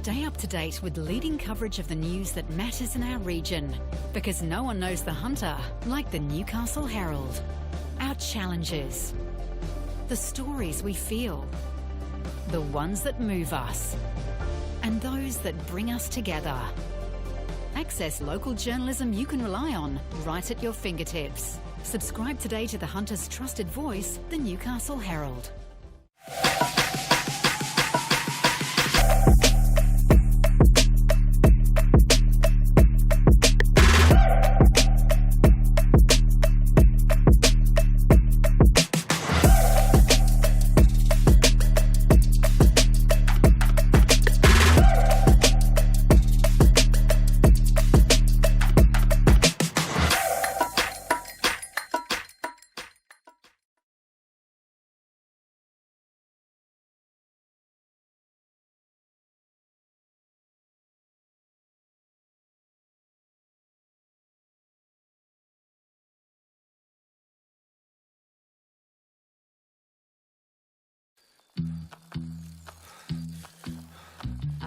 Stay up to date with leading coverage of the news that matters in our region, because no one knows the Hunter like the Newcastle Herald. Our challenges, the stories we feel, the ones that move us, and those that bring us together. Access local journalism you can rely on right at your fingertips. Subscribe today to the Hunter's trusted voice, the Newcastle Herald.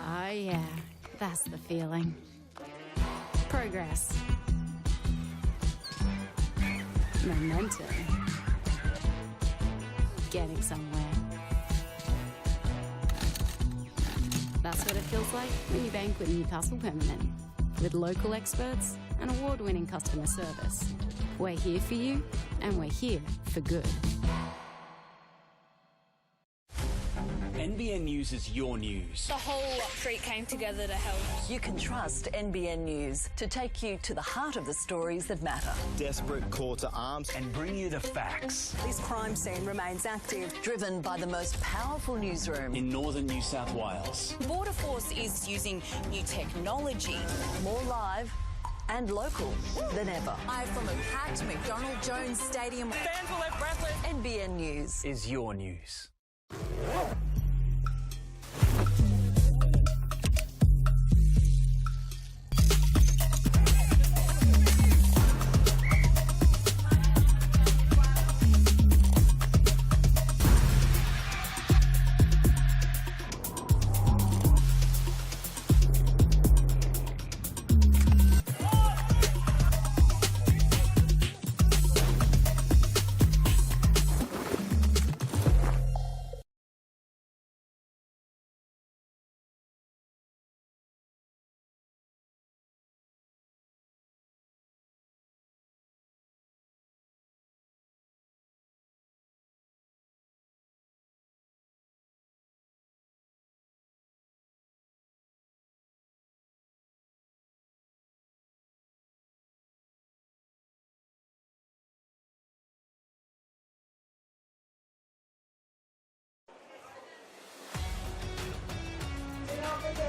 Oh yeah, that's the feeling. Progress. Momentum. Getting somewhere. That's what it feels like when you bank with Newcastle Permanent. With local experts and award-winning customer service. We're here for you, and we're here for good. NBN News is your news. The whole street came together to help. You can trust NBN News to take you to the heart of the stories that matter. Desperate call to arms And bring you the facts. This crime scene remains active. Driven by the most powerful newsroom In northern New South Wales. Border Force is using new technology. more live and local than ever. Live from a packed McDonald Jones Stadium. Fans were left breathless. NBN News. Is your news.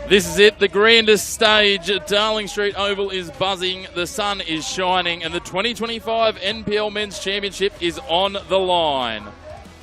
This is it, the grandest stage at Darling Street Oval is buzzing, the sun is shining, and the 2025 NPL Men's Championship is on the line.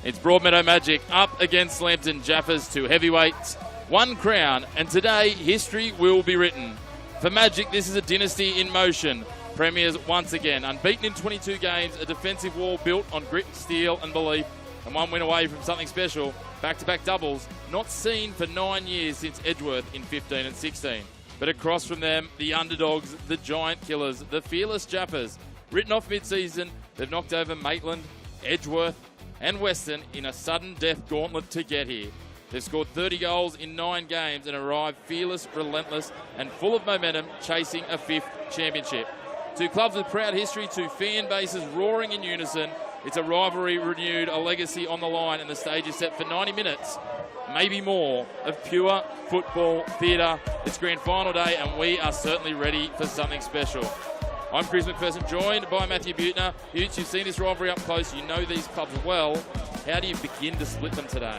It's Broadmeadow Magic up against Lambton Jaffers, two heavyweights, one crown, and today history will be written. For Magic, this is a dynasty in motion. Premiers once again, unbeaten in 22 games, a defensive wall built on grit, steel and belief, and one win away from something special. Back-to-back doubles, not seen for 9 years since Edgeworth in 15 and 16. But across from them, the underdogs, the giant killers, the fearless Jaffers. Written off mid-season, they've knocked over Maitland, Edgeworth and Western in a sudden death gauntlet to get here. They've scored 30 goals in 9 games and arrived fearless, relentless and full of momentum, chasing a 5th championship. Two clubs with proud history, two fan bases roaring in unison. It's a rivalry renewed, a legacy on the line, and the stage is set for 90 minutes, maybe more, of pure football theatre. It's grand final day, and we are certainly ready for something special. I'm Chris McPherson, joined by Matthew Butner. Butch, you've seen this rivalry up close. You know these clubs well. How do you begin to split them today?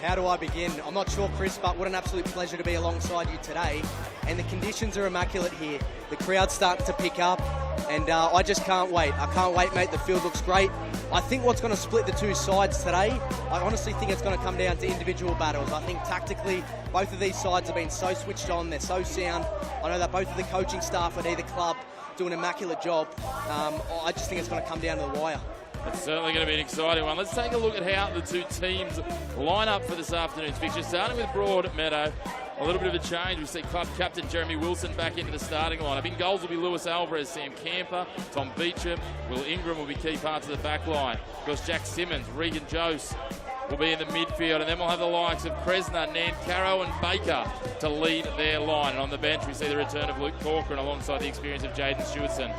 How do I begin? I'm not sure, Chris, but what an absolute pleasure to be alongside you today. And the conditions are immaculate here. The crowd's starting to pick up, and I just can't wait. I can't wait, mate. The field looks great. I think what's going to split the two sides today, I honestly think it's going to come down to individual battles. I think tactically, both of these sides have been so switched on. They're so sound. I know that both of the coaching staff at either club do an immaculate job. I just think it's going to come down to the wire. It's certainly going to be an exciting one. Let's take a look at how the two teams line up for this afternoon's fixture, starting with Broadmeadow. A little bit of a change. We see club captain Jeremy Wilson back into the starting lineup. In goals will be Lewis Alvarez, Sam Camper, Tom Beecham, Will Ingram will be key parts of the back line. Of course, Jack Simmons, Regan Jose will be in the midfield, and then we'll have the likes of Kresner, Nancaro and Baker to lead their line. And on the bench, we see the return of Luke Corcoran alongside the experience of Jaden Stewartson.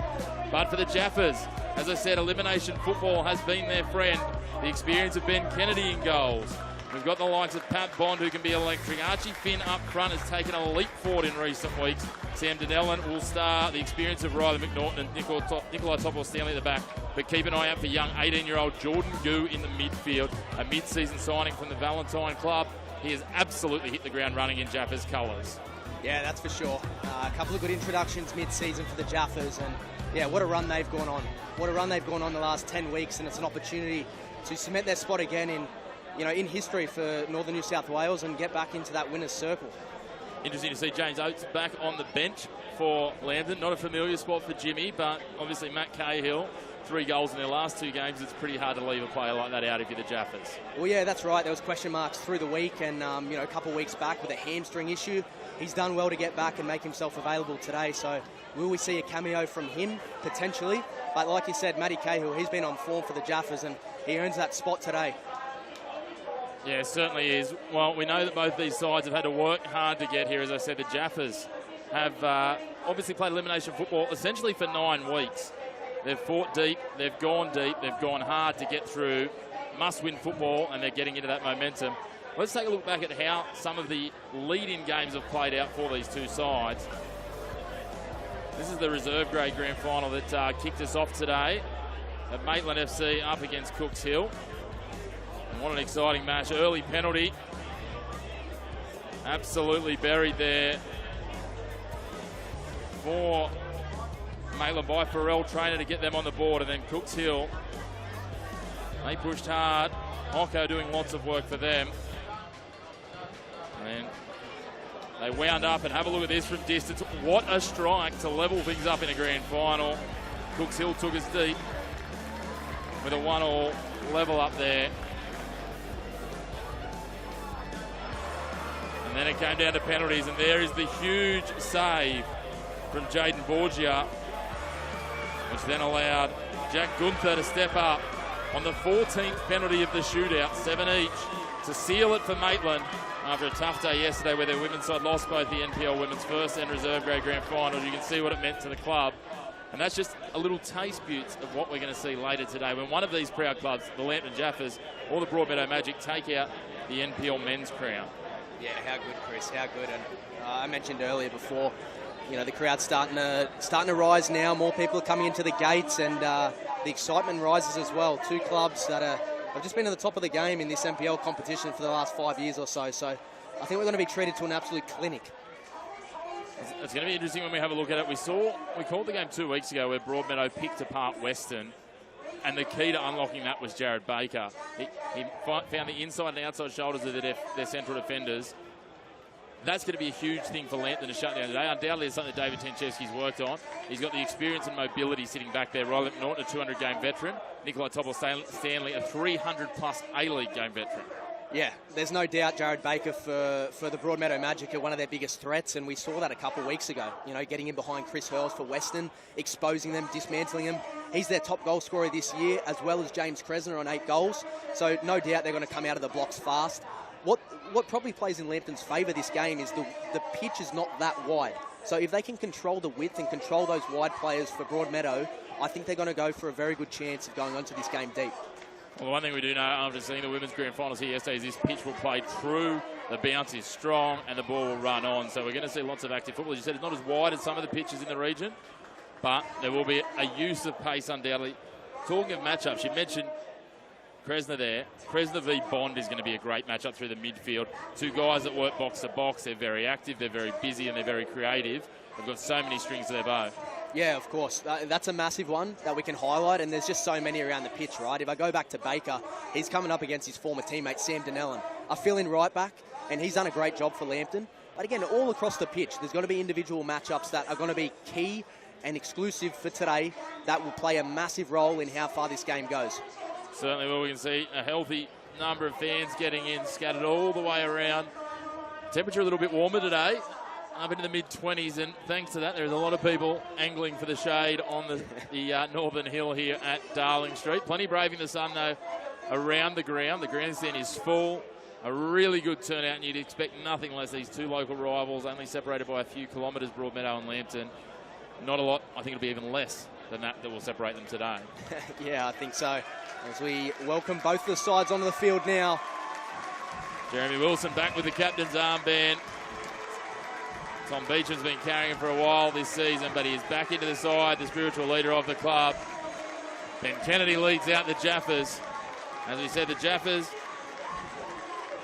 But for the Jaffers, as I said, elimination football has been their friend. The experience of Ben Kennedy in goals. We've got the likes of Pat Bond, who can be electric. Archie Finn up front has taken a leap forward in recent weeks. Sam Donnellan will star. The experience of Riley McNaughton and Nikolai Topor-Stanley at the back. But keep an eye out for young 18-year-old Jordan Gu in the midfield. A mid-season signing from the Valentine Club. He has absolutely hit the ground running in Jaffers colours. Yeah, that's for sure. A couple of good introductions mid-season for the Jaffers, and yeah, what a run they've gone on. What a run they've gone on the last 10 weeks, and it's an opportunity to cement their spot again in history for Northern New South Wales and get back into that winner's circle. Interesting to see James Oates back on the bench for Lambton. Not a familiar spot for Jimmy, but obviously Matt Cahill, 3 goals in their last 2 games. It's pretty hard to leave a player like that out if you're the Jaffers. Well, yeah, that's right. There was question marks through the week, and a couple of weeks back with a hamstring issue. He's done well to get back and make himself available today. So will we see a cameo from him? Potentially. But like you said, Matty Cahill, he's been on form for the Jaffers, and he earns that spot today. Yeah, certainly is. Well, we know that both these sides have had to work hard to get here. As I said, the Jaffers have obviously played elimination football essentially for 9 weeks. They've fought deep, they've gone hard to get through must-win football, and they're getting into that momentum. Let's take a look back at how some of the lead-in games have played out for these two sides. This is the reserve grade grand final that kicked us off today at Maitland FC up against Cooks Hill. And what an exciting match. Early penalty. Absolutely buried there for Maitland by Farrell Trainer to get them on the board. And then Cooks Hill, they pushed hard. Occo doing lots of work for them. And they wound up, and have a look at this from distance. What a strike to level things up in a grand final. Cooks Hill took us deep with a 1-1 level up there. And then it came down to penalties, and there is the huge save from Jaden Borgia, which then allowed Jack Gunther to step up on the 14th penalty of the shootout, 7 each, to seal it for Maitland after a tough day yesterday where their women's side lost both the NPL women's first and reserve grade grand finals. You can see what it meant to the club. And that's just a little taste butte of what we're going to see later today when one of these proud clubs, the Lambton Jaffers or the Broadmeadow Magic, take out the NPL men's crown. Yeah, how good, Chris, how good. And I mentioned earlier before, the crowd's starting to rise now. More people are coming into the gates, and the excitement rises as well. 2 clubs that have just been at the top of the game in this NPL competition for the last 5 years or so. So I think we're going to be treated to an absolute clinic. It's going to be interesting when we have a look at it. We called the game 2 weeks ago where Broadmeadow picked apart Western, and the key to unlocking that was Jared Baker. He found the inside and outside shoulders of their central defenders. That's going to be a huge thing for Lambton to shut down today. Undoubtedly, it's something David Tenchevsky's worked on. He's got the experience and mobility sitting back there. Riley McNaughton, a 200-game veteran. Nikolai Topor-Stanley, a 300-plus A-League game veteran. Yeah, there's no doubt Jared Baker for the Broadmeadow Magic are one of their biggest threats, and we saw that a couple of weeks ago. Getting in behind Chris Hurls for Western, exposing them, dismantling them. He's their top goal scorer this year, as well as James Kresner on 8 goals. So no doubt they're going to come out of the blocks fast. What probably plays in Lambton's favour this game is the pitch is not that wide. So if they can control the width and control those wide players for Broadmeadow, I think they're going to go for a very good chance of going onto this game deep. Well, the one thing we do know after seeing the women's grand finals here yesterday is this pitch will play true, the bounce is strong, and the ball will run on. So we're going to see lots of active football. As you said, it's not as wide as some of the pitches in the region, but there will be a use of pace undoubtedly. Talking of matchups, you mentioned Kresner there. Kresner v Bond is going to be a great matchup through the midfield. 2 guys that work box to box. They're very active, they're very busy, and they're very creative. They've got so many strings to their bow. Yeah, of course. That's a massive one that we can highlight, and there's just so many around the pitch, right? If I go back to Baker, he's coming up against his former teammate, Sam Donnellan, a fill-in right back, and he's done a great job for Lambton. But again, all across the pitch, there's got to be individual matchups that are going to be key and exclusive for today that will play a massive role in how far this game goes. Certainly will. We can see a healthy number of fans getting in, scattered all the way around Temperature a little bit warmer today, up into the mid-20s, and thanks to that, there's a lot of people angling for the shade on the northern hill here at Darling Street. Plenty braving the sun, though, around the ground. The grandstand is full. A really good turnout, and you'd expect nothing less. These two local rivals, only separated by a few kilometres, Broadmeadow and Lambton. Not a lot. I think it'll be even less than that will separate them today. Yeah, I think so. As we welcome both the sides onto the field now. Jeremy Wilson back with the captain's armband. Tom Beecham's been carrying him for a while this season, but he is back into the side, the spiritual leader of the club. Ben Kennedy leads out the Jaffers. As we said, the Jaffers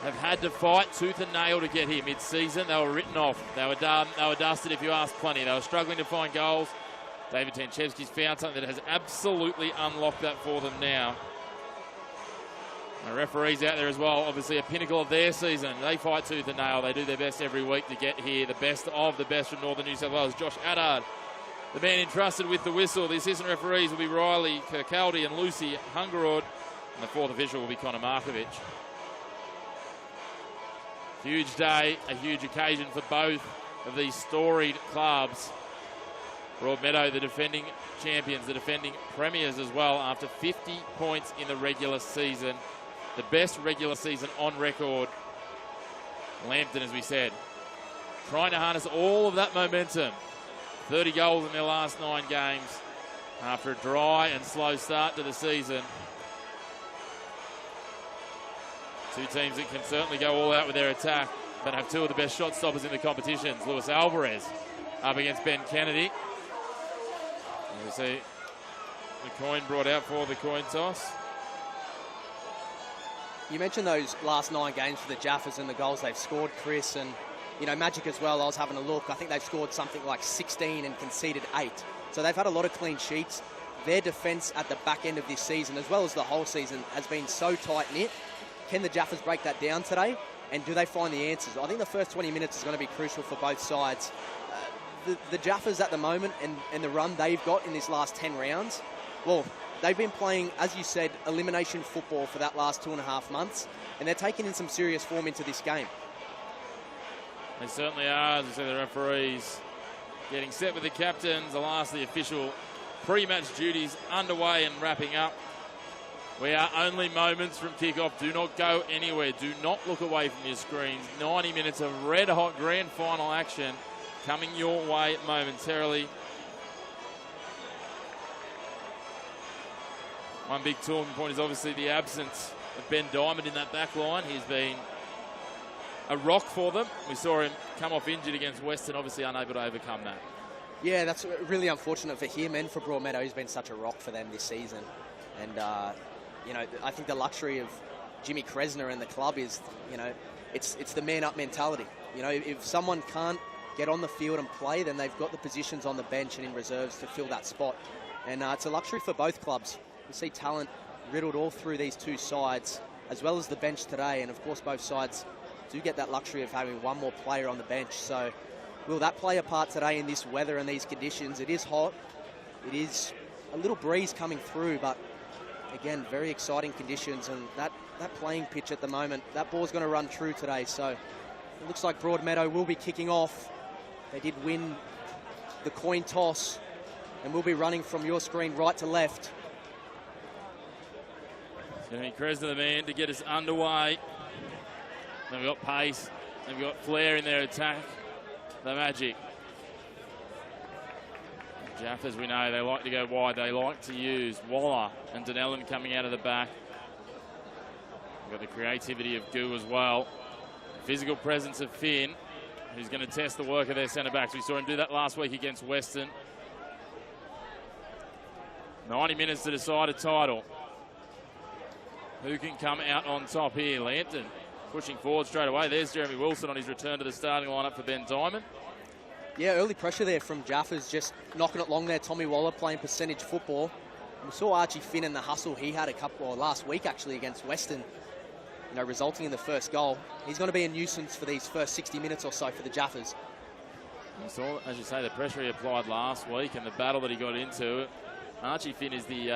have had to fight tooth and nail to get here mid-season. They were written off. They were done. They were dusted, if you ask plenty. They were struggling to find goals. David Tanchevsky's found something that has absolutely unlocked that for them now. The referees out there as well, obviously a pinnacle of their season. They fight tooth and nail. They do their best every week to get here. The best of the best from Northern New South Wales. Josh Addard, the man entrusted with the whistle. The assistant referees will be Riley Kirkcaldy and Lucy Hungerod. And the fourth official will be Connor Markovic. Huge day, a huge occasion for both of these storied clubs. Broadmeadow, the defending champions, the defending premiers as well, after 50 points in the regular season. The best regular season on record. Lambton, as we said, trying to harness all of that momentum. 30 goals in their last 9 games after a dry and slow start to the season. Two teams that can certainly go all out with their attack, but have two of the best shot stoppers in the competitions. Luis Alvarez up against Ben Kennedy. And we see the coin brought out for the coin toss. You mentioned those last 9 games for the Jaffers and the goals they've scored, Chris, and you know, Magic as well. I was having a look. I think they've scored something like 16 and conceded 8. So they've had a lot of clean sheets. Their defence at the back end of this season, as well as the whole season, has been so tight-knit. Can the Jaffers break that down today? And do they find the answers? I think the first 20 minutes is going to be crucial for both sides. The Jaffers at the moment and the run they've got in this last 10 rounds, well, they've been playing, as you said, elimination football for that last 2.5 months, and they're taking in some serious form into this game. They certainly are. As I say, the referees getting set with the captains. The last of the official pre-match duties underway and wrapping up. We are only moments from kickoff. Do not go anywhere. Do not look away from your screens. 90 minutes of red-hot grand final action coming your way momentarily. One big talking point is obviously the absence of Ben Diamond in that back line. He's been a rock for them. We saw him come off injured against Western, obviously unable to overcome that. Yeah, that's really unfortunate for him and for Broadmeadow. He's been such a rock for them this season. And, you know, I think the luxury of Jimmy Kresner and the club is, you know, it's the man-up mentality. You know, if someone can't get on the field and play, then they've got the positions on the bench and in reserves to fill that spot. And it's a luxury for both clubs. We see talent riddled all through these two sides, as well as the bench today. And, of course, both sides do get that luxury of having one more player on the bench. So will that play a part today in this weather and these conditions? It is hot. It is a little breeze coming through, but again, very exciting conditions, and that playing pitch at the moment, that ball's going to run true today. So it looks like Broadmeadow will be kicking off. They did win the coin toss, and we'll be running from your screen right to left. It's going to be Kresner the man to get us underway. They've got pace, they've got flair in their attack. The Magic. Jaffas, we know, they like to go wide. They like to use Waller and Dunellen coming out of the back. We've got the creativity of Gu as well. Physical presence of Finn, who's going to test the work of their centre-backs. We saw him do that last week against Western. 90 minutes to decide a title. Who can come out on top here? Lambton pushing forward straight away. There's Jeremy Wilson on his return to the starting lineup for Ben Diamond. Yeah, early pressure there from Jaffers, just knocking it long there. Tommy Waller playing percentage football. We saw Archie Finn in the hustle he had last week actually against Western, you know, resulting in the first goal. He's going to be a nuisance for these first 60 minutes or so for the Jaffers. You saw, as you say, the pressure he applied last week and the battle that he got into. Archie Finn is the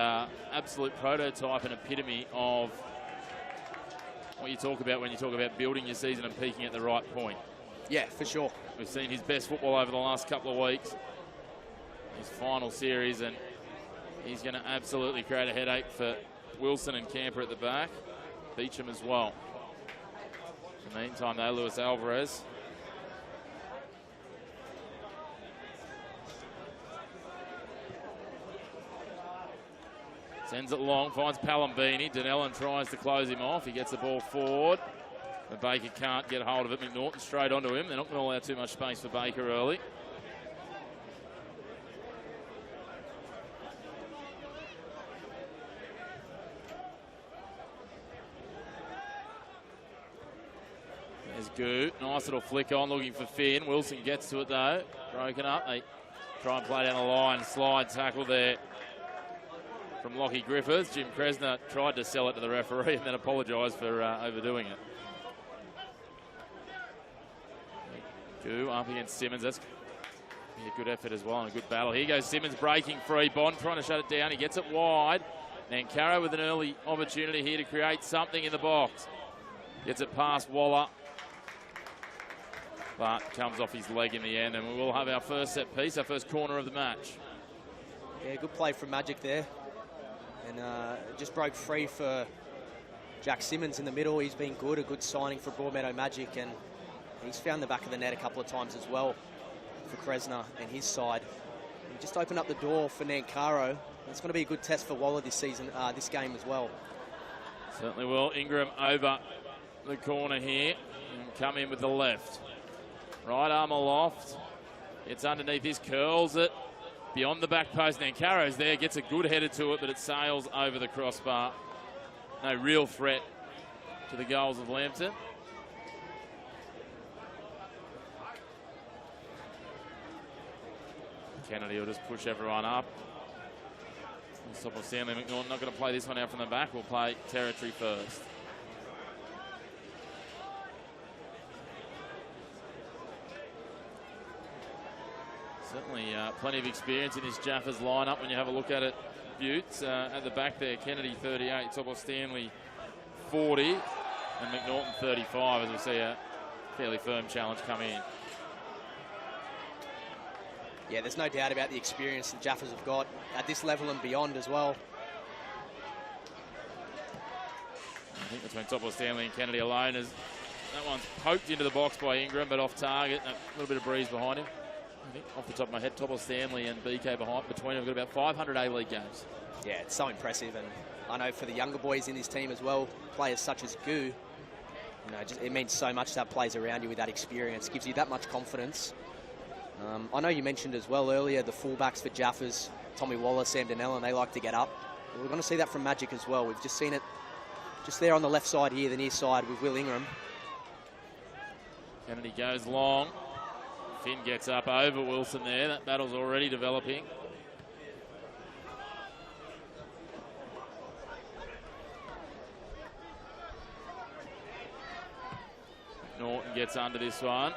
absolute prototype and epitome of what you talk about when you talk about building your season and peaking at the right point. Yeah, for sure. We've seen his best football over the last couple of weeks. His final series, and he's going to absolutely create a headache for Wilson and Camper at the back. Beecham as well. In the meantime, though, Luis Alvarez. Sends it long, finds Palambini. Dunellen tries to close him off. He gets the ball forward. But Baker can't get hold of it. McNaughton straight onto him. They're not going to allow too much space for Baker early. There's Goo. Nice little flick on, looking for Finn. Wilson gets to it, though. Broken up. They try and play down the line. Slide tackle there from Lockie Griffiths. Jim Kresner tried to sell it to the referee and then apologised for overdoing it. Goo up against Simmons. That's a good effort as well and a good battle. Here goes Simmons breaking free. Bond trying to shut it down. He gets it wide. Nankara with an early opportunity here to create something in the box. Gets it past Waller. But comes off his leg in the end, and we will have our first set piece, our first corner of the match. Yeah, good play from Magic there. And just broke free for Jack Simmons in the middle. He's been good, a good signing for Broadmeadow Magic, and he's found the back of the net a couple of times as well for Kresner and his side. He just opened up the door for Nankaro. It's going to be a good test for Waller this season, this game as well. Certainly will. Ingram over the corner here and come in with the left. Right arm aloft. Gets underneath this, curls it. Beyond the back post, Nankaro's there. Gets a good header to it, but it sails over the crossbar. No real threat to the goals of Lambton. Kennedy will just push everyone up. Stop of Stanley McNaughton. Not going to play this one out from the back. We'll play territory first. Certainly plenty of experience in this Jaffers lineup when you have a look at it. Buttes at the back there. Kennedy 38, Top of Stanley 40, and McNaughton 35 as we see a fairly firm challenge come in. Yeah, there's no doubt about the experience that Jaffers have got at this level and beyond as well. I think between Topo Stanley and Kennedy alone, as that one's poked into the box by Ingram, but off target. A little bit of breeze behind him. I think off the top of my head, Topo Stanley and BK between them have got about 500 A-League games. Yeah, it's so impressive, and I know for the younger boys in this team as well, players such as Goo, you know, it means so much to have players around you with that experience. Gives you that much confidence. I know you mentioned as well earlier the fullbacks for Jaffers, Tommy Waller, Sam Dunellen, they like to get up. We're going to see that from Magic as well. We've just seen it just there on the left side here, the near side with Will Ingram. Kennedy goes long. Finn gets up over Wilson there. That battle's already developing. Norton gets under this one.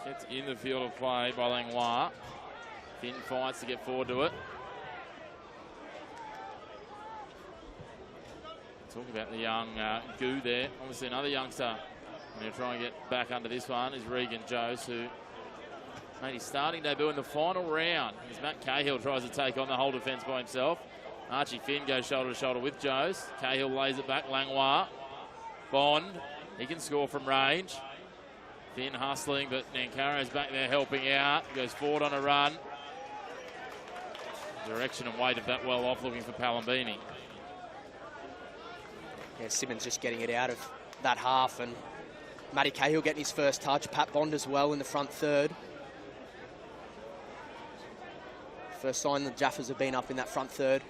Gets in the field of play by Langlois. Finn fights to get forward to it. Talk about the young Goo there. Obviously another youngster. And he'll try and get back under this one is Regan Jose, who made his starting debut in the final round. As Matt Cahill tries to take on the whole defence by himself. Archie Finn goes shoulder to shoulder with Jose. Cahill lays it back. Langlois. Bond. He can score from range. Finn hustling, but Nankaro's back there helping out. Goes forward on a run. Direction and weight of that well off, looking for Palambini. Yeah, Simmons just getting it out of that half, and Matty Cahill getting his first touch. Pat Bond as well in the front third. First sign the Jaffers have been up in that front third.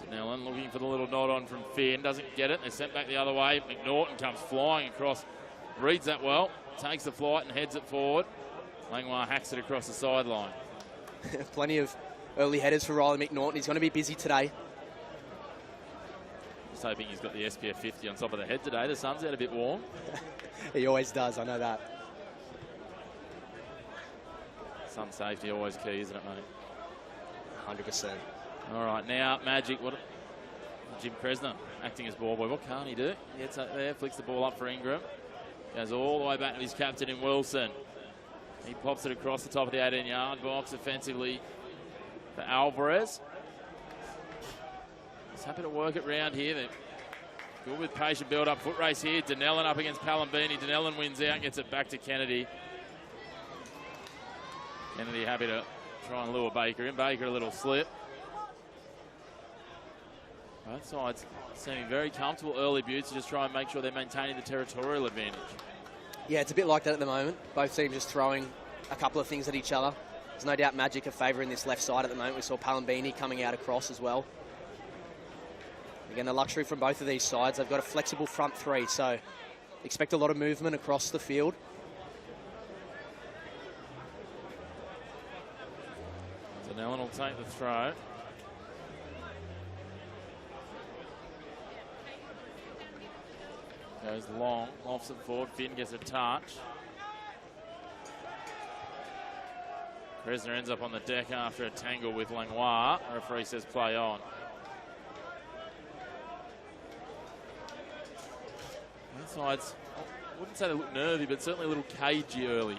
Dunellen looking for the little nod on from Finn. Doesn't get it. They're sent back the other way. McNaughton comes flying across. Reads that well. Takes the flight and heads it forward. Langlois hacks it across the sideline. Plenty of early headers for Riley McNaughton. He's going to be busy today. Just hoping he's got the SPF 50 on top of the head today. The sun's out a bit warm. He always does, I know that. Sun safety always key, isn't it, mate? 100%. All right, now Magic. What? Jim Kresner acting as ball boy. What can't he do? Gets up there, flicks the ball up for Ingram. Goes all the way back to his captain in Wilson. He pops it across the top of the 18-yard box offensively for Alvarez. He's happy to work it round here. They're good with patient build-up. Foot race here. Donnellan up against Palambini. Donnellan wins out and gets it back to Kennedy. Kennedy happy to try and lure Baker in. Baker a little slip. Both sides seeming very comfortable early buttes to just try and make sure they're maintaining the territorial advantage. Yeah, it's a bit like that at the moment. Both teams just throwing a couple of things at each other. There's no doubt Magic are favouring this left side at the moment. We saw Palambini coming out across as well. Again, the luxury from both of these sides. They've got a flexible front three, so expect a lot of movement across the field. Donnellan will take the throw. Goes long, lofts it forward. Finn gets a touch. Presner ends up on the deck after a tangle with Langlois. Referee says play on. Both sides, I wouldn't say they look nervy, but certainly a little cagey early.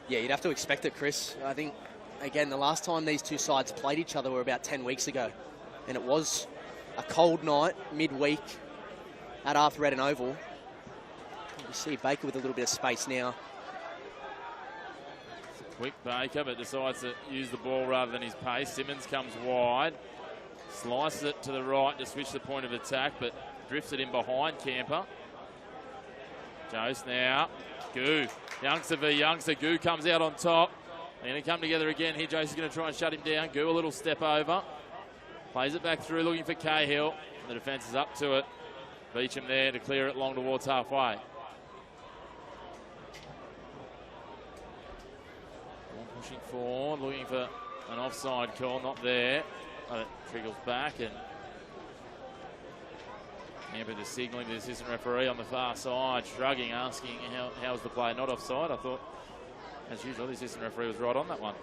Yeah, you'd have to expect it, Chris. I think, again, the last time these two sides played each other were about 10 weeks ago. And it was a cold night, midweek, at Arthur Eden Oval. You see Baker with a little bit of space now. Quick Baker, but decides to use the ball rather than his pace. Simmons comes wide, slices it to the right to switch the point of attack, but drifts it in behind Camper. Jose now, Goo, youngster v youngster. Goo comes out on top. They're going to come together again here. Jose is going to try and shut him down. Goo a little step over. Plays it back through, looking for Cahill. The defence is up to it. Beecham there to clear it long towards halfway. Pushing forward, looking for an offside call, not there. But it trickles back and Camper just signalling to the assistant referee on the far side, shrugging, asking how's the play not offside. I thought, as usual, the assistant referee was right on that one.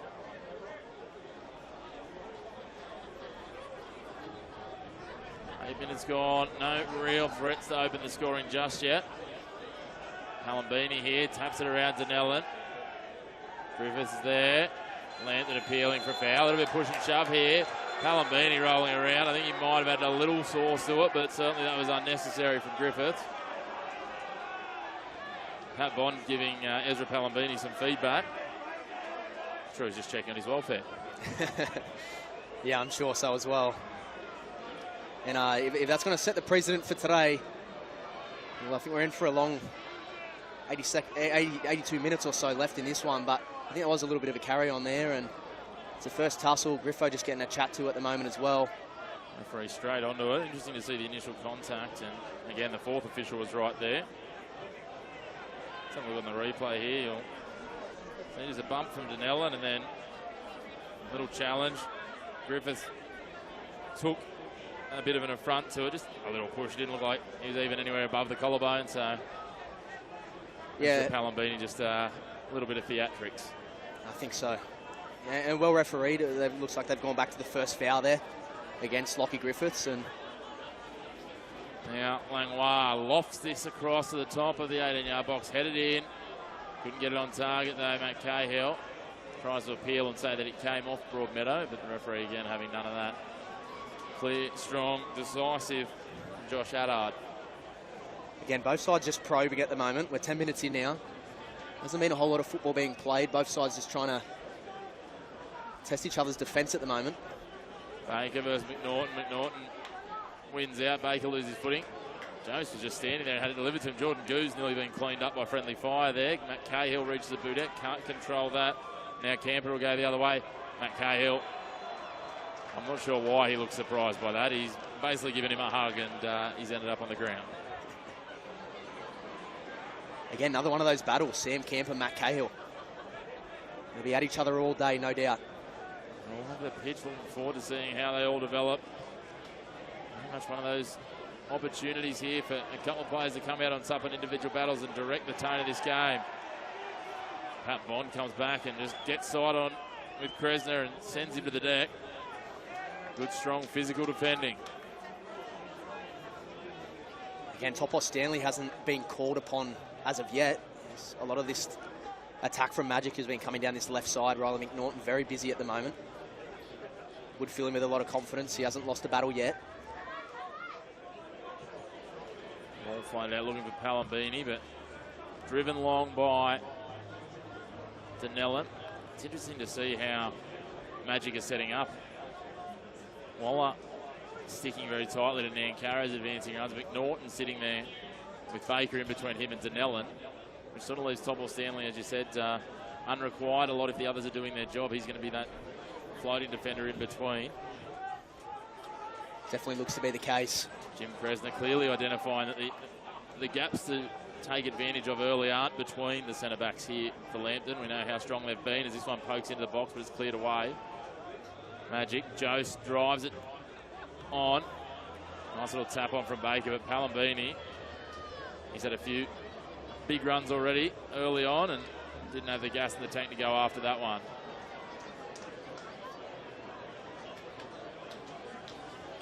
Eight minutes gone, no real threats to open the scoring just yet. Palambini here, taps it around Donnellan. Griffiths is there. Lambton appealing for a foul. A little bit push and shove here. Palambini rolling around. I think he might have had a little sauce to it, but certainly that was unnecessary from Griffiths. Pat Bond giving Ezra Palambini some feedback. I'm sure he's just checking on his welfare. Yeah, I'm sure so as well. And if that's going to set the precedent for today, well, I think we're in for a long 82 minutes or so left in this one, but I think there was a little bit of a carry on there, and it's the first tussle. Griffo just getting a chat to at the moment as well. Referee straight onto it. Interesting to see the initial contact, and again, the fourth official was right there. Let's have a look on the replay here. You'll see there's a bump from Donnellan, and then a little challenge. Griffiths took a bit of an affront to it, just a little push. It didn't look like he was even anywhere above the collarbone, so yeah, Palambini just a little bit of theatrics. I think so. And well refereed. It looks like they've gone back to the first foul there against Lockie Griffiths. And now Langlois lofts this across to the top of the 18-yard box, headed in. Couldn't get it on target though. Matt Cahill tries to appeal and say that it came off Broadmeadow, but the referee again having none of that. Clear, strong, decisive Josh Addard. Again, both sides just probing at the moment. We're 10 minutes in now. Doesn't mean a whole lot of football being played. Both sides just trying to test each other's defence at the moment. Baker versus McNaughton. McNaughton wins out. Baker loses footing. Jones was just standing there and had it delivered to him. Jordan Goose nearly been cleaned up by friendly fire there. Matt Cahill reaches the boot out. Can't control that. Now Camper will go the other way. Matt Cahill. I'm not sure why he looks surprised by that. He's basically given him a hug and he's ended up on the ground. Again, another one of those battles. Sam Camper, Matt Cahill. They'll be at each other all day, no doubt. All over the pitch, looking forward to seeing how they all develop. Very much one of those opportunities here for a couple of players to come out on top in individual battles and direct the tone of this game. Pat Bond comes back and just gets side on with Kresner and sends him to the deck. Good, strong, physical defending. Again, Topos Stanley hasn't been called upon as of yet. A lot of this attack from Magic has been coming down this left side. Riley McNaughton very busy at the moment. Would fill him with a lot of confidence. He hasn't lost a battle yet. We'll find out looking for Palambini, but driven long by Denellen. It's interesting to see how Magic is setting up. Waller sticking very tightly to Nancarrow's advancing runs. McNaughton sitting there with Baker in between him and Denellen, which sort of leaves Topple Stanley, as you said, unrequired a lot if the others are doing their job. He's going to be that floating defender in between. Definitely looks to be the case. Jim Kresner clearly identifying that the gaps to take advantage of early aren't between the centre-backs here for Lambton. We know how strong they've been as this one pokes into the box, but it's cleared away. Magic, Jose drives it on. Nice little tap on from Baker, but Palambini, he's had a few big runs already early on and didn't have the gas in the tank to go after that one.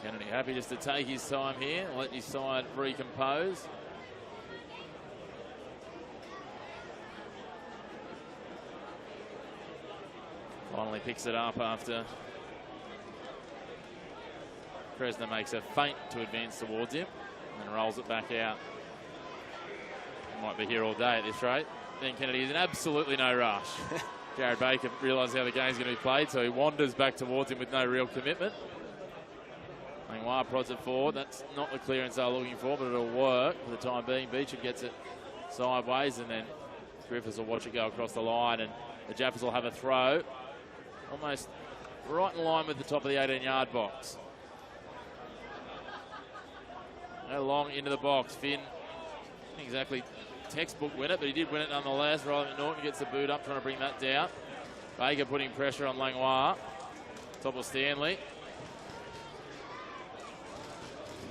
Kennedy happy just to take his time here, let his side recompose. Finally picks it up after Kresner makes a feint to advance towards him and rolls it back out. Might be here all day at this rate. Ben Kennedy is in absolutely no rush. Jared Baker realises how the game's going to be played, so he wanders back towards him with no real commitment. Langlois prods it forward. That's not the clearance they're looking for, but it'll work for the time being. Beecham gets it sideways, and then Griffiths will watch it go across the line, and the Jaffers will have a throw almost right in line with the top of the 18-yard box. Go long into the box. Finn, not exactly textbook winner, but he did win it nonetheless. Riley McNaughton gets the boot up, trying to bring that down. Baker putting pressure on Langlois. Topple Stanley.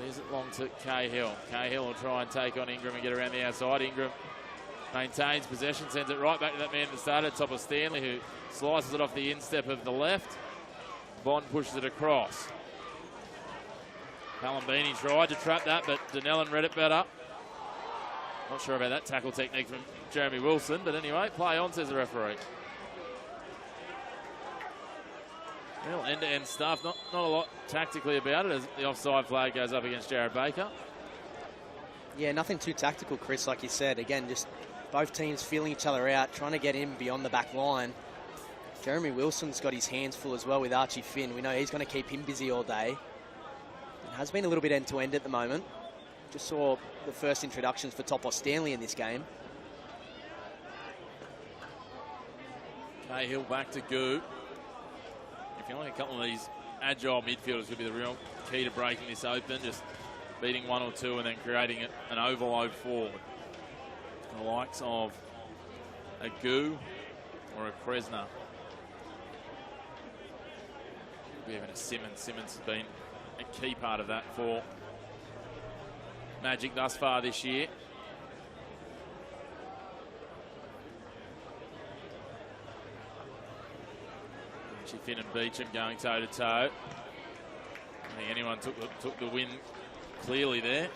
Leaves it long to Cahill. Cahill will try and take on Ingram and get around the outside. Ingram maintains possession, sends it right back to that man that started, Topple Stanley, who slices it off the instep of the left. Bond pushes it across. Palambini tried to trap that, but Denellen read it better. Not sure about that tackle technique from Jeremy Wilson, but anyway, play on, says the referee. Well, end-to-end stuff. Not a lot tactically about it as the offside flag goes up against Jared Baker. Yeah, nothing too tactical, Chris, like you said. Again, just both teams feeling each other out, trying to get him beyond the back line. Jeremy Wilson's got his hands full as well with Archie Finn. We know he's going to keep him busy all day. It has been a little bit end-to-end at the moment. Just saw the first introductions for Topple Stanley in this game. Cahill back to Goo. If you like a couple of these agile midfielders could be the real key to breaking this open, just beating one or two and then creating an overload forward. The likes of a Goo or a Kresner. Maybe even a Simmons. Simmons has been a key part of that for Magic thus far this year. Finn and Beecham going toe-to-toe. I think anyone took the win clearly there.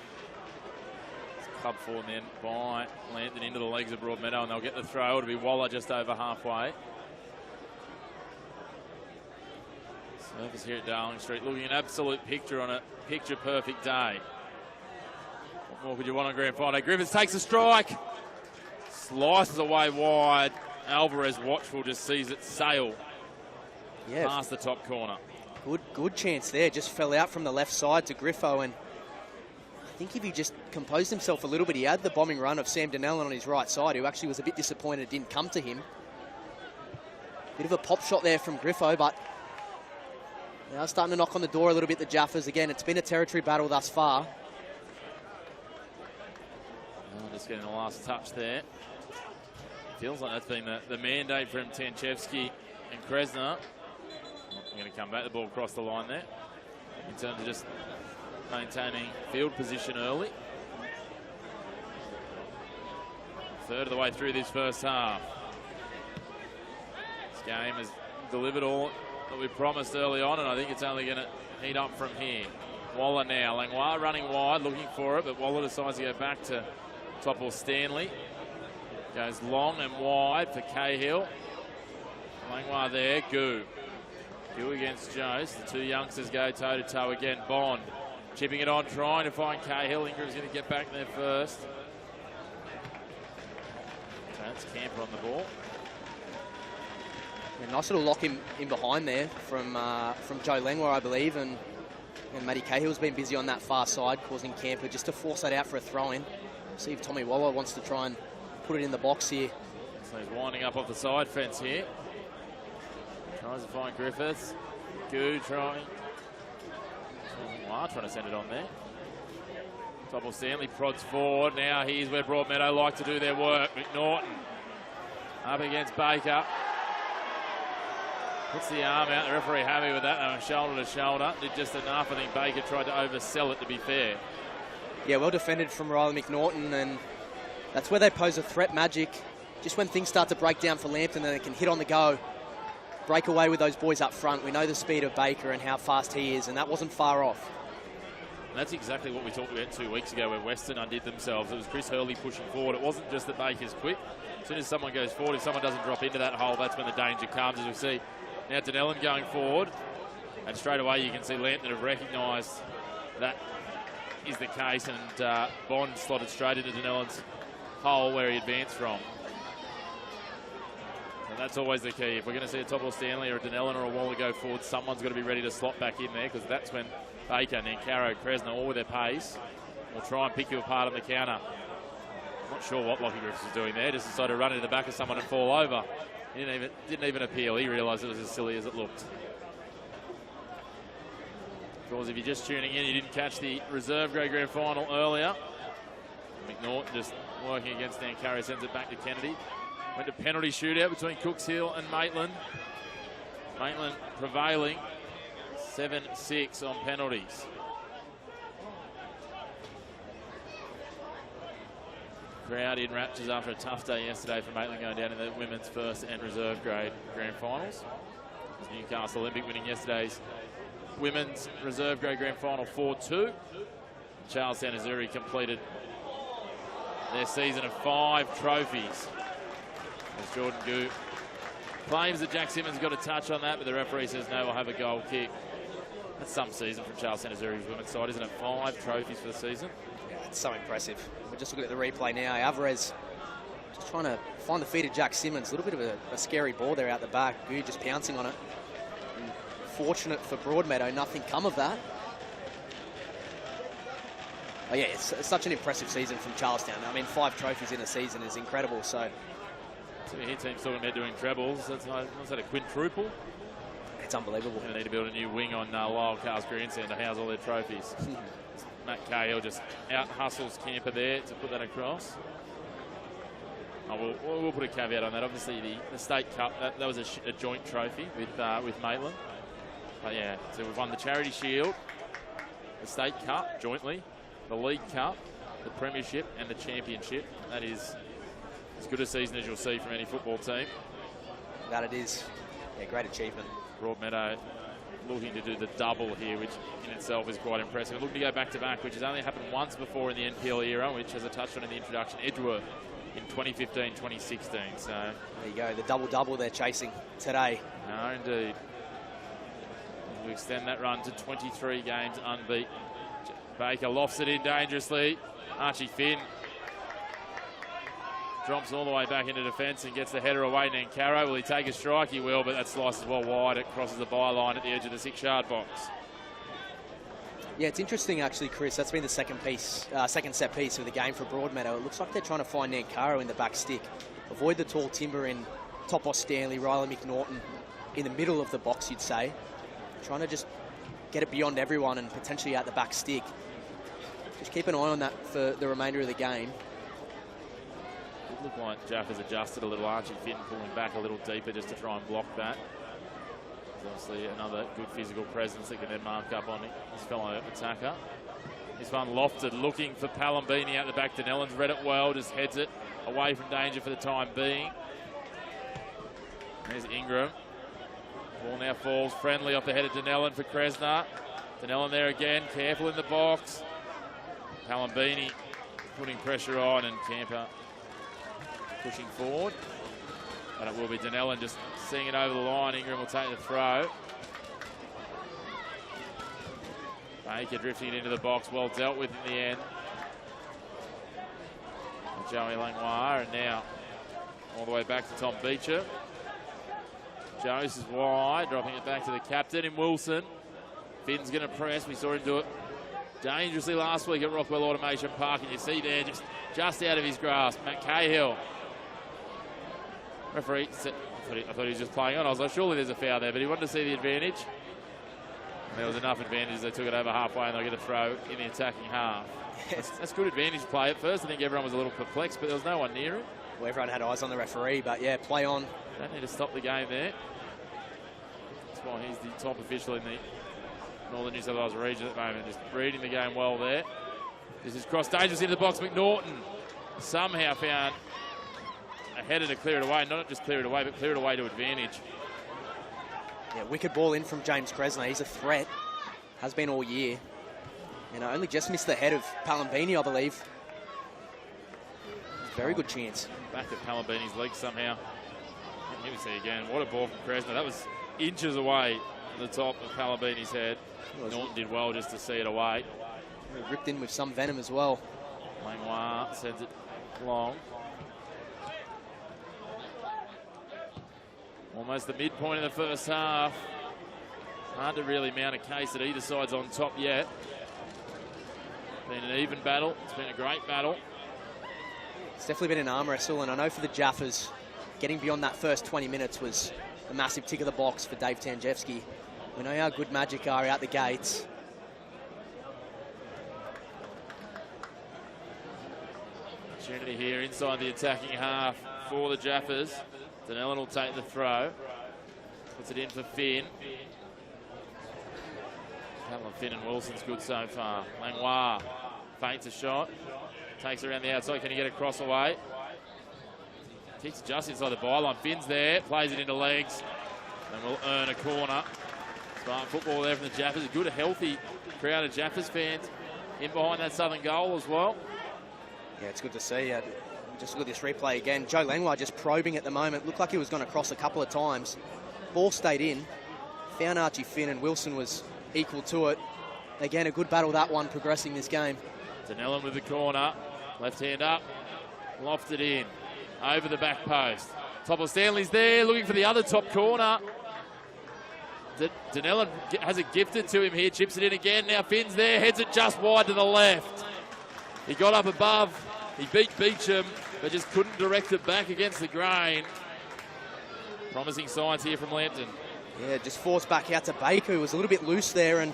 It's club forward then by Lambton into the legs of Broadmeadow, and they'll get the throw. It'll be Waller just over halfway. Surface here at Darling Street looking an absolute picture on a picture-perfect day. What more could you want on Grand Final? Griffiths takes a strike. Slices away wide. Alvarez, watchful, just sees it sail. Yeah, past the top corner. Good chance there. Just fell out from the left side to Griffo, and I think if he just composed himself a little bit, he had the bombing run of Sam Denellen on his right side, who actually was a bit disappointed it didn't come to him. Bit of a pop shot there from Griffo, but they are starting to knock on the door a little bit, the Jaffers. Again, it's been a territory battle thus far. Oh, just getting the last touch there. Feels like that's been the mandate from Tanchevsky and Kresner. I'm going to come back, the ball across the line there. In terms of just maintaining field position early. Third of the way through this first half. This game has delivered all that we promised early on, and I think it's only going to heat up from here. Waller now. Langlois running wide, looking for it, but Waller decides to go back to Topple Stanley. Goes long and wide for Cahill. Langlois there, Gu against Jones. The two youngsters go toe-to-toe again. Bond chipping it on, trying to find Cahill. Ingram's going to get back there first. So that's Camper on the ball. Yeah, nice little lock in behind there from Joe Langlois, I believe, and Matty Cahill's been busy on that far side, causing Camper just to force that out for a throw-in. See if Tommy Waller wants to try and put it in the box here. So he's winding up off the side fence here. Tries to find Griffiths. Gu trying to send it on there. Topple Stanley prods forward. Now here's where Broadmeadow like to do their work. McNaughton up against Baker. Puts the arm out. The referee happy with that. They were shoulder to shoulder. Did just enough. I think Baker tried to oversell it, to be fair. Yeah, well defended from Riley McNaughton, and that's where they pose a threat, Magic. Just when things start to break down for Lambton, then they can hit on the go. Break away with those boys up front. We know the speed of Baker and how fast he is, and that wasn't far off. And that's exactly what we talked about 2 weeks ago where Western undid themselves. It was Chris Hurley pushing forward. It wasn't just that Baker's quick. As soon as someone goes forward, if someone doesn't drop into that hole, that's when the danger comes, as we see now Dunellen going forward. And straight away you can see Lambton have recognised that is the case, and Bond slotted straight into Dunellen's hole where he advanced from. And that's always the key. If we're going to see a Topple Stanley or a Dunellen or a Waller go forward, someone's got to be ready to slot back in there, because that's when Baker, Nancaro, Kresna, all with their pace, will try and pick you apart on the counter. Not sure what Lockie Griffiths was doing there. Just decided to run into the back of someone and fall over. He didn't even appeal. He realised it was as silly as it looked. Of course, if you're just tuning in, you didn't catch the reserve grade grand final earlier. McNaughton just working against Nancaro, sends it back to Kennedy. Went to penalty shootout between Cooks Hill and Maitland. Maitland prevailing 7-6 on penalties. Crowd in raptures after a tough day yesterday for Maitland, going down in the women's first and reserve grade grand finals. Newcastle Olympic winning yesterday's women's reserve grade grand final 4-2. Charlestown Missouri completed their season of 5 trophies. As Jordan Gu claims that Jack Simmons got a touch on that, but the referee says no, we'll have a goal kick. That's some season from Charlestown Missouri's women's side, isn't it? 5 trophies for the season. Yeah, it's so impressive. We're just looking at the replay now. Alvarez just trying to find the feet of Jack Simmons. A little bit of a scary ball there out the back. Gu just pouncing on it. And fortunate for Broadmeadow, nothing come of that. Oh yeah, it's such an impressive season from Charlestown. I mean, 5 trophies in a season is incredible. So your team's talking about doing trebles. That's that a quintuple? It's unbelievable. Going to need to build a new wing on Lyle Carl's grandstand to house all their trophies. Matt Cahill just out-hustles Camper there to put that across. Oh, we'll put a caveat on that. Obviously, the State Cup, that was a joint trophy with Maitland. But yeah, so we've won the Charity Shield, the State Cup jointly, the League Cup, the Premiership, and the Championship. That is as good a season as you'll see from any football team. That it is. Yeah, great achievement. Broadmeadow looking to do the double here, which in itself is quite impressive. Looking to go back-to-back, which has only happened once before in the NPL era, which, as I touched on in the introduction, Edgeworth in 2015-2016. So there you go, the double-double they're chasing today. No, indeed. We extend that run to 23 games unbeaten. Baker lofts it in dangerously. Archie Finn drops all the way back into defence and gets the header away. Nancaro, will he take a strike? He will, but that slices well wide. It crosses the byline at the edge of the 6-yard box. Yeah, it's interesting actually, Chris. That's been the second set piece of the game for Broadmeadow. It looks like they're trying to find Nancaro in the back stick. Avoid the tall timber in Topos Stanley, Riley McNaughton in the middle of the box, you'd say. Trying to just get it beyond everyone and potentially out the back stick. Just keep an eye on that for the remainder of the game. It looked like Jaffers adjusted a little. Archie Finn pulling back a little deeper just to try and block that. There's obviously another good physical presence that can then mark up on his fellow attacker. This one lofted, looking for Palambini out the back. Dunellen's read it well, just heads it away from danger for the time being. There's Ingram. Ball now falls friendly off the head of Dunellen for Kresna. Dunellen there again, careful in the box. Palambini putting pressure on, and Camper pushing forward. But it will be Dunellen just seeing it over the line. Ingram will take the throw. Baker drifting it into the box, well dealt with in the end. Joey Langlois, and now all the way back to Tom Beecher. Jones is wide, dropping it back to the captain in Wilson. Finn's going to press. We saw him do it dangerously last week at Rockwell Automation Park, and you see there just out of his grasp, Matt Cahill. Referee said, I thought he was just playing on. I was like, surely there's a foul there, but he wanted to see the advantage. And there was enough advantage. They took it over halfway, and they'll get a throw in the attacking half. That's good advantage play. At first, I think everyone was a little perplexed, but there was no one near it. Well, everyone had eyes on the referee, but yeah, play on. Don't need to stop the game there. That's why he's the top official in the Northern New South Wales region at the moment, just reading the game well there. This is cross dangerous into the box. McNaughton somehow found a header to clear it away. Not just clear it away, but clear it away to advantage. Yeah, wicked ball in from James Kresner. He's a threat. Has been all year. And I only just missed the head of Palambini, I believe. Very good chance. Back of Palambini's leg somehow. Here we see again. What a ball from Kresner. That was inches away from the top of Palambini's head. Norton did well just to see it away. Ripped in with some venom as well. Langlois sends it long. Almost the midpoint of the first half. Hard to really mount a case that either side's on top yet. Been an even battle. It's been a great battle. It's definitely been an arm wrestle, and I know for the Jaffers, getting beyond that first 20 minutes was a massive tick of the box for Dave Tanjevski. We know how good Magic are out the gates. Opportunity here inside the attacking half for the Jaffers. Dunellen will take the throw. Puts it in for Finn. Couple of Finn and Wilson's good so far. Langlois feints a shot. Takes it around the outside. Can he get across away? Kicks just inside the byline. Finn's there. Plays it into legs. And will earn a corner. Smart football there from the Jaffers. A good, healthy crowd of Jaffers fans in behind that southern goal as well. Yeah, it's good to see. Just look at this replay again. Joe Langlois just probing at the moment. Looked like he was going to cross a couple of times. Ball stayed in. Found Archie Finn, and Wilson was equal to it. Again, a good battle, that one, progressing this game. Dunellen with the corner. Left hand up. Lofted in. Over the back post. Topple Stanley's there, looking for the other top corner. Dunellen has it gifted to him here. Chips it in again. Now Finn's there. Heads it just wide to the left. He got up above. He beat Beecham, but just couldn't direct it back against the grain. Promising signs here from Lambton. Yeah, just forced back out to Baker, who was a little bit loose there, and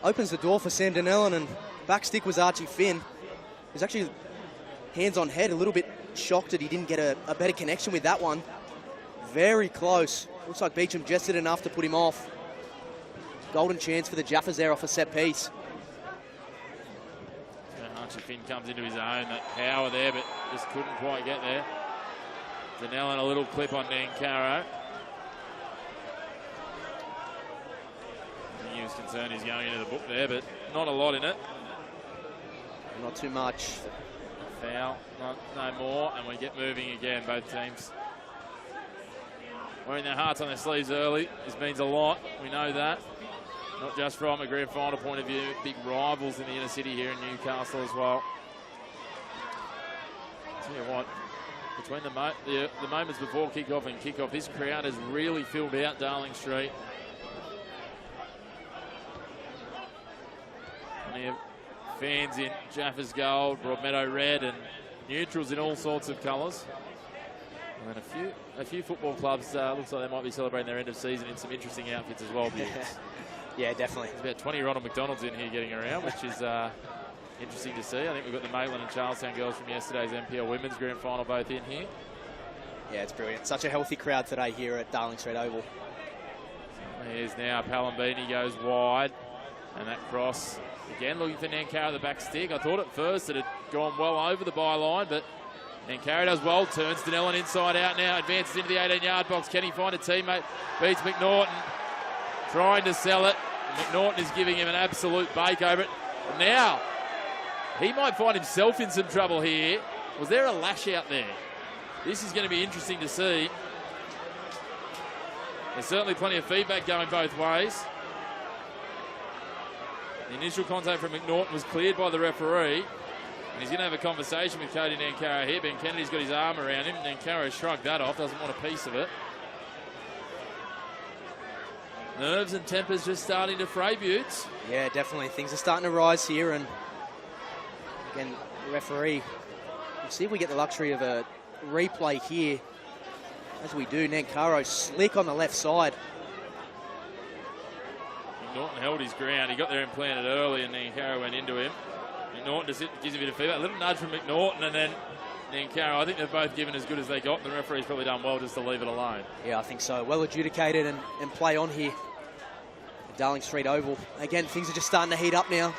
opens the door for Sam Dunellen, and back stick was Archie Finn. He was actually hands on head, a little bit shocked that he didn't get a better connection with that one. Very close. Looks like Beecham just did enough to put him off. Golden chance for the Jaffers there off a set piece. Archie Finn comes into his own. That power there, but just couldn't quite get there. Dunellen a little clip on Nancaro. He was concerned he's going into the book there, but not a lot in it. Not too much. Foul, no more, and we get moving again, both teams. Wearing their hearts on their sleeves early. This means a lot, we know that. Not just from a grand final point of view, big rivals in the inner city here in Newcastle as well. Tell you what, between the moments before kickoff and kickoff, this crowd has really filled out Darling Street. Plenty of fans in Jaffas gold, Broadmeadow red, and neutrals in all sorts of colours. And then a few football clubs looks like they might be celebrating their end of season in some interesting outfits as well. Yeah, definitely. There's about 20 Ronald McDonalds in here getting around, which is interesting to see. I think we've got the Maitland and Charlestown girls from yesterday's NPL Women's Grand Final both in here. Yeah, it's brilliant. Such a healthy crowd today here at Darling Street Oval. Here's now Palambini goes wide, and that cross again looking for Nancaro at the back stick. I thought at first it had gone well over the byline, but Nancaro does well, turns Dunellen inside out now, advances into the 18-yard box. Can he find a teammate? Beats McNaughton, trying to sell it. McNaughton is giving him an absolute bake over it. And now, he might find himself in some trouble here. Was there a lash out there? This is going to be interesting to see. There's certainly plenty of feedback going both ways. The initial contact from McNaughton was cleared by the referee. And he's going to have a conversation with Cody Nancaro here. Ben Kennedy's got his arm around him. Nancaro shrugged that off, doesn't want a piece of it. Nerves and tempers just starting to fray, Butts. Yeah, definitely. Things are starting to rise here. And again, the referee, we'll see if we get the luxury of a replay here. As we do, Nancaro slick on the left side. McNaughton held his ground. He got there implanted early and Nancaro went into him. McNaughton just gives a bit of feedback. A little nudge from McNaughton and then Nancaro. I think they've both given as good as they got. And the referee's probably done well just to leave it alone. Yeah, I think so. Well adjudicated and play on here at Darling Street Oval. Again, things are just starting to heat up now.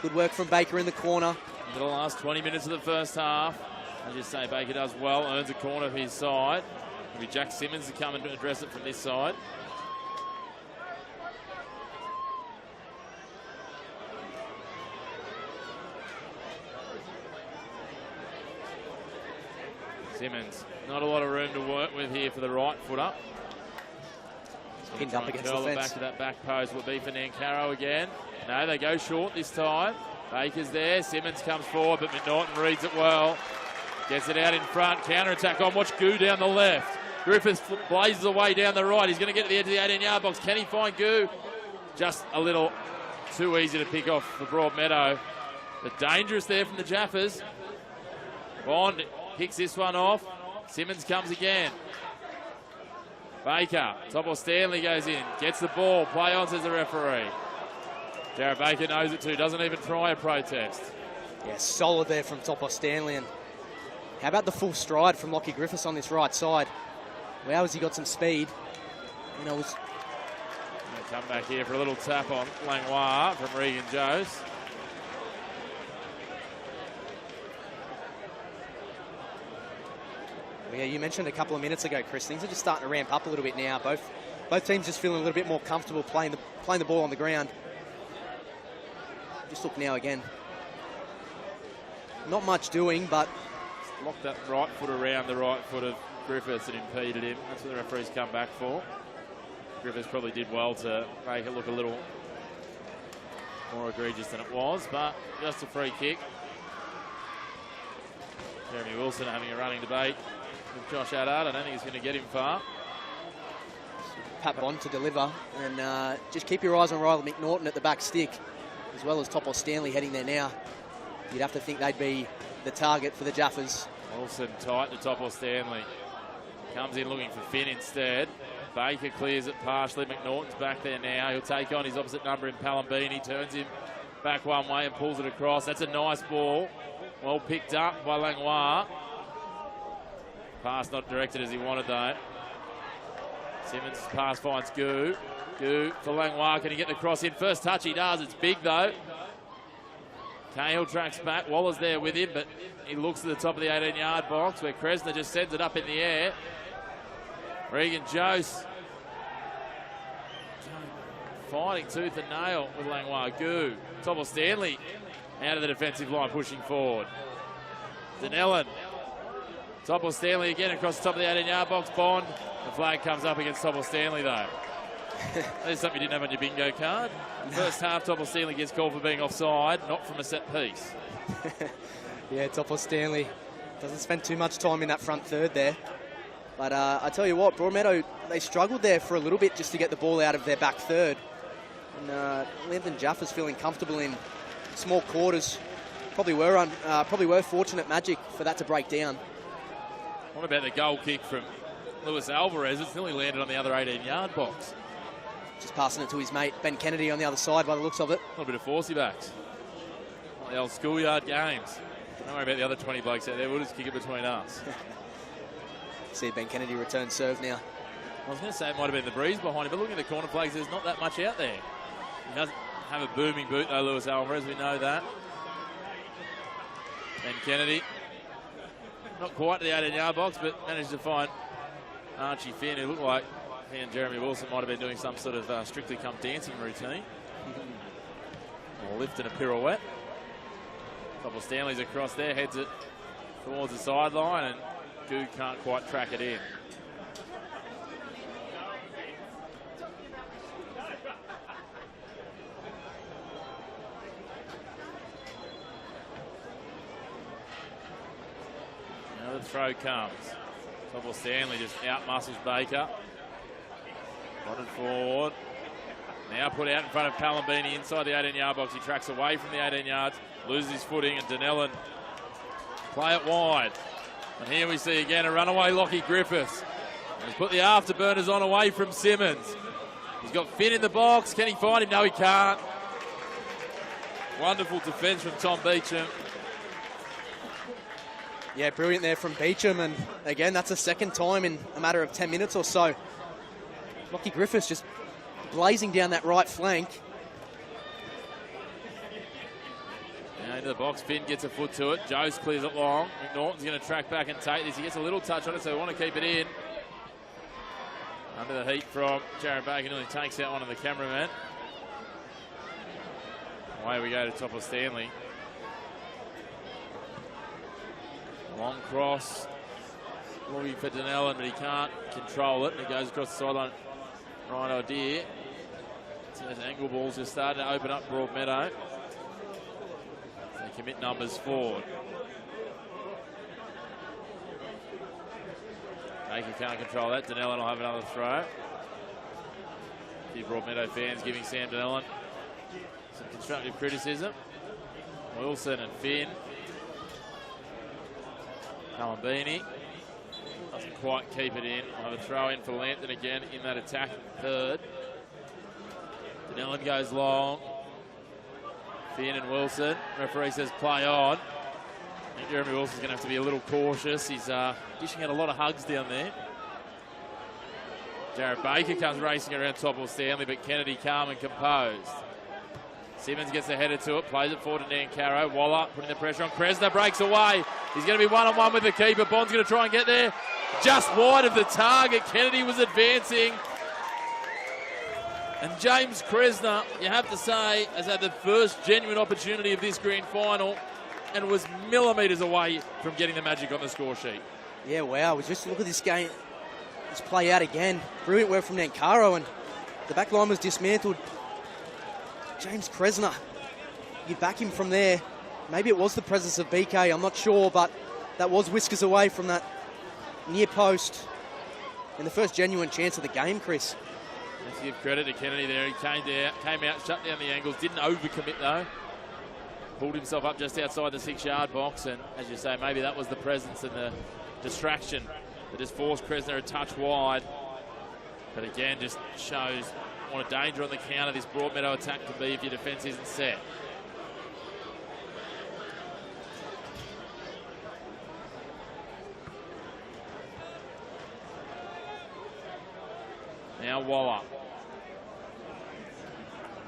Good work from Baker in the corner. Into the last 20 minutes of the first half. As you say, Baker does well, earns a corner for his side. It'll be Jack Simmons to come and address it from this side. Simmons, not a lot of room to work with here for the right footer. Pinned up against the fence. Back to that back post will be for Nancaro again. No, they go short this time. Baker's there, Simmons comes forward, but McNaughton reads it well. Gets it out in front, counter-attack on, watch Goo down the left. Griffiths blazes away down the right. He's going to get to the edge of the 18-yard box. Can he find Goo? Just a little too easy to pick off for Broadmeadow. But dangerous there from the Jaffers. Bond picks this one off. Simmons comes again. Baker, Topo Stanley goes in, gets the ball, play on, says the referee. Jared Baker knows it too, doesn't even try a protest. Yeah, solid there from Topo Stanley. And how about the full stride from Lockie Griffiths on this right side? Wow, has he got some speed. You know, come back here for a little tap on Langlois from Regan Joes. Yeah, you mentioned a couple of minutes ago, Chris, things are just starting to ramp up a little bit now. Both teams just feeling a little bit more comfortable playing the ball on the ground. Just look now again. Not much doing, but locked that right foot around the right foot of Griffiths and impeded him. That's what the referee's come back for. Griffiths probably did well to make it look a little more egregious than it was, but just a free kick. Jeremy Wilson having a running debate with Josh Addard. I don't think he's going to get him far. Pat Bond to deliver, and just keep your eyes on Riley McNaughton at the back stick, as well as Topo Stanley heading there now. You'd have to think they'd be the target for the Jaffers. Wilson tight to Topo Stanley. Comes in looking for Finn instead. Baker clears it partially. McNaughton's back there now. He'll take on his opposite number in Palambini. Turns him back one way and pulls it across. That's a nice ball. Well picked up by Langlois. Pass not directed as he wanted though. Simmons' pass finds Goo. Goo for Langlois. Can he get the cross in? First touch he does. It's big though. Cahill tracks back. Waller's there with him, but he looks to the top of the 18-yard box where Kresner just sends it up in the air. Regan Jose fighting tooth and nail with Langlois. Goo. Topo Stanley out of the defensive line pushing forward. Denellen. Topo Stanley again across the top of the 18-yard box. Bond. The flag comes up against Topo Stanley though. There's something you didn't have on your bingo card. First half, Topo Stanley gets called for being offside, not from a set piece. Yeah, Topo Stanley doesn't spend too much time in that front third there. But I tell you what, Broadmeadow, they struggled there for a little bit just to get the ball out of their back third. And Lambton Jaffas feeling comfortable in small quarters. Probably were fortunate magic for that to break down. What about the goal kick from Luis Alvarez? It's nearly landed on the other 18-yard box. Just passing it to his mate, Ben Kennedy, on the other side by the looks of it. A little bit of forcey backs. Like the old schoolyard games. Don't worry about the other 20 blokes out there. We'll just kick it between us. See Ben Kennedy return serve now. I was going to say it might have been the breeze behind him, but looking at the corner flags, there's not that much out there. He doesn't have a booming boot, though, Luis Alvarez. We know that. Ben Kennedy. Not quite to the 18-yard box, but managed to find Archie Finn, who looked like he and Jeremy Wilson might have been doing some sort of Strictly Come Dancing routine. Or lift and a pirouette. Topo Stanley's across there, heads it towards the sideline, and Goo can't quite track it in. Now the throw comes. Topple Stanley just out-muscles Baker. Got it forward. Now put out in front of Palambini inside the 18-yard box. He tracks away from the 18 yards, loses his footing, and Donnellan play it wide. And here we see again a runaway Lockie Griffiths. He's put the afterburners on away from Simmons. He's got Finn in the box. Can he find him? No, he can't. Wonderful defence from Tom Beecham. Yeah, brilliant there from Beecham, and again, that's the second time in a matter of 10 minutes or so. Lockie Griffiths just blazing down that right flank. Now into the box, Finn gets a foot to it. Joes clears it long. McNaughton's going to track back and take this. He gets a little touch on it, so we want to keep it in. Under the heat from Jared Baker, nearly takes out one of the cameramen. Away we go to Topple Stanley. Long cross, looking for Donnellan, but he can't control it. And it goes across the sideline. Right idea. So those angle balls just starting to open up Broadmeadow. They commit numbers forward. Baker can't control that. Donnellan will have another throw. A few Broadmeadow fans giving Sam Donnellan some constructive criticism. Wilson and Finn. Palambini doesn't quite keep it in. We'll have a throw in for Lambton again in that attack third. Donnellan goes long. Finn and Wilson. Referee says play on. I think Jeremy Wilson's going to have to be a little cautious. He's dishing out a lot of hugs down there. Jared Baker comes racing around Topple Stanley, but Kennedy calm and composed. Simmons gets the header to it, plays it forward to Nancaro. Waller putting the pressure on. Kresner breaks away. He's going to be one-on-one with the keeper. Bond's going to try and get there. Just wide of the target. Kennedy was advancing. And James Kresner, you have to say, has had the first genuine opportunity of this grand final and was millimetres away from getting the magic on the score sheet. Yeah, wow. We just look at this game. Let's play out again. Brilliant work from Nancaro, and the back line was dismantled. James Kresner, you back him from there. Maybe it was the presence of BK, I'm not sure, but that was whiskers away from that near post. And the first genuine chance of the game, Chris. Let's give credit to Kennedy there. He came out, shut down the angles, didn't overcommit though. Pulled himself up just outside the 6-yard box, and as you say, maybe that was the presence and the distraction that just forced Kresner a touch wide. But again, just shows what a danger on the counter this Broadmeadow attack can be if your defence isn't set. Now Waller.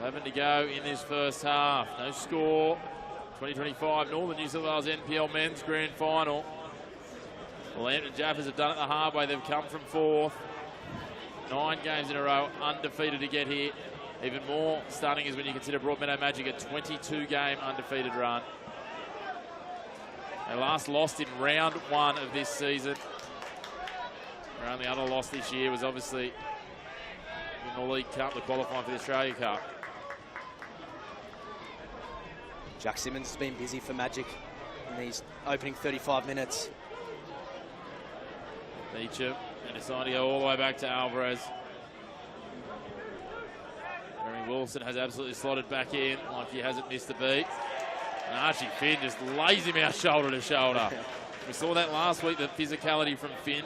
11 to go in this first half. No score. 2025 Northern New South Wales NPL Men's Grand Final. The Lambton Jaffers have done it the hard way. They've come from fourth. 9 games in a row, undefeated to get here. Even more stunning is when you consider Broadmeadow Magic a 22-game undefeated run. They last lost in round 1 of this season. Their only other loss this year was obviously in the League Cup, the qualifying for the Australia Cup. Jack Simmons has been busy for Magic in these opening 35 minutes. Beecham and Asandio all the way back to Alvarez. Jeremy Wilson has absolutely slotted back in like he hasn't missed a beat. And Archie Finn just lays him out shoulder to shoulder. We saw that last week, the physicality from Finn.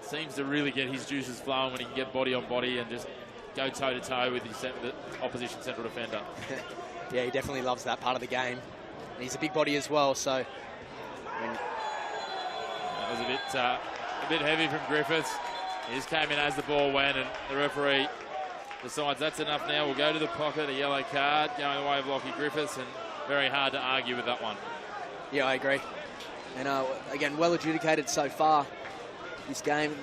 Seems to really get his juices flowing when he can get body on body and just go toe-to-toe with the opposition central defender. Yeah, he definitely loves that part of the game. And he's a big body as well, so... That was a bit heavy from Griffiths. He just came in as the ball went, and the referee decides that's enough now. We'll go to the pocket, a yellow card going the way of Lockie Griffiths, and very hard to argue with that one. Yeah, I agree. And again, well adjudicated so far this game.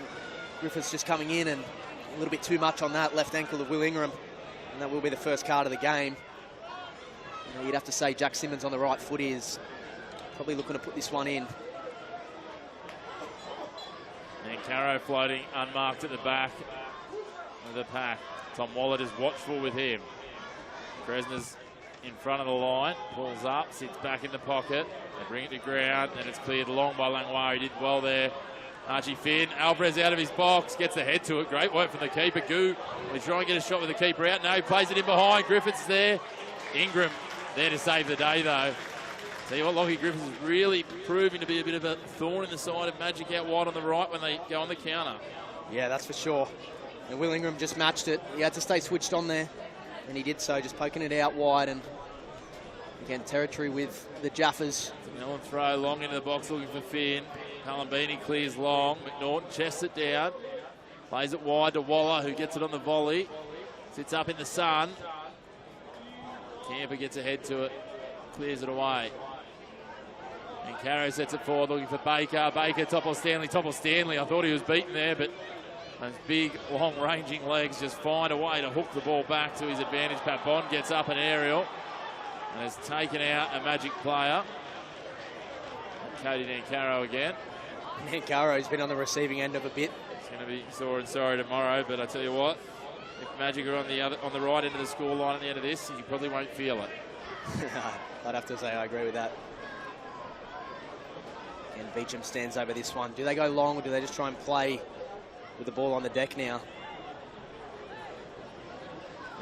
Griffiths just coming in and a little bit too much on that left ankle of Will Ingram, and that will be the first card of the game. You'd have to say Jack Simmons on the right foot is probably looking to put this one in. And Caro floating unmarked at the back of the pack. Tom Wallet is watchful with him. Kresna's in front of the line, pulls up, sits back in the pocket. They bring it to ground, and it's cleared long by Langlois. He did well there. Archie Finn, Alvarez out of his box, gets the head to it. Great work from the keeper. Goo, we try and get a shot with the keeper out. No, he plays it in behind. Griffiths there. Ingram there to save the day, though. Tell you what, Lockie Griffiths is really proving to be a bit of a thorn in the side of Magic out wide on the right when they go on the counter. Yeah, that's for sure. And Will Ingram just matched it. He had to stay switched on there, and he did so, just poking it out wide. And again, territory with the Jaffers. Allen throw long into the box looking for Finn. Palambini clears long. McNaughton chests it down. Plays it wide to Waller, who gets it on the volley. Sits up in the sun. Camper gets ahead to it. Clears it away. And Caro sets it forward looking for Baker. Baker, Topple Stanley. I thought he was beaten there, but those big, long-ranging legs just find a way to hook the ball back to his advantage. Pat Bond gets up an aerial and has taken out a Magic player. Cody Nancaro again. Nancaro's been on the receiving end of a bit. It's going to be sore and sorry tomorrow, but I tell you what, if Magic are on the right end of the score line at the end of this, you probably won't feel it. I'd have to say I agree with that. And Beecham stands over this one. Do they go long, or do they just try and play with the ball on the deck now?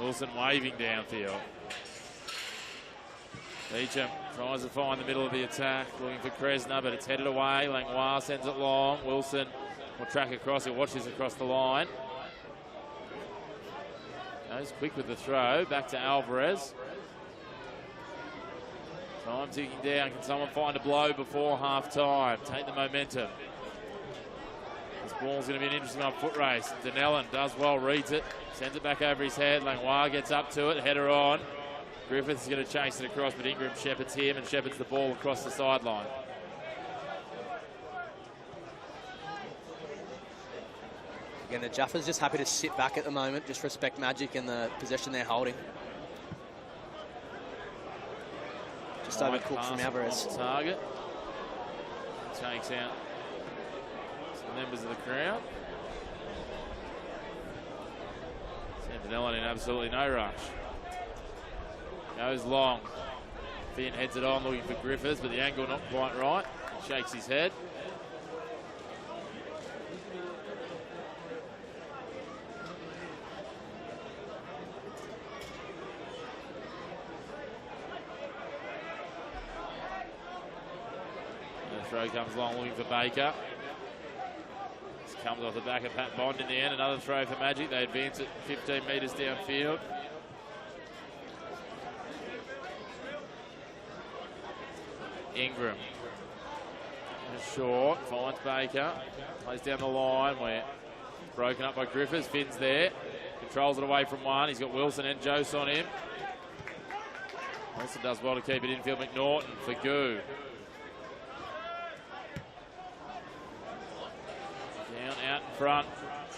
Wilson waving downfield. Beecham tries to find the middle of the attack, looking for Kresna, but it's headed away. Langlois sends it long. Wilson will track across. He'll watch this across the line. Goes quick with the throw. Back to Alvarez. Time ticking down. Can someone find a blow before half-time? Take the momentum. This ball's going to be an interesting foot race. Denellen does well, reads it, sends it back over his head. Langlois gets up to it, header on. Griffiths is going to chase it across, but Ingram shepherds him and shepherds the ball across the sideline. Again, the Jaffers just happy to sit back at the moment, just respect Magic and the possession they're holding. Just overcooked from Alvarez. Target. Takes out some members of the crowd. Sam Denellen in absolutely no rush. Goes long. Finn heads it on, looking for Griffiths, but the angle not quite right. Shakes his head. And the throw comes long, looking for Baker. This comes off the back of Pat Bond in the end. Another throw for Magic. They advance it 15 metres downfield. Ingram. Short, finds Baker. Plays down the line where broken up by Griffiths. Finn's there. Controls it away from one. He's got Wilson and Jose on him. Wilson does well to keep it infield. McNaughton for Goo. Down out in front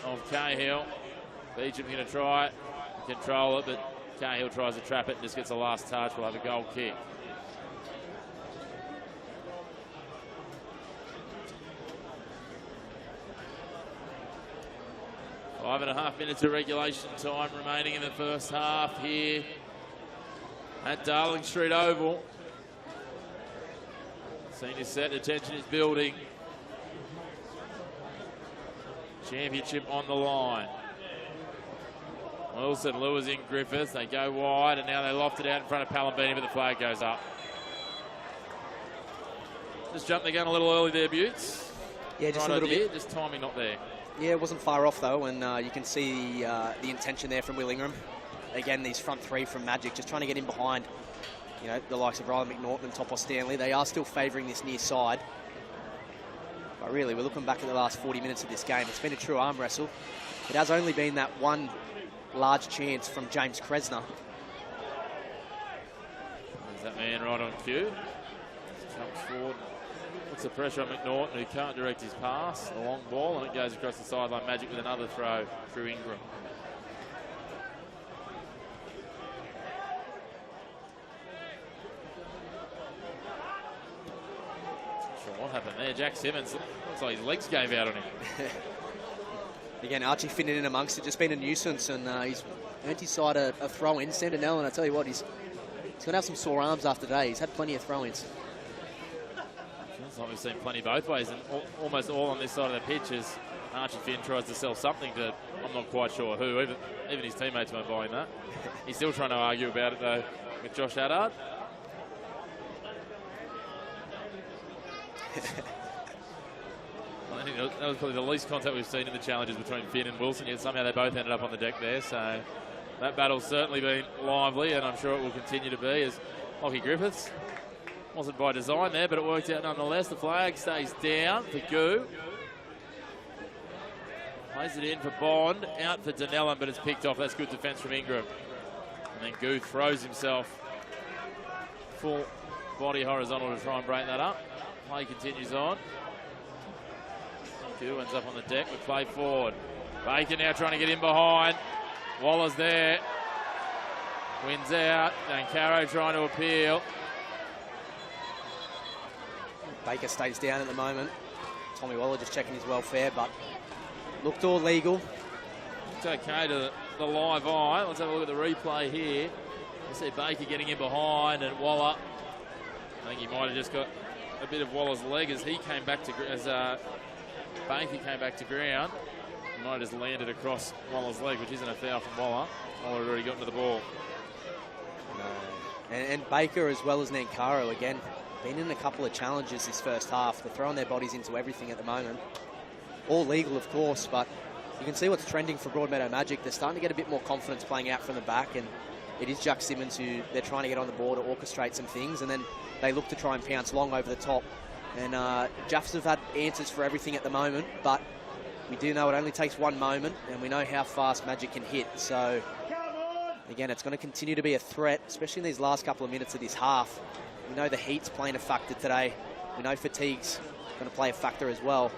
of Cahill. Beecham's going to try it, control it, but Cahill tries to trap it and just gets the last touch. We'll have a goal kick. 5.5 minutes of regulation time remaining in the first half here at Darling Street Oval. Scene is set, attention is building. Championship on the line. Wilson lures in Griffiths. They go wide and now they loft it out in front of Palambini, but the flag goes up. Just jumped the gun a little early there, Butts. Yeah, just a little bit. Just timing not there. Yeah, it wasn't far off though, and you can see the intention there from Will Ingram. Again, these front three from Magic, just trying to get in behind, you know, the likes of Riley McNaughton and Topos Stanley. They are still favouring this near side. But really, we're looking back at the last 40 minutes of this game. It's been a true arm wrestle. It has only been that one large chance from James Kresna. There's that man right on cue. Jumps forward. Puts the pressure on McNaughton, who can't direct his pass. The long ball, and it goes across the sideline. Magic with another throw through Ingram. Not sure what happened There, Jack Simmons, looks like his legs gave out on him. Again, Archie fitting in amongst it, just been a nuisance, and he's earned his side a throw-in. Sandinell, and I tell you what, he's going to have some sore arms after today. He's had plenty of throw-ins. Feels like we've seen plenty both ways, and almost all on this side of the pitch as Archie Finn tries to sell something to, I'm not quite sure who, even his teammates weren't buying that. He's still trying to argue about it, though, with Josh Haddard. I think that was probably the least contact we've seen in the challenges between Finn and Wilson, yet somehow they both ended up on the deck there, so that battle's certainly been lively, and I'm sure it will continue to be, as Lockie Griffiths, wasn't by design there, but it worked out nonetheless. The flag stays down for Goo. Plays it in for Bond, out for Dunellen, but it's picked off. That's good defence from Ingram. And then Goo throws himself full body horizontal to try and break that up. Play continues on. Goo ends up on the deck with play forward. Baker now trying to get in behind. Waller's there. Wins out. And Caro trying to appeal. Baker stays down at the moment. Tommy Waller just checking his welfare, but looked all legal. It's okay to the live eye. Let's have a look at the replay here. You see Baker getting in behind, and Waller, I think he might have just got a bit of Waller's leg as he came back to, Baker came back to ground. He might have just landed across Waller's leg, which isn't a foul from Waller. Waller had already gotten to the ball. No. And Baker, as well as Nankaro, again, been in a couple of challenges this first half. They're throwing their bodies into everything at the moment. All legal, of course, but you can see what's trending for Broadmeadow Magic. They're starting to get a bit more confidence playing out from the back, and it is Jack Simmons who they're trying to get on the board to orchestrate some things, and then they look to try and pounce long over the top. And Jaffers have had answers for everything at the moment, but we do know it only takes one moment, and we know how fast Magic can hit. So, again, it's going to continue to be a threat, especially in these last couple of minutes of this half. We know the heat's playing a factor today. We know fatigue's going to play a factor as well.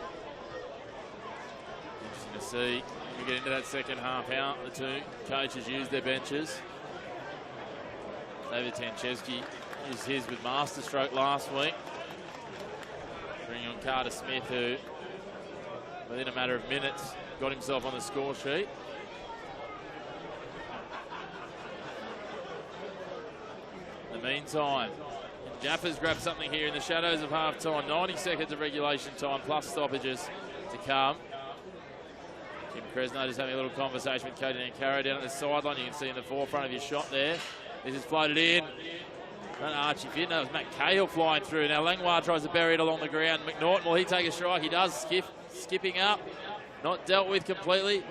Interesting to see when we get into that second half how the two coaches use their benches. David Tanchevsky used his with masterstroke last week. Bringing on Carter Smith, who within a matter of minutes got himself on the score sheet. In the meantime, Jaffers grab something here in the shadows of half-time. 90 seconds of regulation time plus stoppages to come. Jim Cresno just having a little conversation with Cody Nankaro down at the sideline. You can see in the forefront of your shot there. This is floated in. Not Archie Finn, that was Matt Cahill flying through. Now Langlois tries to bury it along the ground. McNaughton, will he take a strike? He does, skipping up. Not dealt with completely.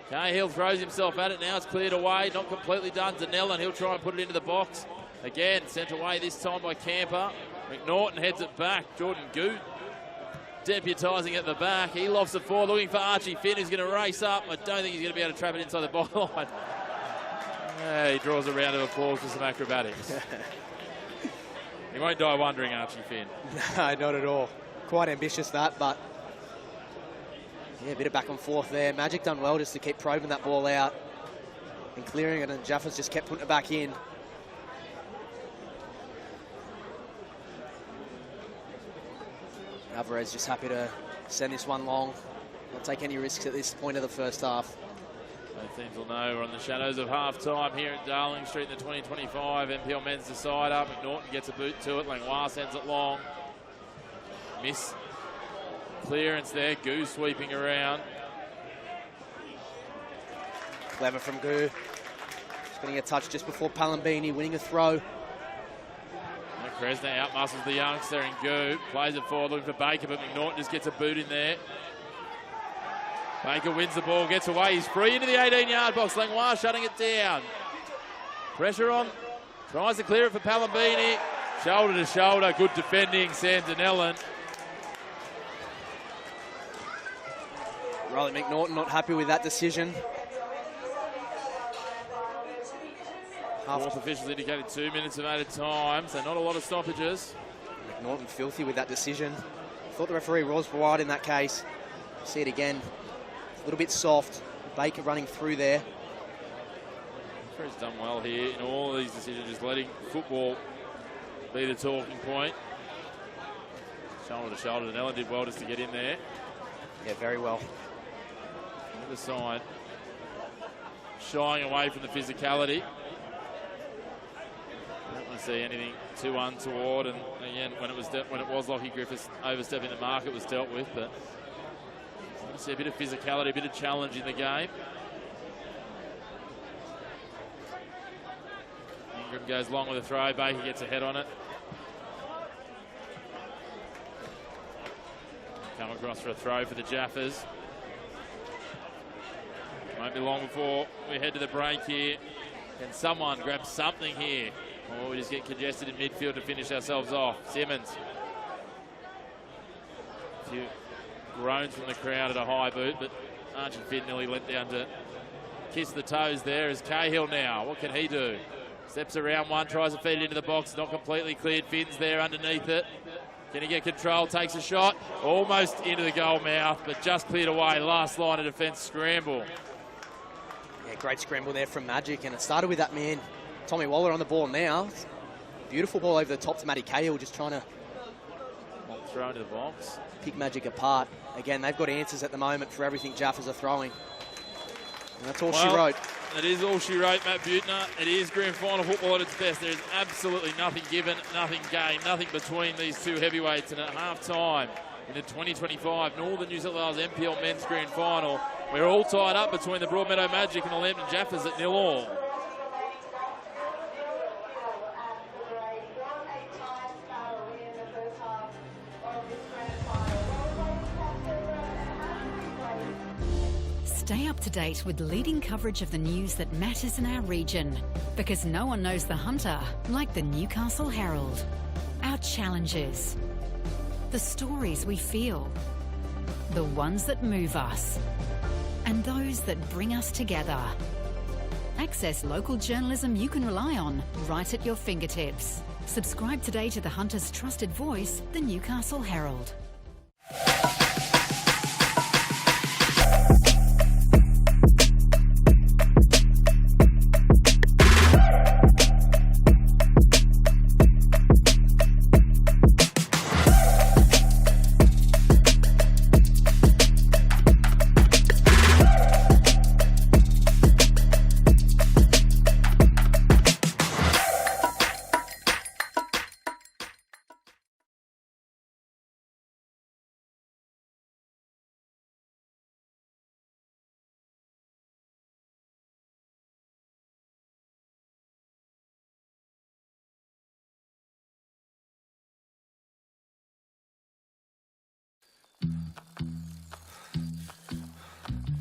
Cahill throws himself at it. Now it's cleared away. Not completely done. Dunellen, he'll try and put it into the box. Again, sent away this time by Camper. McNaughton heads it back. Jordan Goo deputising at the back. He lofts it forward, looking for Archie Finn, who's going to race up. I don't think he's going to be able to trap it inside the byline. He draws a round of applause for some acrobatics. He won't die wondering, Archie Finn. No, not at all. Quite ambitious, that, but yeah, a bit of back and forth there. Magic done well just to keep probing that ball out and clearing it, and Jaffers just kept putting it back in. Alvarez just happy to send this one long. Not take any risks at this point of the first half. Both teams will know we're on the shadows of half-time here at Darling Street in the 2025 NPL Men's Decider. McNaughton gets a boot to it. Langlois sends it long. Miss clearance there. Goo sweeping around. Clever from Goo. Just getting a touch just before Palambini, winning a throw. Cresno outmuscles the youngster, and Goo plays it forward looking for Baker, but McNaughton just gets a boot in there. Baker wins the ball, gets away, he's free into the 18-yard box. Langlois shutting it down. Pressure on, tries to clear it for Palambini. Shoulder to shoulder, good defending, Sam Dunellen. Riley McNaughton not happy with that decision. Fourth officials indicated 2 minutes of added time, so not a lot of stoppages. McNaughton filthy with that decision. Thought the referee was wide in that case. See it again. A little bit soft. Baker running through there. Referee's done well here in all of these decisions, just letting football be the talking point. Shoulder to shoulder, and Ellen did well just to get in there. Yeah, very well. Other side, shying away from the physicality. I don't want to see anything too untoward, and again, when it was Lockie Griffiths overstepping the mark, it was dealt with, but I want to see a bit of physicality, a bit of challenge in the game. Ingram goes long with a throw, Baker gets a head on it. Come across for a throw for the Jaffers. Won't be long before we head to the break here. Can someone grab something here? Or we just get congested in midfield to finish ourselves off. Simmons. A few groans from the crowd at a high boot, but Archie Finn nearly let down to kiss the toes there. Is Cahill now. What can he do? Steps around one, tries to feed it into the box. Not completely cleared. Finn's there underneath it. Can he get control? Takes a shot. Almost into the goal mouth, but just cleared away. Last line of defence scramble. Yeah, great scramble there from Magic, and it started with that man, Tommy Waller, on the ball now. Beautiful ball over the top to Matty Cahill, just trying to throw into the box. Pick Magic apart. Again, they've got answers at the moment for everything Jaffers are throwing. And that's all she wrote. It is all she wrote, Matt Butner. It is grand final football at its best. There is absolutely nothing given, nothing gained, nothing between these two heavyweights. And at half-time in the 2025 Northern New South Wales NPL Men's Grand Final, we're all tied up between the Broadmeadow Magic and the Lambton Jaffers at 0-0. Stay up to date with leading coverage of the news that matters in our region, because no one knows the Hunter like the Newcastle Herald. Our challenges, the stories we feel, the ones that move us, and those that bring us together. Access local journalism you can rely on right at your fingertips. Subscribe today to the Hunter's trusted voice, the Newcastle Herald.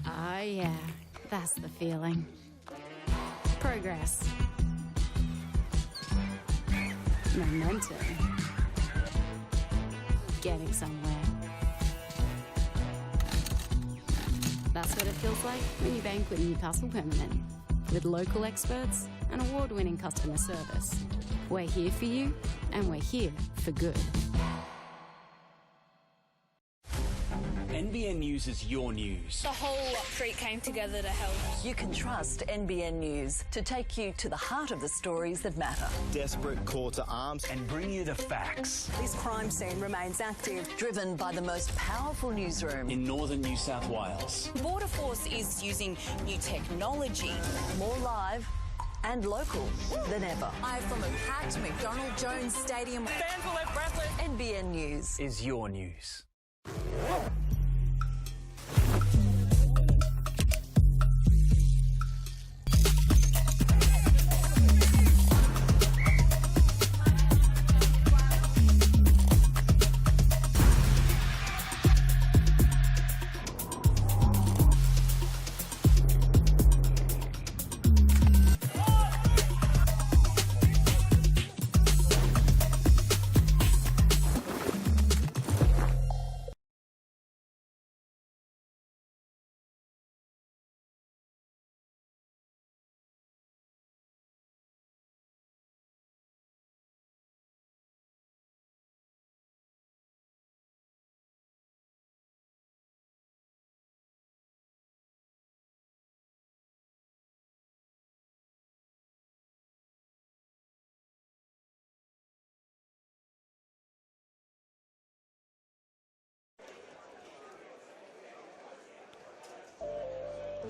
Oh yeah, that's the feeling. Progress. Momentum. Getting somewhere. That's what it feels like when you bank with Newcastle Permanent. With local experts and award-winning customer service. We're here for you, and we're here for good. NBN News is your news. The whole street came together to help. You can trust NBN News to take you to the heart of the stories that matter. Desperate call to arms. And bring you the facts. This crime scene remains active. Driven by the most powerful newsroom In northern New South Wales. Border Force is using new technology. more live and local than ever. Live from a packed McDonald Jones Stadium. Fans were left breathless. NBN News. Is your news.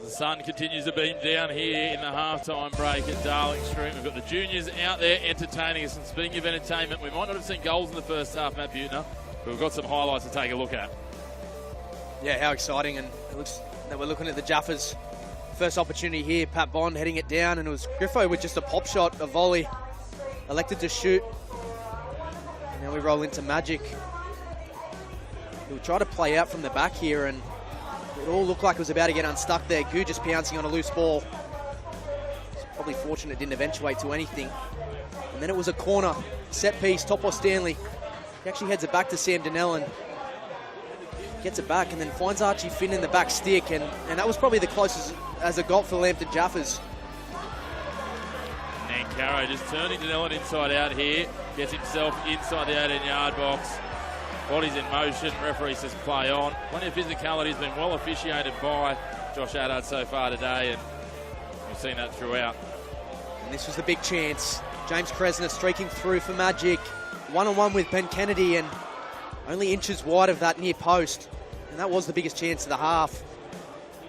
The sun continues to beam down here in the halftime break at Darling Street. We've got the juniors out there entertaining us. And speaking of entertainment, we might not have seen goals in the first half, Matt Butner, but we've got some highlights to take a look at. Yeah, how exciting. And it looks that we're looking at the Jaffers. First opportunity here, Pat Bond heading it down, and it was Griffo with just a pop shot, a volley. Elected to shoot. And now we roll into Magic. He'll try to play out from the back here, and it all looked like it was about to get unstuck there. Goo just pouncing on a loose ball. It's probably fortunate it didn't eventuate to anything. And then it was a corner, set piece, Topo Stanley. He actually heads it back to Sam Donnellan. Gets it back and then finds Archie Finn in the back stick, and that was probably the closest as it got for Lambton Jaffers. Nankaro just turning Donnellan inside out here. Gets himself inside the 18-yard box. Bodies in motion, referee says play on. Plenty of physicality has been well officiated by Josh Addard so far today, and we've seen that throughout. And this was the big chance. James Kresner streaking through for Magic. One-on-one with Ben Kennedy, and only inches wide of that near post. And that was the biggest chance of the half.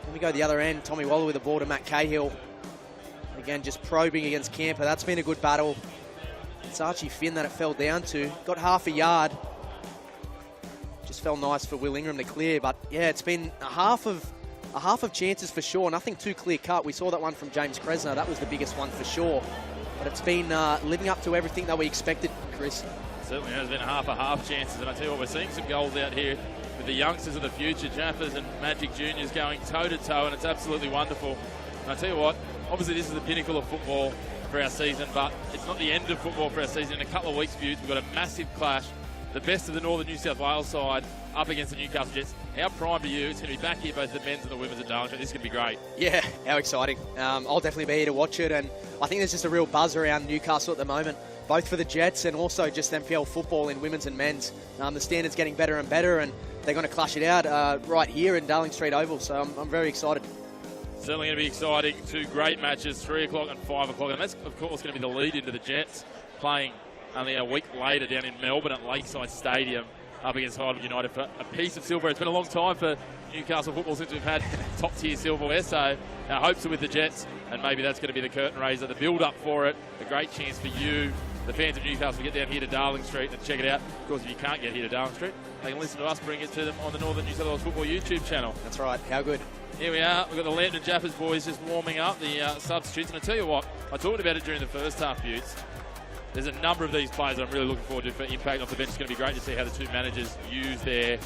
Then we go the other end. Tommy Waller with the ball to Matt Cahill. Again, just probing against Camper. That's been a good battle. It's Archie Finn that it fell down to. Got half a yard. Just fell nice for Will Ingram to clear. But yeah, it's been a half of chances for sure. Nothing too clear cut. We saw that one from James Kresner. That was the biggest one for sure. But it's been living up to everything that we expected, Chris. Certainly has been half chances, and I tell you what, we're seeing some goals out here with the youngsters of the future, Jaffers and Magic Juniors going toe-to-toe, and it's absolutely wonderful. And I tell you what, obviously this is the pinnacle of football for our season, but it's not the end of football for our season. In a couple of weeks' views, we've got a massive clash. The best of the Northern New South Wales side up against the Newcastle Jets. How prime to you? It's going to be back here, both the men's and the women's at Darling Street. This is going to be great. Yeah, how exciting. I'll definitely be here to watch it, and I think there's just a real buzz around Newcastle at the moment, both for the Jets and also just NPL football in women's and men's. The standard's getting better and better, and they're going to clash it out right here in Darling Street Oval, so I'm very excited. Certainly going to be exciting. Two great matches, 3 o'clock and 5 o'clock, and that's, of course, going to be the lead into the Jets playing only a week later down in Melbourne at Lakeside Stadium up against Highland United for a piece of silverware. It's been a long time for Newcastle football since we've had top-tier silverware, so our hopes are with the Jets, and maybe that's going to be the curtain raiser, the build-up for it, a great chance for you, the fans of Newcastle, to get down here to Darling Street and check it out. Of course, if you can't get here to Darling Street, they can listen to us bring it to them on the Northern New South Wales Football YouTube channel. That's right. How good. Here we are. We've got the Lambton Jaffers boys just warming up, the substitutes. And I tell you what, I talked about it during the first half, Buttes. There's a number of these players I'm really looking forward to for impact off the bench. It's going to be great to see how the two managers use their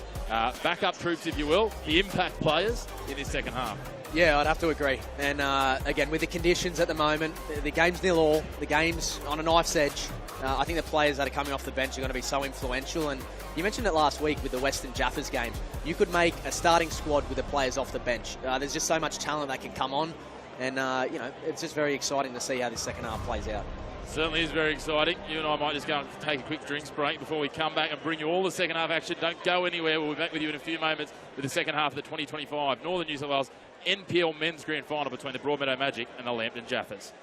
backup troops, if you will, the impact players in this second half. Yeah, I'd have to agree. And again, with the conditions at the moment, the game's 0-0, the game's on a knife's edge. I think the players that are coming off the bench are going to be so influential. And you mentioned it last week with the Western Jaffers game. You could make a starting squad with the players off the bench. There's just so much talent that can come on. And, you know, it's just very exciting to see how this second half plays out. Certainly is very exciting. You and I might just go and take a quick drinks break before we come back and bring you all the second half action. Don't go anywhere. We'll be back with you in a few moments with the second half of the 2025 Northern New South Wales NPL Men's Grand Final between the Broadmeadow Magic and the Lambton Jaffers.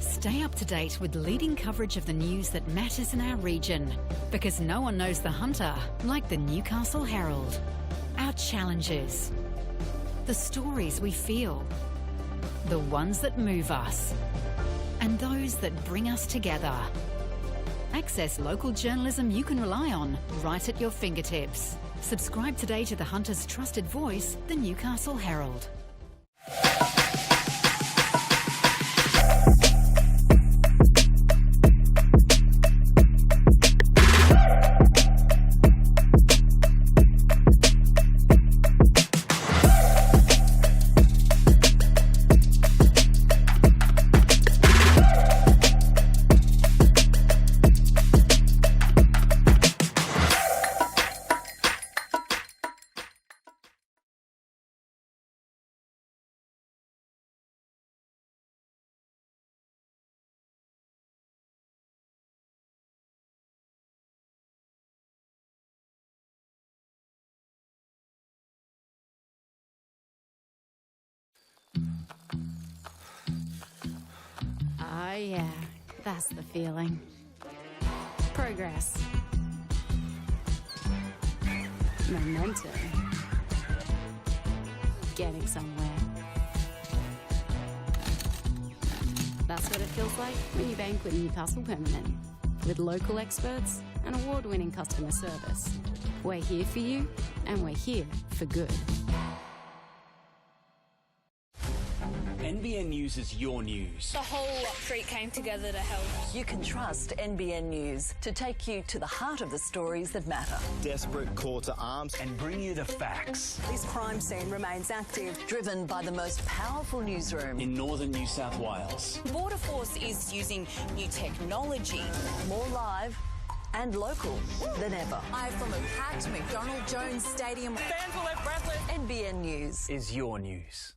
Stay up to date with leading coverage of the news that matters in our region, because no one knows the hunter like the Newcastle Herald. Our challenges, the stories we feel, the ones that move us, and those that bring us together. Access local journalism you can rely on right at your fingertips. Subscribe today to the Hunter's trusted voice, the Newcastle Herald. Oh yeah, that's the feeling. Progress. Momentum. getting somewhere. That's what it feels like when you bank with Newcastle Permanent. With local experts and award-winning customer service. We're here for you, and we're here for good. NBN News is your news. The whole street came together to help. You can trust NBN News to take you to the heart of the stories that matter. Desperate call to arms. And bring you the facts. This crime scene remains active. Driven by the most powerful newsroom. In northern New South Wales. Border Force is using new technology. More live and local than ever. Live from a packed McDonald Jones Stadium. Fans were left breathless. NBN News. Is your news.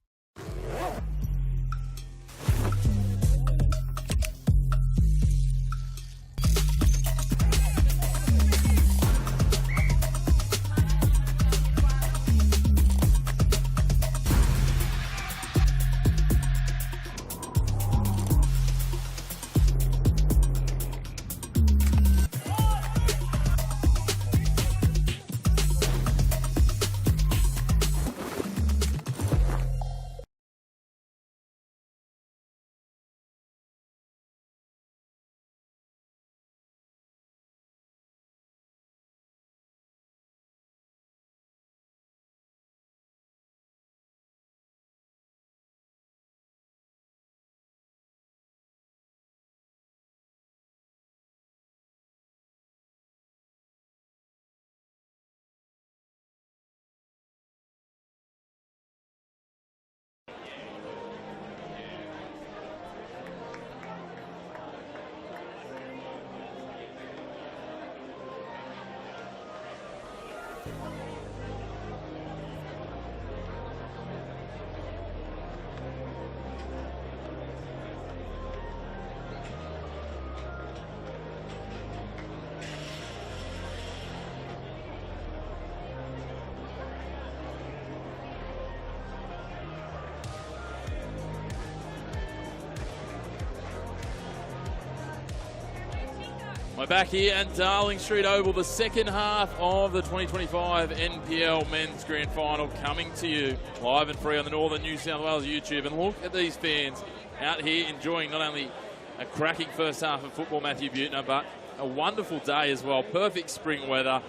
We're back here at Darling Street Oval, the second half of the 2025 NPL Men's Grand Final coming to you live and free on the Northern New South Wales YouTube. And look at these fans out here enjoying not only a cracking first half of football, Matthew Butner, but a wonderful day as well. Perfect spring weather.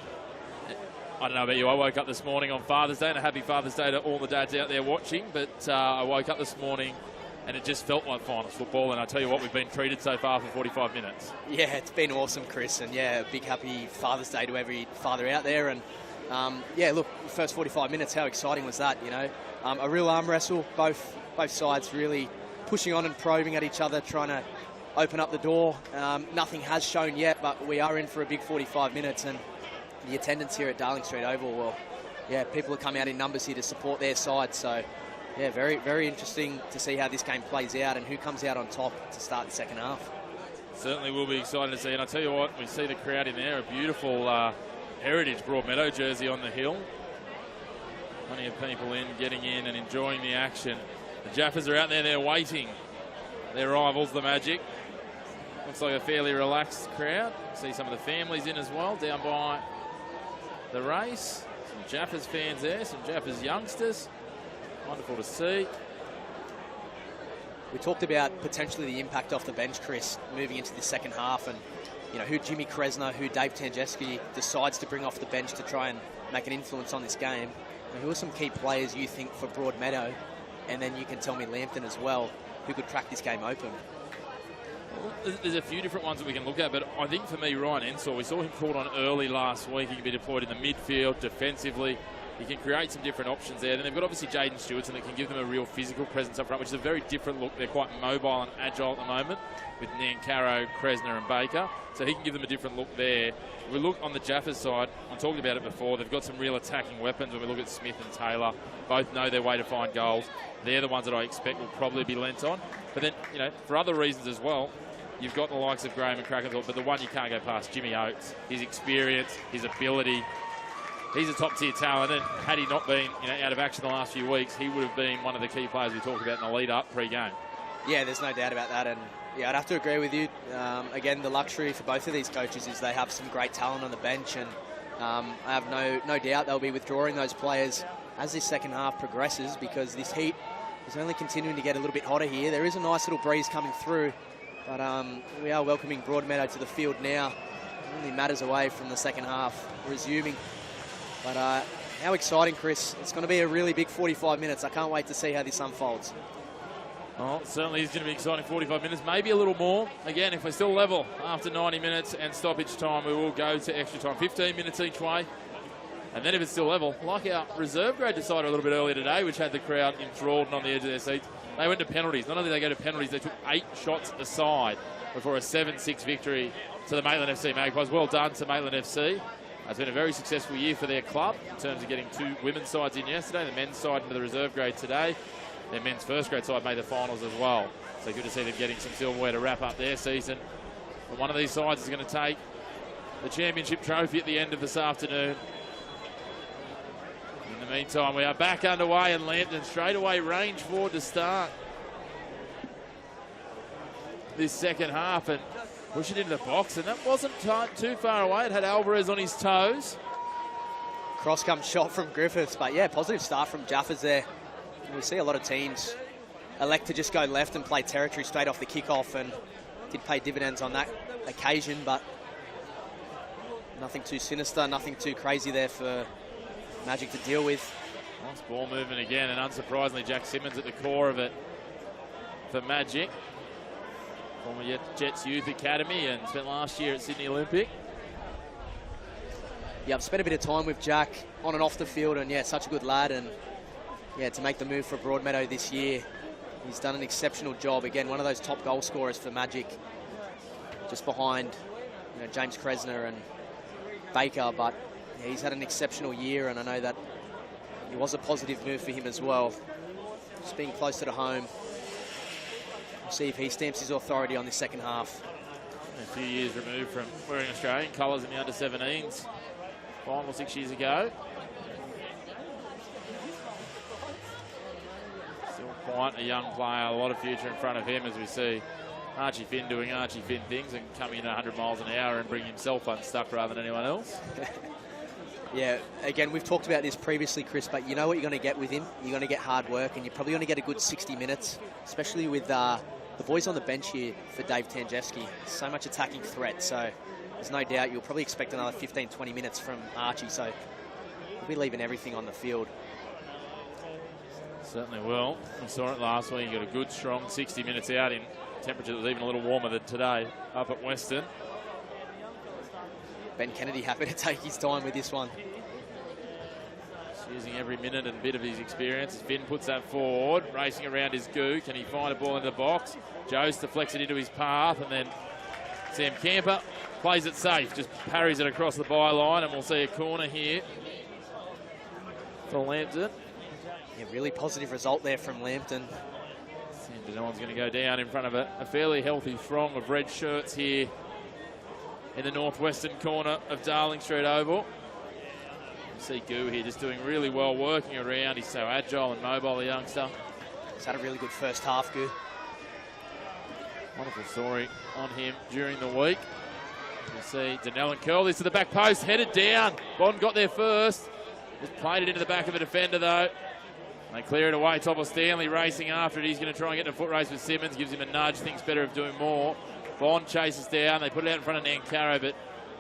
I don't know about you, I woke up this morning on Father's Day, and a happy Father's Day to all the dads out there watching, but I woke up this morning and it just felt like finals football, and I tell you what, we've been treated so far for 45 minutes. Yeah, it's been awesome, Chris, and yeah, a big happy Father's Day to every father out there. And yeah, look, first 45 minutes, how exciting was that, you know? A real arm wrestle, both sides really pushing on and probing at each other, trying to open up the door. Nothing has shown yet, but we are in for a big 45 minutes, and the attendance here at Darling Street Oval, well, yeah, people are coming out in numbers here to support their side, so yeah, very, very interesting to see how this game plays out and who comes out on top to start the second half. Certainly will be excited to see. And I tell you what, we see the crowd in there, a beautiful heritage Broadmeadow jersey on the hill. Plenty of people getting in and enjoying the action. The Jaffers are out there, they're waiting. Their rivals, the Magic. Looks like a fairly relaxed crowd. See some of the families in as well, down by the race. Some Jaffers fans there, some Jaffers youngsters. Wonderful to see. We talked about potentially the impact off the bench, Chris, moving into the second half, and you know who Jimmy Kresner, who Dave Tanjeski decides to bring off the bench to try and make an influence on this game. And who are some key players you think for Broadmeadow, and then you can tell me Lambton as well, who could crack this game open? Well, there's a few different ones that we can look at, but I think for me, Ryan Ensor, we saw him called on early last week. He can be deployed in the midfield, defensively. He can create some different options there. Then they've got obviously Jaden Stewartson that can give them a real physical presence up front, which is a very different look. They're quite mobile and agile at the moment with Nancaro, Kresner and Baker. So he can give them a different look there. If we look on the Jaffers side, I'm talking about it before, they've got some real attacking weapons. When we look at Smith and Taylor, both know their way to find goals. They're the ones that I expect will probably be lent on. But then, you know, for other reasons as well, you've got the likes of Graham and Krakenthorpe, but the one you can't go past, Jimmy Oates. His experience, his ability. He's a top-tier talent, and had he not been out of action the last few weeks, he would have been one of the key players we talked about in the lead-up pre-game. Yeah, there's no doubt about that, and yeah, I'd have to agree with you. Again, the luxury for both of these coaches is they have some great talent on the bench, and I have no doubt they'll be withdrawing those players as this second half progresses, because this heat is only continuing to get a little bit hotter here. There is a nice little breeze coming through, but we are welcoming Broadmeadow to the field now. Only matters away from the second half resuming. But how exciting, Chris. It's going to be a really big 45 minutes. I can't wait to see how this unfolds. Well, it certainly is going to be exciting 45 minutes, maybe a little more. Again, if we're still level after 90 minutes and stoppage time, we will go to extra time, 15 minutes each way. And then if it's still level, like our reserve grade decided a little bit earlier today, which had the crowd enthralled and on the edge of their seats, they went to penalties. Not only did they go to penalties, they took 8 shots aside before a 7-6 victory to the Maitland FC Magpies. Well done to Maitland FC. It's been a very successful year for their club in terms of getting 2 women's sides in yesterday, the men's side into the reserve grade today. Their men's first grade side made the finals as well. So good to see them getting some silverware to wrap up their season. But one of these sides is going to take the championship trophy at the end of this afternoon. In the meantime, we are back underway, and Lambton straight away range forward to start this second half and push it into the box. And that wasn't too far away. It had Alvarez on his toes. Cross-come shot from Griffiths, but yeah, positive start from Jaffers there. We see a lot of teams elect to just go left and play territory straight off the kickoff, and did pay dividends on that occasion, but nothing too sinister, nothing too crazy there for Magic to deal with. Nice ball movement again, and unsurprisingly, Jack Simmons at the core of it for Magic. Former Jets Youth Academy and spent last year at Sydney Olympic. Yeah, I've spent a bit of time with Jack on and off the field, and yeah, such a good lad, and yeah, to make the move for Broadmeadow this year, he's done an exceptional job. Again, one of those top goal scorers for Magic, just behind James Kresner and Baker, but yeah, he's had an exceptional year, and I know that it was a positive move for him as well. Just being closer to home. We'll see if he stamps his authority on this second half. A few years removed from wearing Australian colours in the under-17s 5 or 6 years ago. Still quite a young player, a lot of future in front of him as we see Archie Finn doing Archie Finn things and coming in at 100 miles an hour and bringing himself unstuck rather than anyone else. Yeah, again, we've talked about this previously, Chris, but you know what you're going to get with him? You're going to get hard work, and you're probably going to get a good 60 minutes, especially with the boys on the bench here for Dave Tanjewski. So much attacking threat, so there's no doubt you'll probably expect another 15, 20 minutes from Archie, so he'll be leaving everything on the field. Certainly will. We saw it last week. You got a good, strong 60 minutes out in temperature that was even a little warmer than today up at Western. Ben Kennedy happy to take his time with this one. Just using every minute and bit of his experience. Finn puts that forward, racing around his goo. Can he find a ball into the box? Jost deflects it into his path, and then Sam Camper plays it safe. Just parries it across the byline, and we'll see a corner here for Lambton. Yeah, really positive result there from Lambton. No one's going to go down in front of a fairly healthy throng of red shirts here in the northwestern corner of Darling Street Oval. You see Goo here just doing really well, working around. He's so agile and mobile, the youngster. He's had a really good first half, Goo. Wonderful story on him during the week. You see Danellen curl this to the back post, headed down. Bond got there first. Just played it into the back of a defender though. They clear it away. Top of Stanley racing after it. He's going to try and get in a foot race with Simmons. Gives him a nudge. Thinks better of doing more. Bond chases down. They put it out in front of Nankaro, but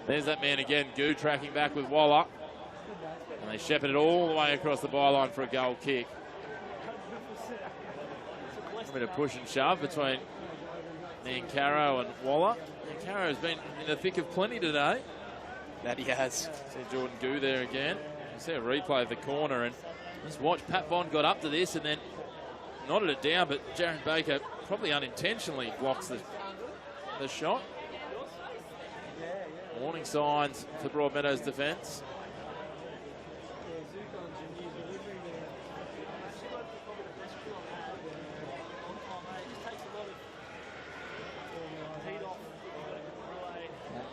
there's that man again. Goo tracking back with Waller. And they shepherd it all the way across the byline for a goal kick. A bit of push and shove between Nankaro and Waller. Nankaro has been in the thick of plenty today. That he has. See Jordan Goo there again. You see a replay of the corner, and just watch, Pat Bond got up to this and then nodded it down, but Jaron Baker probably unintentionally blocks the shot. Warning signs for Broadmeadow's defence.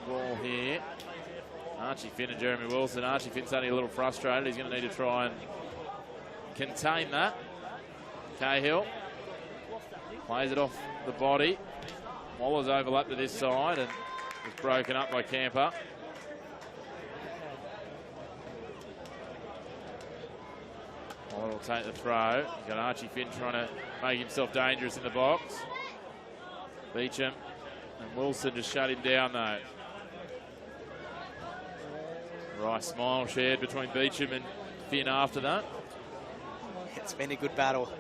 Ball here. Archie Finn and Jeremy Wilson. Archie Finn's only a little frustrated. He's going to need to try and contain that. Cahill plays it off the body. Waller's overlapped to this side and was broken up by Camper. take the throw. You've got Archie Finn trying to make himself dangerous in the box. Beecham and Wilson just shut him down though. Rice smile shared between Beecham and Finn after that. It's been a good battle.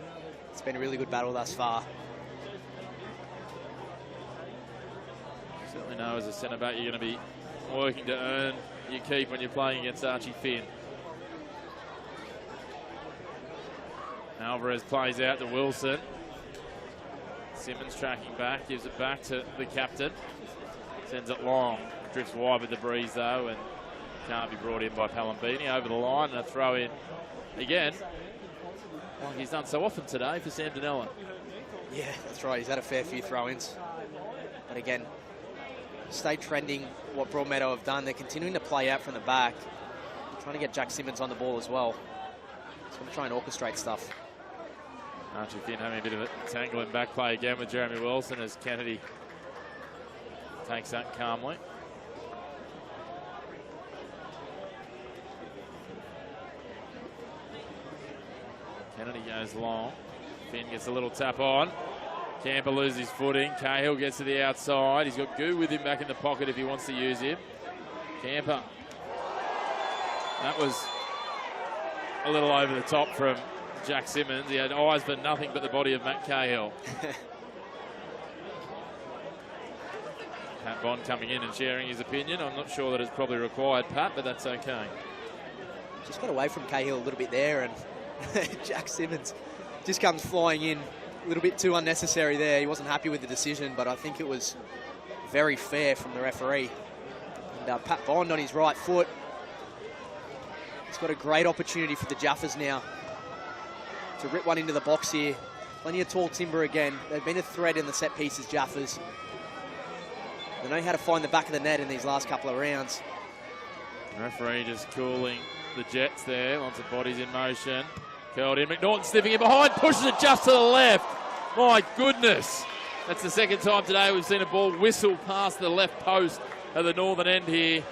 It's been a really good battle thus far. Certainly know as a centre back you're going to be working to earn your keep when you're playing against Archie Finn. Alvarez plays out to Wilson. Simmons tracking back, gives it back to the captain. Sends it long. Drifts wide with the breeze though and can't be brought in by Palambini. Over the line and a throw in again. Like he's done so often today for Sam Danella. Yeah, that's right. He's had a fair few throw-ins. But again, stay trending what Broadmeadow have done. They're continuing to play out from the back. Trying to get Jack Simmons on the ball as well. Just want to try and orchestrate stuff. Archie Finn having a bit of a tangling back play again with Jeremy Wilson as Kennedy takes that calmly. Kennedy goes long. Finn gets a little tap on. Camper loses his footing. Cahill gets to the outside. He's got Goo with him back in the pocket if he wants to use him. Camper. That was a little over the top from Jack Simmons. He had eyes for nothing but the body of Matt Cahill. Pat Bond coming in and sharing his opinion. I'm not sure that it's probably required, Pat, but that's okay. Just got away from Cahill a little bit there, and Jack Simmons just comes flying in. A little bit too unnecessary there. He wasn't happy with the decision, but I think it was very fair from the referee. And Pat Bond on his right foot. He's got a great opportunity for the Jaffers now to rip one into the box here. Plenty of tall timber again. They've been a threat in the set pieces, Jaffers. They know how to find the back of the net in these last couple of rounds. The referee just cooling the Jets there. Lots of bodies in motion. Curled in. McNaughton sniffing it behind. Pushes it just to the left. My goodness. That's the second time today we've seen a ball whistle past the left post at the northern end here.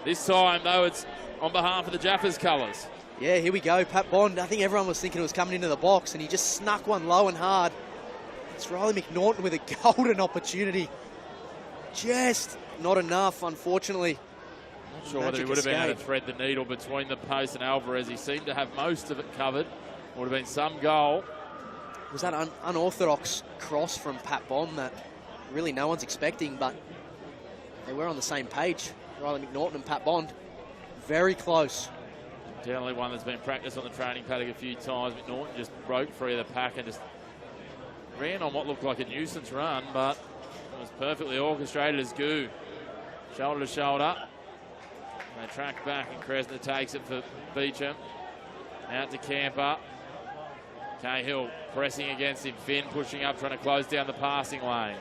This time, though, it's on behalf of the Jaffers colours. Yeah, here we go. Pat Bond, I think everyone was thinking it was coming into the box, and he just snuck one low and hard. It's Riley McNaughton with a golden opportunity. Just not enough, unfortunately. Not sure whether he would have been able to thread the needle between the post and Alvarez. He seemed to have most of it covered. Would have been some goal. It was that unorthodox cross from Pat Bond that really no one's expecting, but they were on the same page. Riley McNaughton and Pat Bond. Very close. Definitely one that's been practiced on the training paddock a few times. McNaughton just broke free of the pack and just ran on what looked like a nuisance run, but it was perfectly orchestrated as Goo. Shoulder to shoulder. They track back and Kresner takes it for Beecham. Out to Camper. Cahill pressing against him. Finn pushing up, trying to close down the passing lane.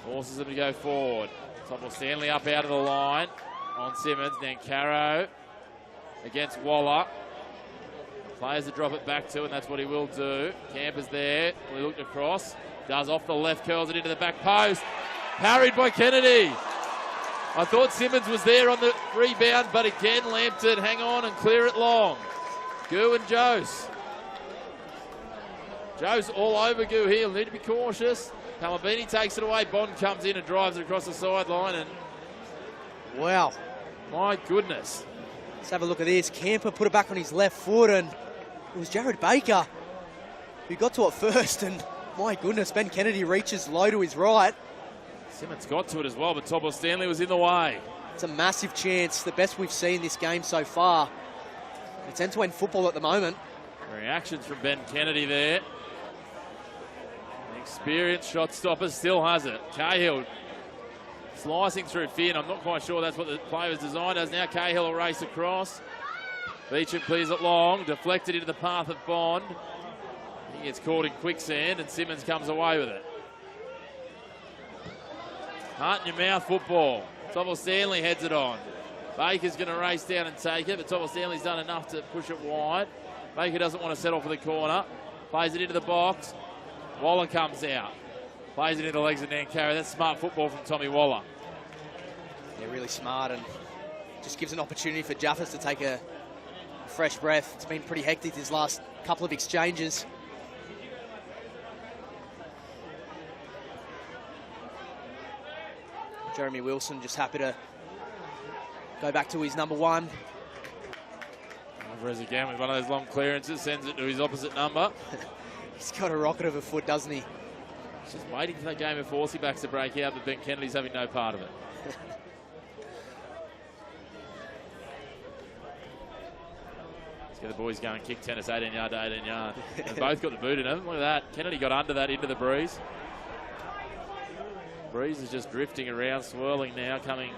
Forces them to go forward. Topple Stanley up out of the line on Simmons. Then Caro against Waller. Players to drop it back to, and that's what he will do. Camper's there. We looked across. Does off the left, curls it into the back post. Parried by Kennedy. I thought Simmons was there on the rebound, but again, Lambton hang on and clear it long. Goo and Jose. Jose all over Goo here. He'll need to be cautious. Palambini takes it away. Bond comes in and drives it across the sideline. And wow. My goodness. Let's have a look at this. Camper put it back on his left foot, and it was Jared Baker who got to it first. And my goodness, Ben Kennedy reaches low to his right. Simmons got to it as well, but Topple Stanley was in the way. It's a massive chance, the best we've seen this game so far. It's end-to-end football at the moment. Reactions from Ben Kennedy there. An experienced shot stopper still has it. Cahill slicing through Finn. I'm not quite sure that's what the play was designed as. Now Cahill will race across. Beecham clears it long, deflected into the path of Bond. He gets caught in quicksand and Simmons comes away with it. Heart in your mouth football. Topple Stanley heads it on. Baker's going to race down and take it, but Topple Stanley's done enough to push it wide. Baker doesn't want to settle for the corner. Plays it into the box. Waller comes out. Plays it into the legs of Nankara. That's smart football from Tommy Waller. Yeah, really smart, and just gives an opportunity for Jaffas to take a fresh breath. It's been pretty hectic these last couple of exchanges. Jeremy Wilson just happy to go back to his number one. Alvarez again with one of those long clearances, sends it to his opposite number. He's got a rocket of a foot, doesn't he? He's just waiting for that game of Forsey backs to break out, but Ben Kennedy's having no part of it. Let's get the boys going, kick tennis, 18 yard to 18 yard. They've both got the boot in them. Look at that. Kennedy got under that into the breeze. Breeze is just drifting around, swirling now, coming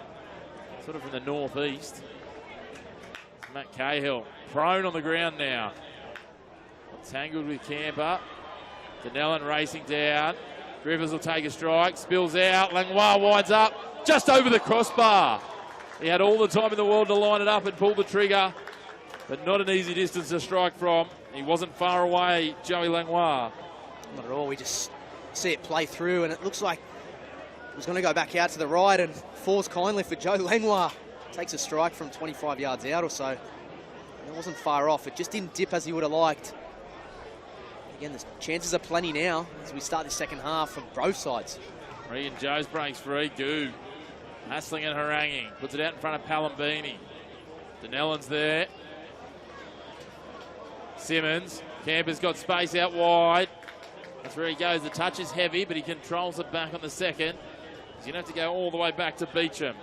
sort of from the northeast. Matt Cahill prone on the ground now. Tangled with Camper. Denellen racing down. Rivers will take a strike, spills out. Langlois winds up just over the crossbar. He had all the time in the world to line it up and pull the trigger, but not an easy distance to strike from. He wasn't far away, Joey Langlois. Not at all. We just see it play through, and it looks like it was going to go back out to the right and falls kindly for Joe Langlois. Takes a strike from 25 yards out or so. It wasn't far off. It just didn't dip as he would have liked. Again, the chances are plenty now as we start the second half from both sides. Regan Jones breaks free. Goo hassling and haranguing. Puts it out in front of Palambini. Denellen's there. Simmons. Camper's got space out wide. That's where he goes. The touch is heavy, but he controls it back on the second. He's going to have to go all the way back to Beecham.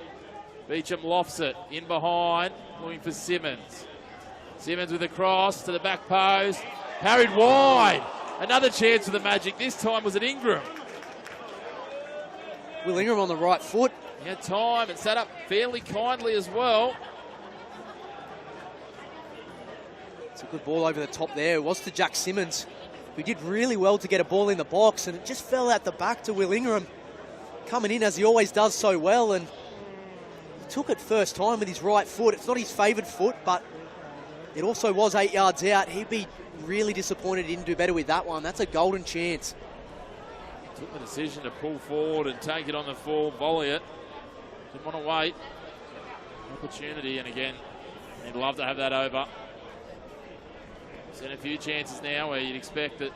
Beecham lofts it in behind, looking for Simmons. Simmons with a cross to the back post. Parried wide. Another chance for the Magic. This time was at Ingram. Will Ingram on the right foot. He had time and sat up fairly kindly as well. It's a good ball over the top there. It was to Jack Simmons, who did really well to get a ball in the box, and it just fell out the back to Will Ingram, coming in as he always does so well, and he took it first time with his right foot. It's not his favoured foot, but it also was 8 yards out. He'd be really disappointed he didn't do better with that one. That's a golden chance. Took the decision to pull forward and take it on the full, volley it. Didn't want to wait. Opportunity, and again, he'd love to have that over. Seen a few chances now where you'd expect that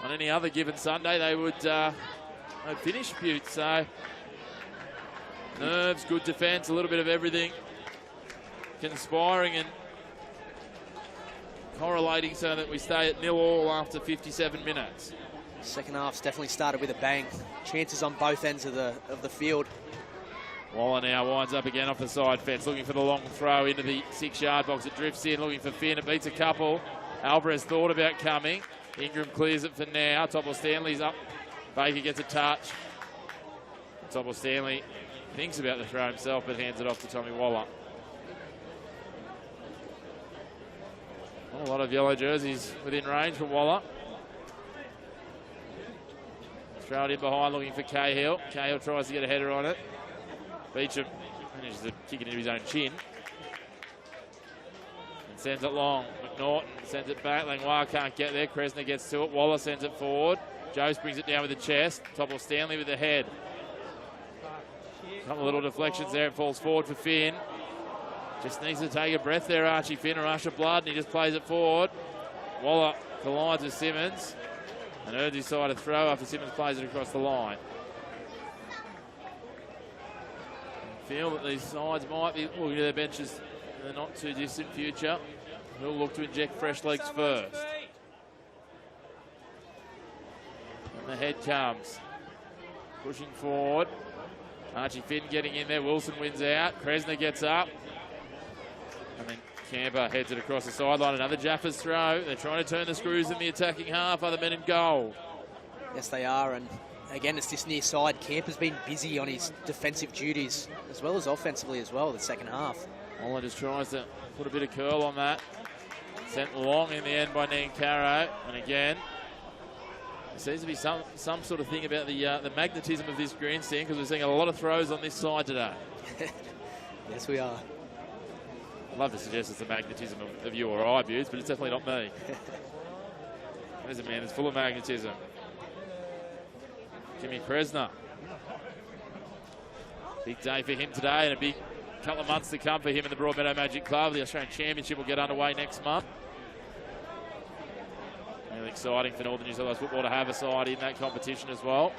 on any other given Sunday they would finish Butte. So nerves, good defence, a little bit of everything conspiring and correlating so that we stay at 0-0 after 57 minutes. Second half's definitely started with a bang. Chances on both ends of the field. Waller now winds up again off the side fence, looking for the long throw into the 6 yard box. It drifts in, looking for Finn. It beats a couple. Alvarez thought about coming. Ingram clears it for now. Topple Stanley's up. Baker gets a touch. Topple Stanley thinks about the throw himself, but hands it off to Tommy Waller. Not a lot of yellow jerseys within range for Waller. Throw it in behind, looking for Cahill. Cahill tries to get a header on it. Beecham manages to kick it into his own chin. And sends it long. McNaughton sends it back. Langlois can't get there. Kresner gets to it. Waller sends it forward. Jost brings it down with the chest. Topple Stanley with the head. A couple of little deflections there. It falls forward for Finn. Just needs to take a breath there, Archie Finn, or rush of blood, and he just plays it forward. Waller collides with Simmons and earns his side a throw after Simmons plays it across the line. Feel that these sides might be looking to their benches in the not too distant future. We'll look to inject fresh legs first. And the head comes. Pushing forward. Archie Finn getting in there. Wilson wins out. Kresner gets up. And then Camper heads it across the sideline. Another Jaffers throw. They're trying to turn the screws in the attacking half. Other men in goal. Yes, they are. And again, it's this near side. Camper's been busy on his defensive duties as well as offensively as well the second half. Waller just tries to put a bit of curl on that. Sent long in the end by Nancaro. And again, there seems to be some sort of thing about the magnetism of this grandstand, because we're seeing a lot of throws on this side today. Yes, we are. I'd love to suggest it's the magnetism of you or I, Buse, but it's definitely not me. There's a man that's full of magnetism. Jimmy Kresner. Big day for him today, and a big couple of months to come for him in the Broadmeadow Magic Club. The Australian Championship will get underway next month. Really exciting for Northern New South Wales football to have a side in that competition as well.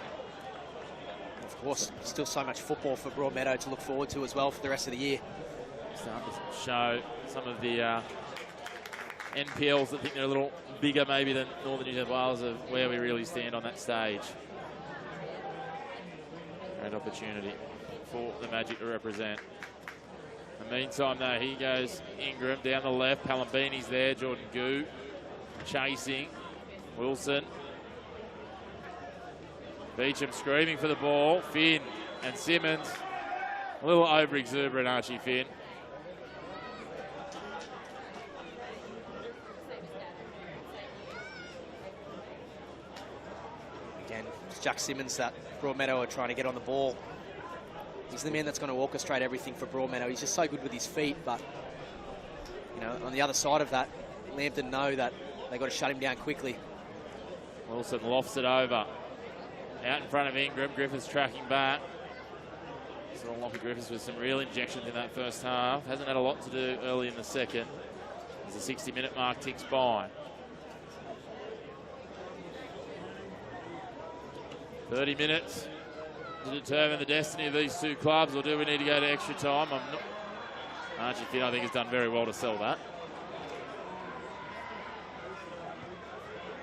Of course, still so much football for Broadmeadow to look forward to as well for the rest of the year. Starting to show some of the NPLs that think they're a little bigger maybe than Northern New South Wales of where we really stand on that stage. Great opportunity for the Magic to represent. In the meantime, though, here goes Ingram down the left. Palambini's there. Jordan Goo chasing. Wilson. Beecham screaming for the ball. Finn and Simmons. A little over-exuberant, Archie Finn. Again, it's Jack Simmons that Broadmeadow are trying to get on the ball. He's the man that's going to orchestrate everything for Broadmeadow. He's just so good with his feet, but you know, on the other side of that, Lambton know that they've got to shut him down quickly. Wilson lofts it over. Out in front of Ingram. Griffiths tracking back. Saw Lockie Griffiths with some real injections in that first half. Hasn't had a lot to do early in the second as the 60-minute mark ticks by. 30 minutes to determine the destiny of these two clubs, or do we need to go to extra time? Archie Finn, I think, has done very well to sell that.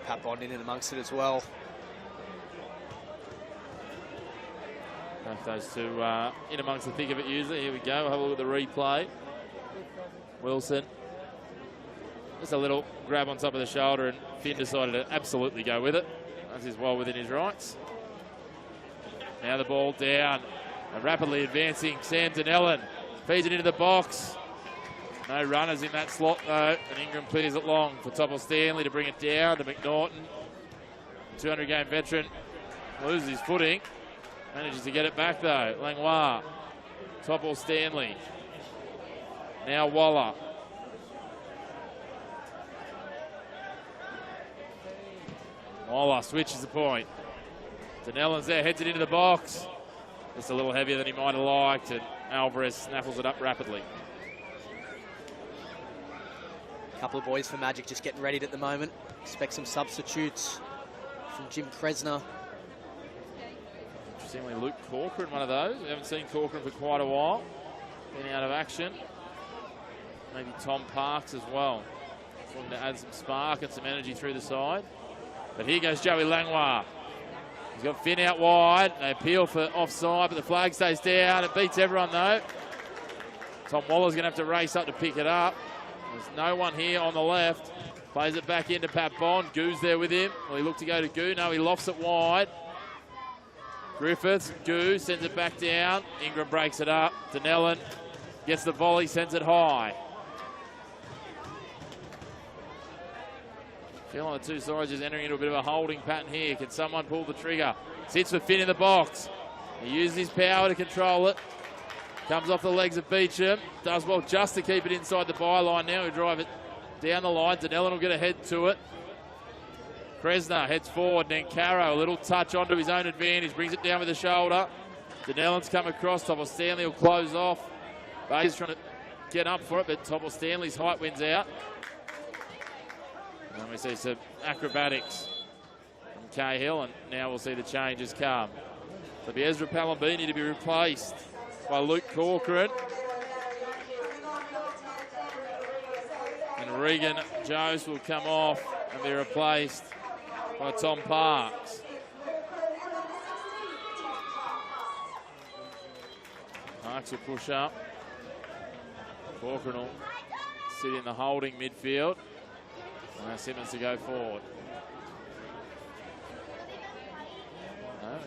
Pat Bond in and amongst it as well. Both those two in amongst the thick of it usually. Here we go. We'll have a look at the replay. Wilson. Just a little grab on top of the shoulder, and Finn decided to absolutely go with it. As is well within his rights. Now the ball down. A rapidly advancing Sam Donnellan. Feeds it into the box. No runners in that slot though. And Ingram clears it long for Topple Stanley to bring it down to McNaughton. 200-game veteran loses his footing. Manages to get it back though. Langlois. Topple Stanley. Now Waller. Waller switches the point. Donnellan's there, heads it into the box. Just a little heavier than he might have liked, and Alvarez snaffles it up rapidly. A couple of boys for Magic just getting ready at the moment. Expect some substitutes from Jim Kresner. Interestingly, Luke Corcoran, one of those. We haven't seen Corcoran for quite a while. Getting out of action. Maybe Tom Parks as well. Looking to add some spark and some energy through the side. But here goes Joey Langlois. He's got Finn out wide. They appeal for offside, but the flag stays down. It beats everyone, though. Tom Waller's going to have to race up to pick it up. There's no one here on the left. Plays it back into Pat Bond. Goo's there with him. Well, he looked to go to Goo. No, he lofts it wide. Griffiths, Goo sends it back down. Ingram breaks it up. Donnellan gets the volley, sends it high. Feeling like the two sides just entering into a bit of a holding pattern here. Can someone pull the trigger? Sits for Finn in the box. He uses his power to control it. Comes off the legs of Beecham. Does well just to keep it inside the byline now. He'll drive it down the line. Donnellan will get a head to it. Kresner heads forward. Nancaro, a little touch onto his own advantage. Brings it down with the shoulder. Donnellan's come across. Topple Stanley will close off. Bay's trying to get up for it, but Topple Stanley's height wins out. And we see some acrobatics from Cahill, and now we'll see the changes come. So it'll be Ezra Palambini to be replaced by Luke Corcoran. And Regan Jones will come off and be replaced by Tom Parks. Parks will push up. Corcoran will sit in the holding midfield. Now Simmons to go forward.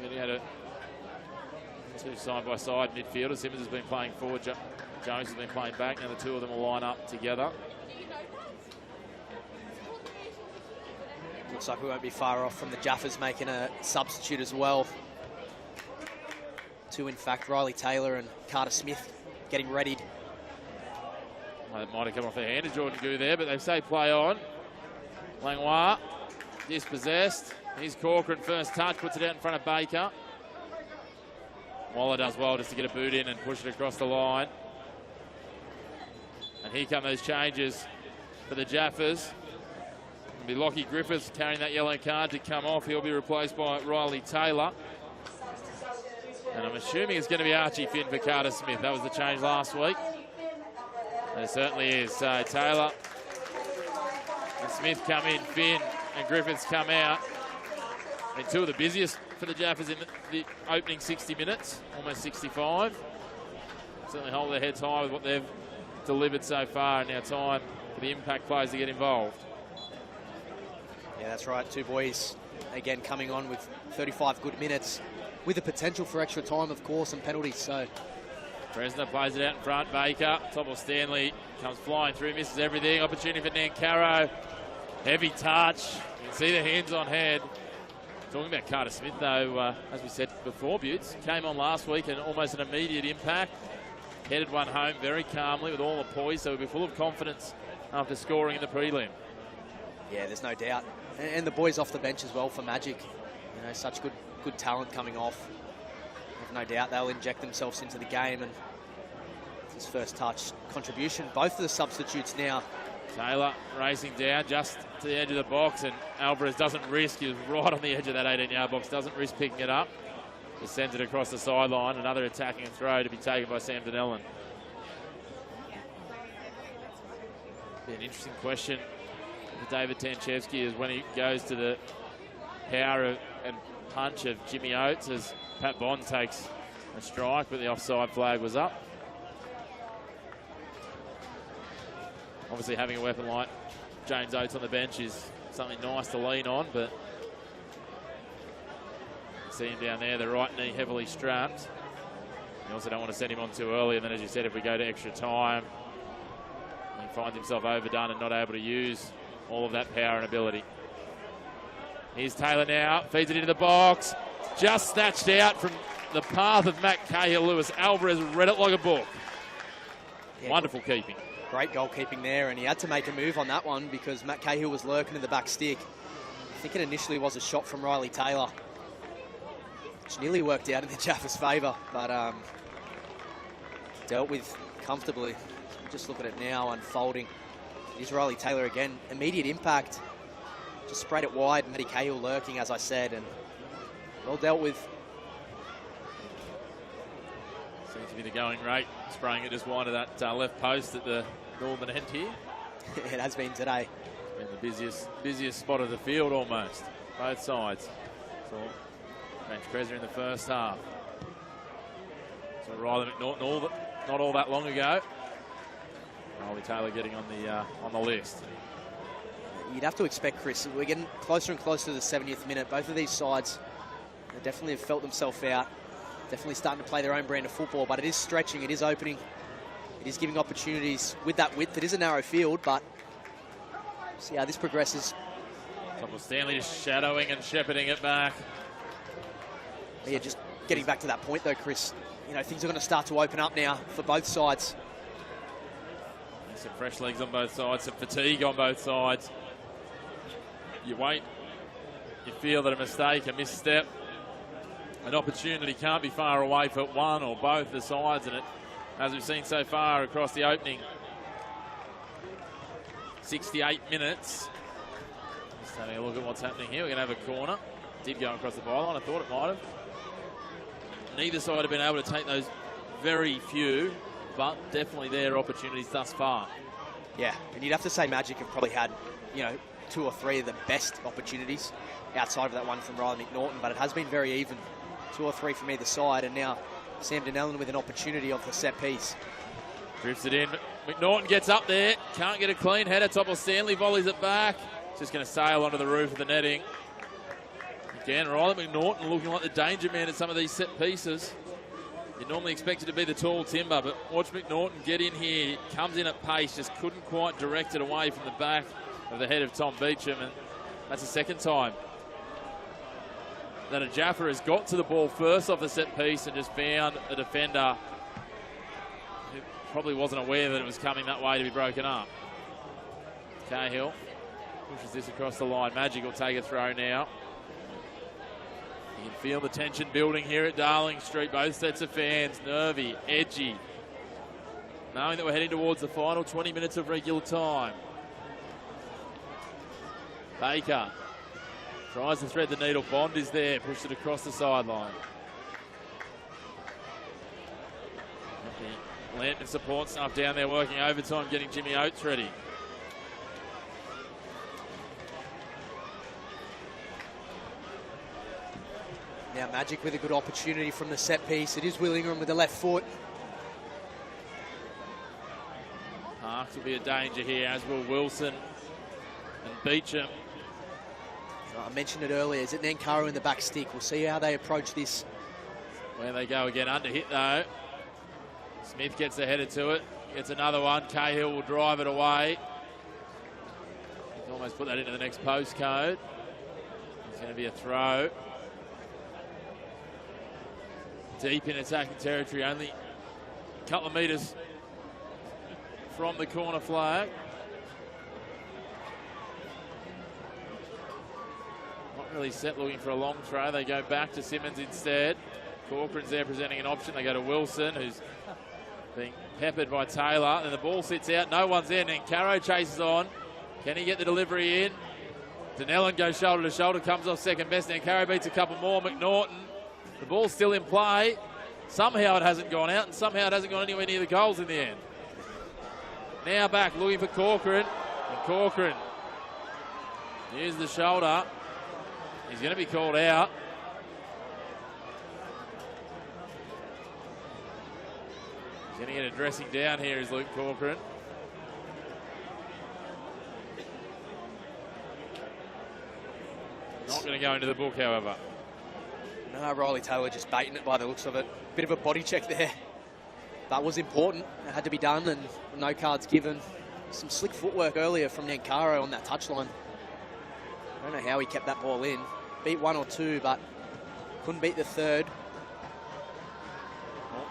We're going to two side-by-side midfielders. Simmons has been playing forward. Jones has been playing back. Now the two of them will line up together. Looks like we won't be far off from the Jaffers making a substitute as well. Two, in fact, Riley Taylor and Carter Smith getting readied. Well, it might have come off their hand to Jordan Goo there, but they say play on. Langlois, dispossessed. Here's Corcoran, first touch, puts it out in front of Baker. Waller does well just to get a boot in and push it across the line. And here come those changes for the Jaffers. It'll be Lockie Griffiths carrying that yellow card to come off. He'll be replaced by Riley Taylor. And I'm assuming it's going to be Archie Finn for Carter Smith. That was the change last week. And it certainly is. So Taylor and Smith come in, Finn and Griffiths come out. And two of the busiest for the Jaffers in the opening 60 minutes, almost 65. Certainly hold their heads high with what they've delivered so far. Now time for the impact players to get involved. Yeah, that's right. Two boys, again, coming on with 35 good minutes with the potential for extra time, of course, and penalties. So Fresno plays it out in front. Baker, Topple Stanley comes flying through, misses everything. Opportunity for Nancaro. Heavy touch. You can see the hands on head. Talking about Carter Smith, though, as we said before, Butts came on last week and almost an immediate impact. Headed one home very calmly with all the poise, so we'll be full of confidence after scoring in the prelim. Yeah, there's no doubt. And the boys off the bench as well for Magic. You know, such good talent coming off. I've no doubt they'll inject themselves into the game, and his first touch contribution. Both of the substitutes now. Taylor racing down just to the edge of the box, and Alvarez doesn't risk. He was right on the edge of that 18-yard box. Doesn't risk picking it up. Just sends it across the sideline. Another attacking throw to be taken by Sam Donnellan. Be an interesting question for David Tanchevsky is when he goes to the power and punch of Jimmy Oates as Pat Bond takes a strike, but the offside flag was up. Obviously having a weapon like James Oates on the bench is something nice to lean on, but see him down there, the right knee heavily strapped. You also don't want to send him on too early, and then as you said, if we go to extra time, he finds himself overdone and not able to use all of that power and ability. Here's Taylor now, feeds it into the box, just snatched out from the path of Matt Cahill-Lewis. Alvarez read it like a book. Yeah, wonderful keeping. Great goalkeeping there, and he had to make a move on that one because Matt Cahill was lurking in the back stick. I think it initially was a shot from Riley Taylor, which nearly worked out in the Jaffas' favour, but dealt with comfortably. Just look at it now unfolding. Here's Riley Taylor again. Immediate impact. Just spread it wide. Matty Cahill lurking, as I said, and well dealt with. Seems to be the going rate. Spraying it just wide of that left post at the northern end here. It has been today. It's been the busiest spot of the field almost. Both sides. So French Preza in the first half. So Riley McNaughton not all that long ago. Riley Taylor getting on the list. You'd have to expect, Chris, we're getting closer and closer to the 70th minute. Both of these sides definitely have felt themselves out. Definitely starting to play their own brand of football, but it is stretching, it is opening, it is giving opportunities with that width. It is a narrow field, but see how this progresses. Topple Stanley just shadowing and shepherding it back. Yeah, just getting back to that point though, Chris. You know, things are going to start to open up now for both sides. Some fresh legs on both sides, some fatigue on both sides. You wait, you feel that a mistake, a misstep, an opportunity can't be far away for one or both the sides, and it, as we've seen so far across the opening 68 minutes. Just having a look at what's happening here. We're going to have a corner. Did go across the byline. I thought it might have. Neither side have been able to take those very few, but definitely their opportunities thus far. Yeah, and you'd have to say Magic have probably had, you know, 2 or 3 of the best opportunities outside of that one from Riley McNaughton, but it has been very even. 2 or 3 from either side, and now Sam Donnellan with an opportunity of the set piece. Drifts it in. McNaughton gets up there. Can't get a clean header. Topple Stanley volleys it back. Just going to sail onto the roof of the netting. Again, Riley McNaughton looking like the danger man at some of these set pieces. You're normally expected to be the tall timber, but watch McNaughton get in here. Comes in at pace, just couldn't quite direct it away from the back of the head of Tom Beecham, and that's the second time that a Jaffa has got to the ball first off the set piece and just found a defender who probably wasn't aware that it was coming that way to be broken up. Cahill pushes this across the line. Magic will take a throw now. You can feel the tension building here at Darling Street. Both sets of fans, nervy, edgy. knowing that we're heading towards the final 20 minutes of regular time. Baker tries to thread the needle. Bond is there, pushed it across the sideline. Lambton support staff down there working overtime, getting Jimmy Oates ready. Now Magic with a good opportunity from the set piece. It is Will Ingram with the left foot. Parks will be a danger here, as will Wilson and Beecham. I mentioned it earlier. Is it Nankara in the back stick? We'll see how they approach this. Where they go again, under hit though. Smith gets the header to it, gets another one. Cahill will drive it away. He can almost put that into the next postcode. It's going to be a throw. Deep in attacking territory, only a couple of metres from the corner flag. Not really set, looking for a long throw. They go back to Simmons instead. Corcoran's there presenting an option. They go to Wilson, who's being peppered by Taylor. Then the ball sits out. No one's in. And Caro chases on. Can he get the delivery in? Denellen goes shoulder to shoulder. Comes off second best. And Caro beats a couple more. McNaughton. The ball's still in play. Somehow it hasn't gone out. And somehow it hasn't gone anywhere near the goals in the end. Now back looking for Corcoran. And Corcoran. Here's the shoulder. He's going to be called out. Getting it a dressing down here is Luke Corcoran. Not going to go into the book, however. No, Riley Taylor just baiting it by the looks of it. Bit of a body check there. That was important. It had to be done, and no cards given. Some slick footwork earlier from Nankara on that touchline. I don't know how he kept that ball in. Beat one or two, but couldn't beat the third.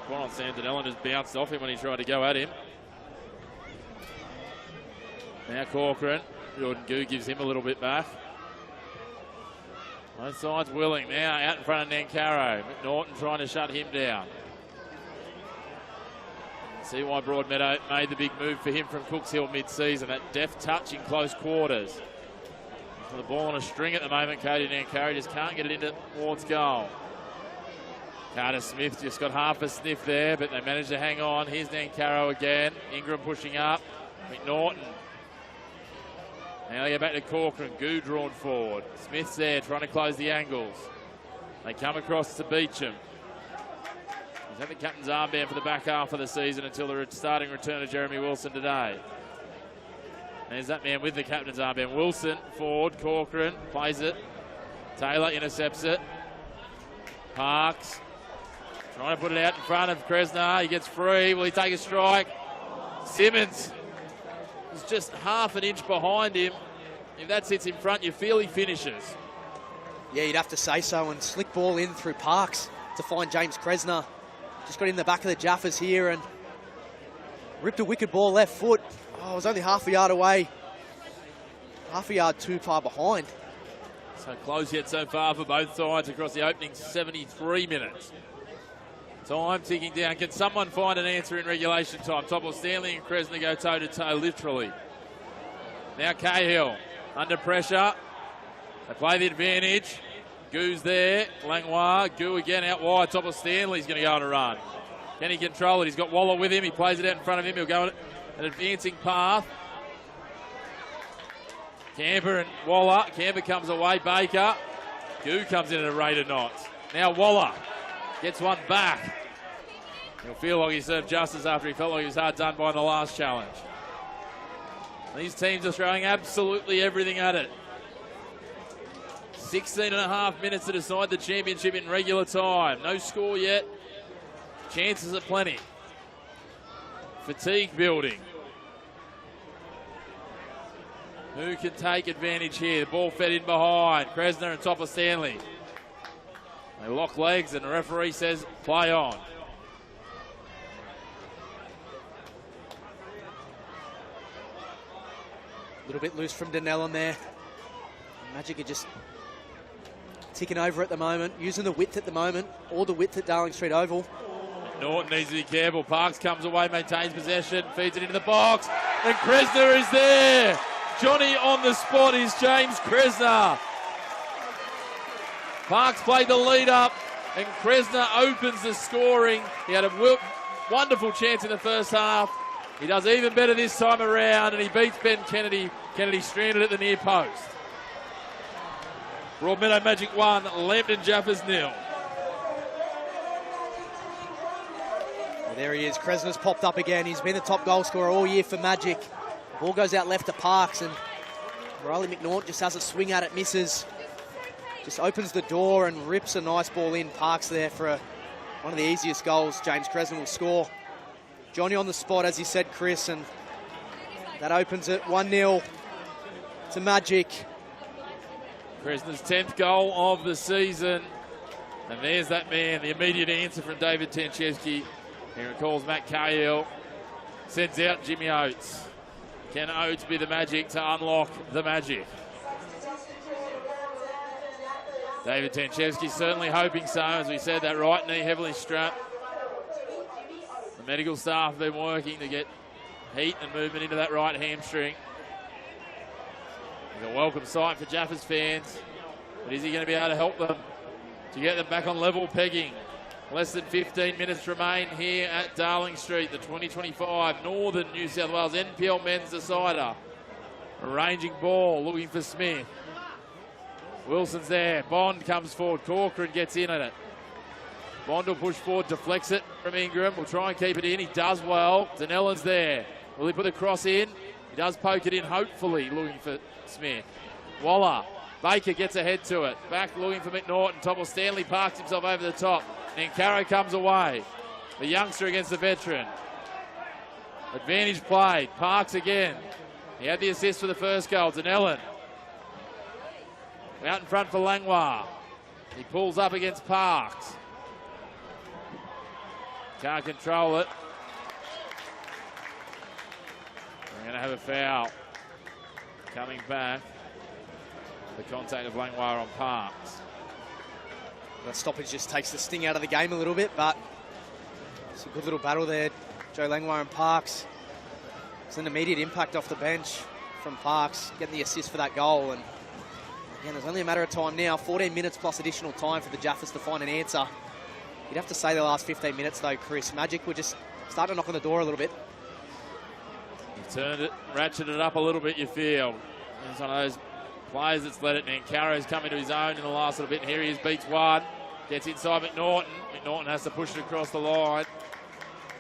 One on Sam Denellen just bounced off him when he tried to go at him. Now Corcoran. Jordan Goo gives him a little bit back. Both sides willing. Now out in front of Nankaro. McNaughton trying to shut him down. See why Broadmeadow made the big move for him from Cooks Hill mid-season. That deft touch in close quarters. The ball on a string at the moment. Cody Nankaro just can't get it into towards goal. Carter Smith just got half a sniff there, but they managed to hang on. Here's Nankaro again. Ingram pushing up. McNaughton. Now they go back to Corcoran. Goo drawn forward. Smith's there trying to close the angles. They come across to Beecham. He's had the captain's armband for the back half of the season until the starting return of Jeremy Wilson today. There's that man with the captain's armband. Wilson forward. Corcoran plays it. Taylor intercepts it. Parks trying to put it out in front of Kresnar. He gets free. Will he take a strike? Simmons is just half an inch behind him. If that sits in front, you feel he finishes. Yeah, you'd have to say so. And slick ball in through Parks to find James Kresnar. Just got in the back of the Jaffers here and ripped a wicked ball left foot. Oh, it was only half a yard away. Half a yard too far behind. So close yet so far for both sides across the opening 73 minutes. Time ticking down. Can someone find an answer in regulation time? Topple Stanley and Kresnar go toe-to-toe, literally. Now Cahill under pressure. They play the advantage. Goo's there. Langlois. Goo again out wide. Topple Stanley's going to go on a run. Can he control it? He's got Waller with him. He plays it out in front of him. He'll go on an advancing path. Camber and Waller. Camber comes away. Baker. Goo comes in at a rate of knots. Now Waller gets one back. He'll feel like he served justice after he felt like he was hard done by in the last challenge. These teams are throwing absolutely everything at it. 16 and a half minutes to decide the championship in regular time. No score yet. Chances are plenty. Fatigue building. Who can take advantage here? The ball fed in behind. Kresnar and Topper Stanley. They lock legs and the referee says play on. A little bit loose from Denellen there. Magic are just ticking over at the moment, using the width at the moment, or the width at Darling Street Oval. McNaughton needs to be careful. Parks comes away, maintains possession, feeds it into the box, and Kresner is there. Johnny on the spot is James Kresner. Parks played the lead up, and Kresner opens the scoring. He had a wonderful chance in the first half. He does even better this time around, and he beats Ben Kennedy. Kennedy stranded at the near post. Broadmeadow Magic 1, Lambton Jaffers 0. Well, there he is. Kresner's popped up again. He's been the top goal scorer all year for Magic. Ball goes out left to Parks, and Riley McNaughton just has a swing at it, misses. Just opens the door and rips a nice ball in. Parks there for one of the easiest goals James Kresner will score. Johnny on the spot, as he said, Chris, and that opens it 1-0 to Magic. Kresner's 10th goal of the season. And there's that man, the immediate answer from David Tenchevsky. He recalls Matt Cahill. Sends out Jimmy Oates. Can Oates be the magic to unlock the magic? David Tenchevsky certainly hoping so. As we said, that right knee heavily strapped. The medical staff have been working to get heat and movement into that right hamstring. It's a welcome sight for Jaffas fans. But is he going to be able to help them to get them back on level pegging? Less than 15 minutes remain here at Darling Street, the 2025 Northern New South Wales NPL Men's Decider. Arranging ball, looking for Smith. Wilson's there. Bond comes forward. Corcoran gets in at it. Bond will push forward, deflects it from Ingram. Will try and keep it in. He does well. Danellan's there. Will he put the cross in? He does poke it in, hopefully, looking for Smith. Waller. Baker gets ahead to it. Back looking for McNaughton. Topple Stanley parks himself over the top. Nankara comes away. The youngster against the veteran. Advantage played. Parks again. He had the assist for the first goal. Danellan. Out in front for Langlois. He pulls up against Parks. Can't control it. We're going to have a foul. Coming back. The contact of Langlois on Parks. That stoppage just takes the sting out of the game a little bit, but it's a good little battle there. Joe Langlois and Parks. It's an immediate impact off the bench from Parks, getting the assist for that goal. And again, there's only a matter of time now. 14 minutes plus additional time for the Jaffers to find an answer. You'd have to say the last 15 minutes, though, Chris. Magic were just starting to knock on the door a little bit. He's turned it, ratcheted it up a little bit, you feel. He's one of those players that's let it. Nankaro's coming to his own in the last little bit. And here he is, beats one. Gets inside McNaughton. McNaughton has to push it across the line.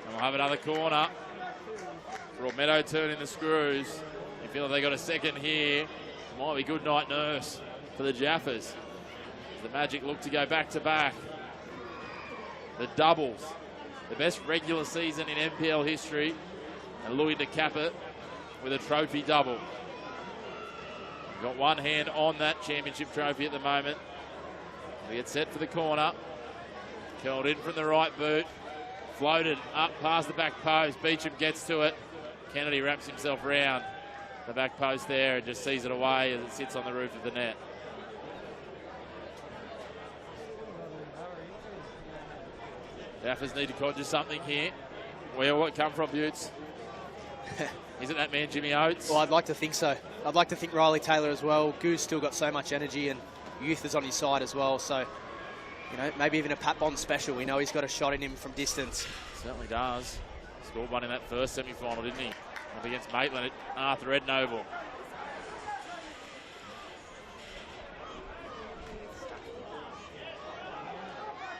And we'll have another corner. Broadmeadow turning the screws. You feel like they got a second here. It might be good night nurse for the Jaffers. The Magic look to go back to back. The doubles. The best regular season in NPL history. And Louis to cap it with a trophy double. Got one hand on that championship trophy at the moment. We get set for the corner. Curled in from the right boot. Floated up past the back post. Beecham gets to it. Kennedy wraps himself around the back post there and just sees it away as it sits on the roof of the net. Jaffers need to conjure something here. Where will it come from, Butts? Isn't that man Jimmy Oates? Well, I'd like to think so. I'd like to think Riley Taylor as well. Goo's still got so much energy and youth is on his side as well. So, you know, maybe even a Pat Bond special. We know he's got a shot in him from distance. Certainly does. Scored one in that first semi-final, didn't he? Up against Maitland at Arthur Eden Oval.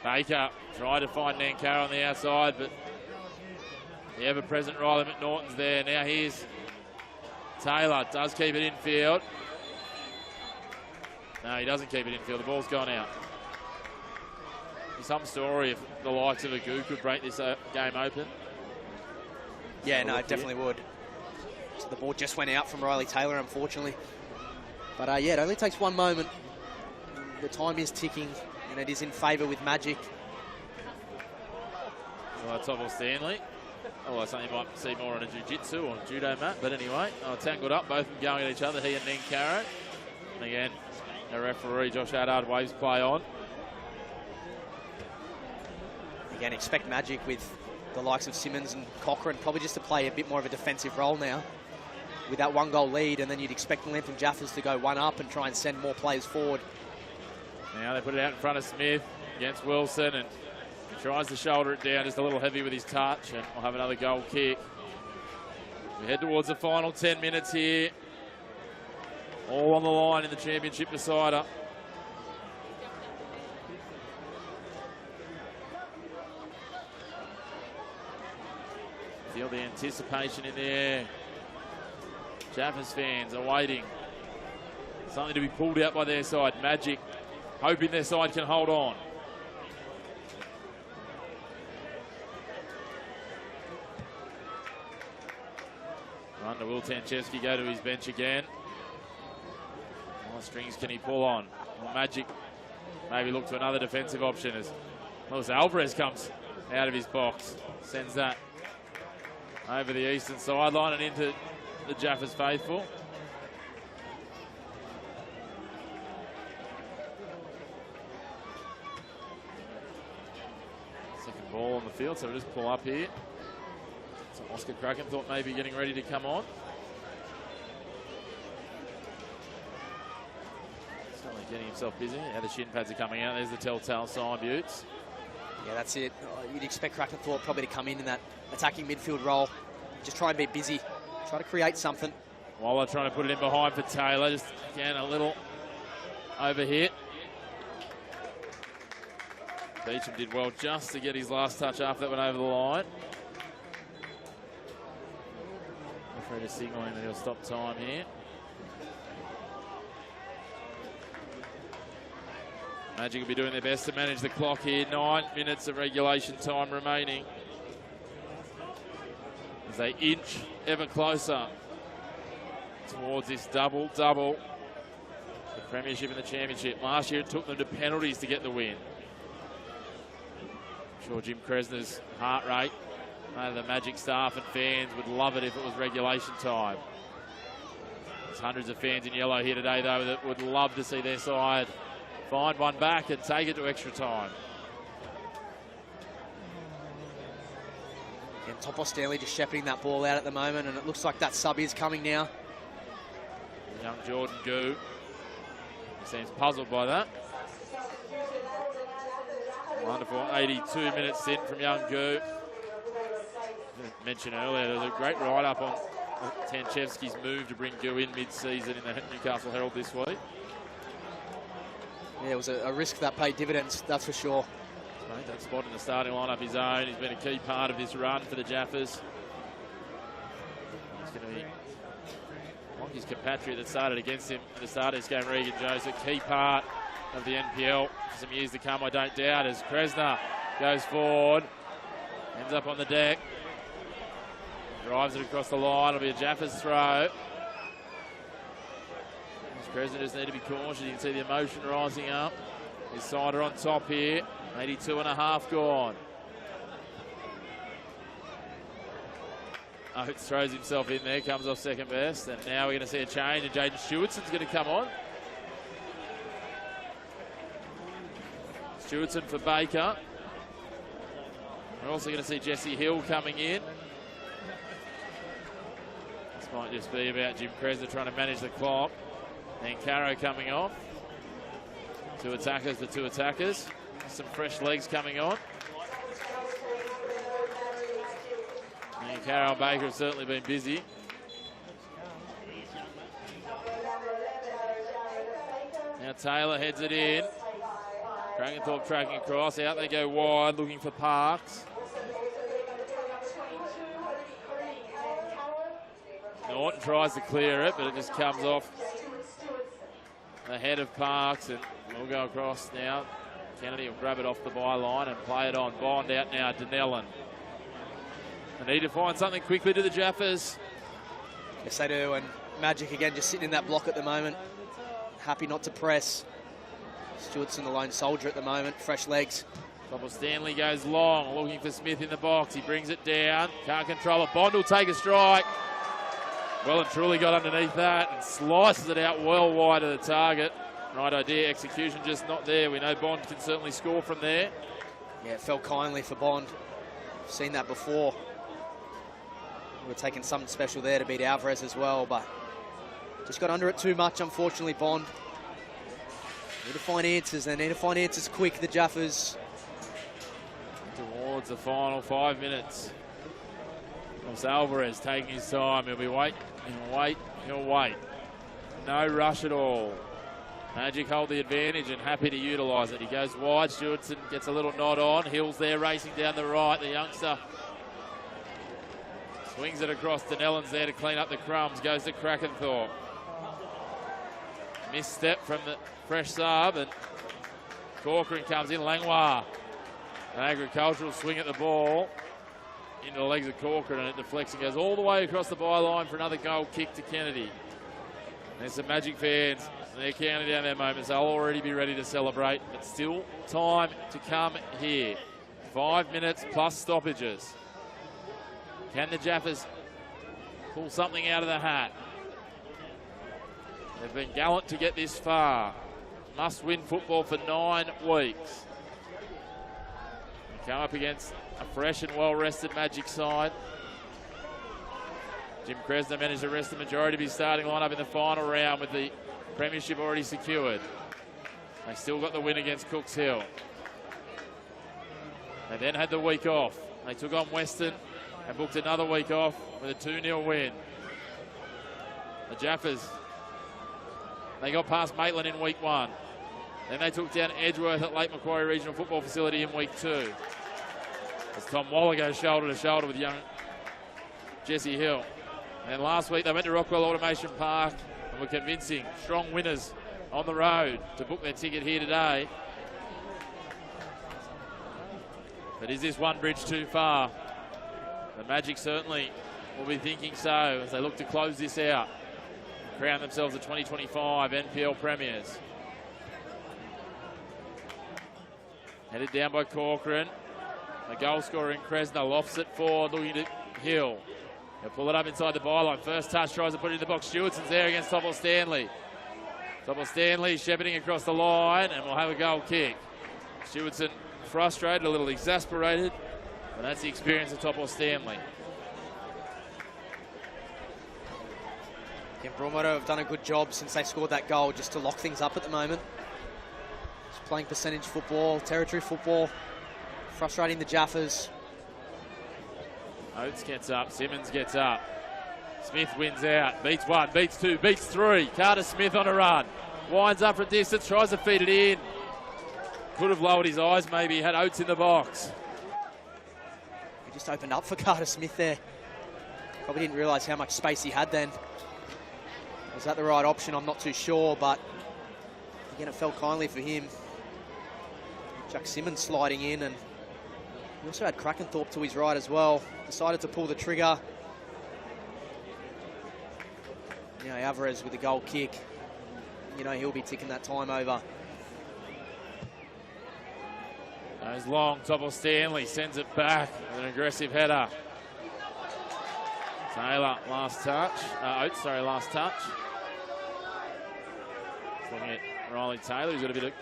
Baker tried to find Nankara on the outside, but the ever-present Riley McNaughton's there. Now here's Taylor. Does keep it infield. No, he doesn't keep it infield. The ball's gone out. Some story if the likes of a Goo could break this game open. Yeah, no, it definitely would. So the ball just went out from Riley Taylor, unfortunately. But yeah, it only takes one moment. The time is ticking, and it is in favour with Magic. Well, Topple Stanley. Oh, something you might see more on a jiu-jitsu or judo mat. But anyway, tangled up, both of them going at each other, he and Nankara. And again, the referee, Josh Haddard, waves play on. Again, expect Magic with the likes of Simmons and Cochrane probably just to play a bit more of a defensive role now with that 1-goal lead, and then you'd expect Lambton Jaffers to go one up and try and send more players forward. Now they put it out in front of Smith against Wilson, and he tries to shoulder it down just a little heavy with his touch, and we'll have another goal kick. We head towards the final 10 minutes here. All on the line in the championship decider. Feel the anticipation in there. Jaffas fans are waiting. Something to be pulled out by their side. Magic hoping their side can hold on. Run to Will Tanchevsky, go to his bench again. What strings can he pull on? Well, Magic maybe look to another defensive option as Luis Alvarez comes out of his box. Sends that over the eastern sideline and into the Jaffers faithful. Second ball on the field, so we'll just pull up here. So Oscar Kraken thought maybe getting ready to come on. Certainly getting himself busy. Now the shin pads are coming out. There's the telltale sign, Buttes. Yeah, that's it. You'd expect Krakenthorpe probably to come in that attacking midfield role. Just try and be busy. Try to create something. Waller trying to put it in behind for Taylor. Just, again, a little overhit. Beecham did well just to get his last touch after that went over the line. Referee to signaling that he'll stop time here. Magic will be doing their best to manage the clock here. 9 minutes of regulation time remaining. As they inch ever closer towards this double-double. The Premiership and the Championship. Last year it took them to penalties to get the win. I'm sure Jim Kresner's heart rate, the Magic staff and fans would love it if it was regulation time. There's hundreds of fans in yellow here today, though, that would love to see their side find one back and take it to extra time. And Topo Stanley just shepherding that ball out at the moment, and it looks like that sub is coming now. Young Jordan Goo seems puzzled by that. Wonderful 82 minutes in from young Goo. I mentioned earlier, there was a great write-up on Tanchevsky's move to bring Goo in mid-season in the Newcastle Herald this week. Yeah, it was a risk that paid dividends, that's for sure. Made that spot in the starting lineup his own. He's been a key part of this run for the Jaffers. He's going to be like his compatriot that started against him at the start of this game, Regan Jones, a key part of the NPL for some years to come, I don't doubt, as Kresner goes forward, ends up on the deck, drives it across the line. It'll be a Jaffers throw. Kresner just need to be cautious. You can see the emotion rising up. His side are on top here. 82.5 gone. Oates throws himself in there, comes off second best, and now we're going to see a change, and Jaden Stewartson's going to come on. Stewardson for Baker. We're also going to see Jesse Hill coming in. This might just be about Jim Kresner trying to manage the clock. And Caro coming off. Two attackers for two attackers. Some fresh legs coming on. And Caro and Baker have certainly been busy. Now Taylor heads it in. Krakenthorpe tracking across. Out they go wide, looking for Parks. Norton tries to clear it, but it just comes off the head of Parks, and we'll go across now. Kennedy will grab it off the byline and play it on. Bond out now, Denellen. They need to find something quickly to the Jaffers. Yes, they do, and Magic again just sitting in that block at the moment. Happy not to press. Stewartson the lone soldier at the moment, fresh legs. Topo Stanley goes long, looking for Smith in the box. He brings it down, can't control it. Bond will take a strike. Well and truly got underneath that and slices it out well wide of the target. Right idea, execution just not there. We know Bond can certainly score from there. Yeah, it fell kindly for Bond. I've seen that before. We're taking something special there to beat Alvarez as well, but just got under it too much, unfortunately, Bond. Need to find answers. They need to find answers quick, the Jaffers. Towards the final 5 minutes. It's Alvarez taking his time. He'll be waiting. He'll wait. No rush at all. Magic hold the advantage and happy to utilise it. He goes wide. Stewardson gets a little nod on. Hill's there racing down the right. The youngster swings it across to Nellens there to clean up the crumbs. Goes to Krakenthorpe. Misstep from the fresh sub, and Corcoran comes in. Langlois. An agricultural swing at the ball into the legs of Corcoran, and it deflects and goes all the way across the byline for another goal kick to Kennedy. There's some Magic fans. They're counting down their moments. They'll already be ready to celebrate, but still time to come here. 5 minutes plus stoppages. Can the Jaffers pull something out of the hat? They've been gallant to get this far. Must win football for 9 weeks. They come up against a fresh and well-rested Magic side. Jim Kresner managed to rest the majority of his starting lineup in the final round with the premiership already secured. They still got the win against Cooks Hill. They then had the week off. They took on Western and booked another week off with a 2-0 win. The Jaffers, they got past Maitland in week 1. Then they took down Edgeworth at Lake Macquarie Regional Football Facility in week 2. As Tom Waller goes shoulder to shoulder with young Jesse Hill. And last week they went to Rockwell Automation Park and were convincing. Strong winners on the road to book their ticket here today. But is this one bridge too far? The Magic certainly will be thinking so as they look to close this out. Crown themselves the 2025 NPL Premiers. Headed down by Corcoran. The goal scorer in Kresner lofts it forward, looking to Hill. He'll pull it up inside the byline. First touch, tries to put it in the box. Stewartson's there against Topple Stanley. Topple Stanley shepherding across the line, and we'll have a goal kick. Stewardson frustrated, a little exasperated, and that's the experience of Topple Stanley. Yeah, Broadmeadow have done a good job since they scored that goal just to lock things up at the moment. Just playing percentage football, territory football, frustrating the Jaffers. Oates gets up, Simmons gets up. Smith wins out, beats 1, beats 2, beats 3. Carter Smith on a run. Winds up for a distance, tries to feed it in. Could have lowered his eyes maybe, had Oates in the box. He just opened up for Carter Smith there. Probably didn't realise how much space he had then. Was that the right option? I'm not too sure, but again, it fell kindly for him. Jack Simmons sliding in, and he also had Krakenthorpe to his right as well. Decided to pull the trigger. You know, Alvarez with the goal kick. You know, he'll be ticking that time over. Goes long, Topple Stanley sends it back with an aggressive header. Taylor, last touch. Oates, sorry, last touch. Looking at Riley Taylor, who's got a bit of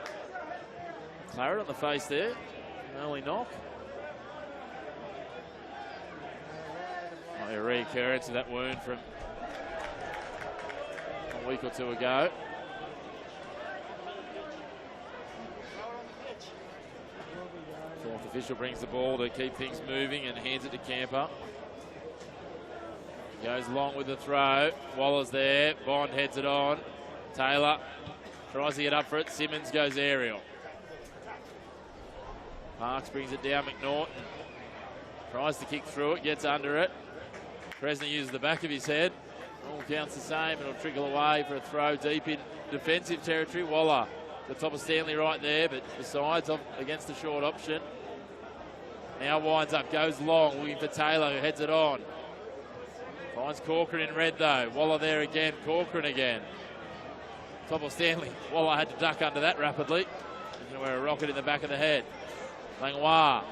claret on the face there. An early knock. Might be a reoccurrence of that wound from a week or two ago. Fourth official brings the ball to keep things moving and hands it to Camper. Goes long with the throw. Waller's there. Bond heads it on. Taylor tries to get up for it. Simmons goes aerial. Parks brings it down. McNaughton tries to kick through it. Gets under it. Kresner uses the back of his head. All counts the same. It'll trickle away for a throw deep in defensive territory. Waller, the top of Stanley right there, but besides against the short option. Now winds up, goes long, looking for Taylor, who heads it on. Finds Corcoran in red though. Waller there again. Corcoran again. Topple Stanley. Waller had to duck under that rapidly. He's going to wear a rocket in the back of the head. Langlois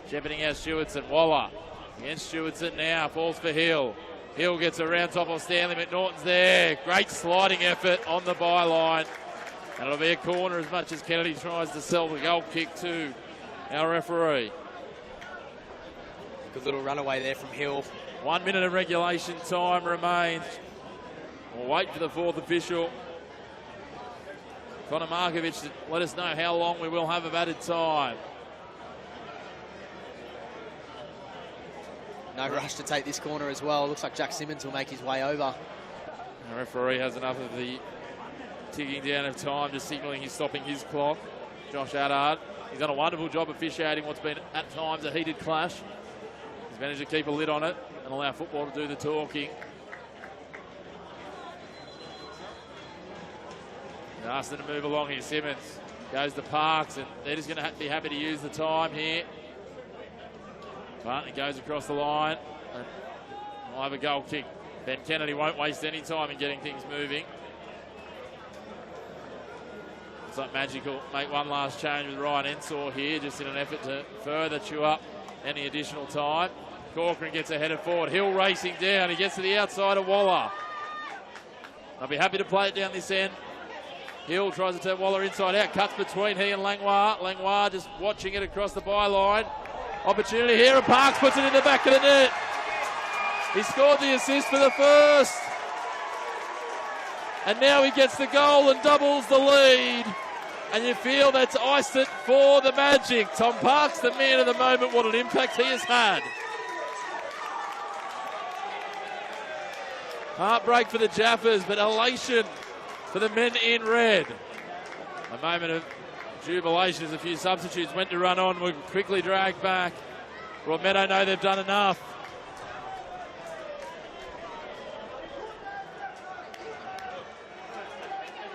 shepherding out Stewardson. Waller against Stewardson now. Falls for Hill. Hill gets around Topple Stanley. McNaughton's there. Great sliding effort on the byline. And it'll be a corner as much as Kennedy tries to sell the goal kick to our referee. Good little runaway there from Hill. 1 minute of regulation time remains. We'll wait for the fourth official, Connor Markovic, to let us know how long we will have of added time. No rush to take this corner as well. Looks like Jack Simmons will make his way over. The referee has enough of the ticking down of time, just signalling he's stopping his clock. Josh Addard, he's done a wonderful job officiating what's been at times a heated clash. He's managed to keep a lid on it and allow football to do the talking. He asked them to move along here. Simmons goes to Parks, and they're just going to be happy to use the time here. But it goes across the line, and we'll have a goal kick. Ben Kennedy won't waste any time in getting things moving. Looks like Magic will make one last change with Ryan Ensor here, just in an effort to further chew up any additional time. Corcoran gets a header forward. Hill racing down. He gets to the outside of Waller. I'll be happy to play it down this end. Hill tries to turn Waller inside out. Cuts between he and Langlois. Langlois just watching it across the byline. Opportunity here, and Parks puts it in the back of the net. He scored the assist for the first. And now he gets the goal and doubles the lead. And you feel that's iced it for the Magic. Tom Parks, the man of the moment. What an impact he has had. Heartbreak for the Jaffers, but elation for the men in red. A moment of jubilation as a few substitutes went to run on, were quickly dragged back. Broadmeadow know they've done enough.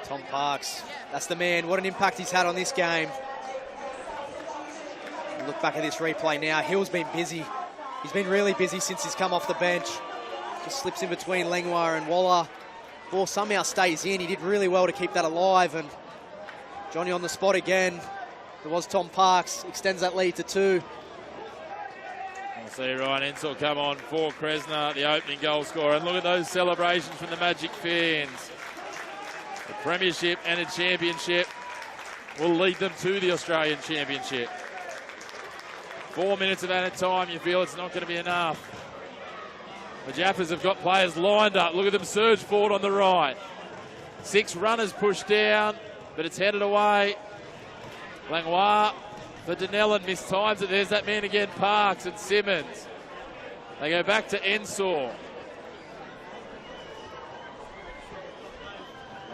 Tom Parks, that's the man. What an impact he's had on this game. Look back at this replay now. Hill's been busy. He's been really busy since he's come off the bench. Just slips in between Langlois and Waller. Ball somehow stays in. He did really well to keep that alive, and Johnny on the spot again. There was Tom Parks, extends that lead to 2. We'll see Ryan Ensor come on for Kresner, the opening goal scorer. And look at those celebrations from the Magic fans. The Premiership and a Championship will lead them to the Australian Championship. 4 minutes of added time, you feel it's not going to be enough. The Jaffers have got players lined up. Look at them surge forward on the right. 6 runners pushed down, but it's headed away. Langlois for Denellen, missed times it. There's that man again, Parks and Simmons. They go back to Ensor.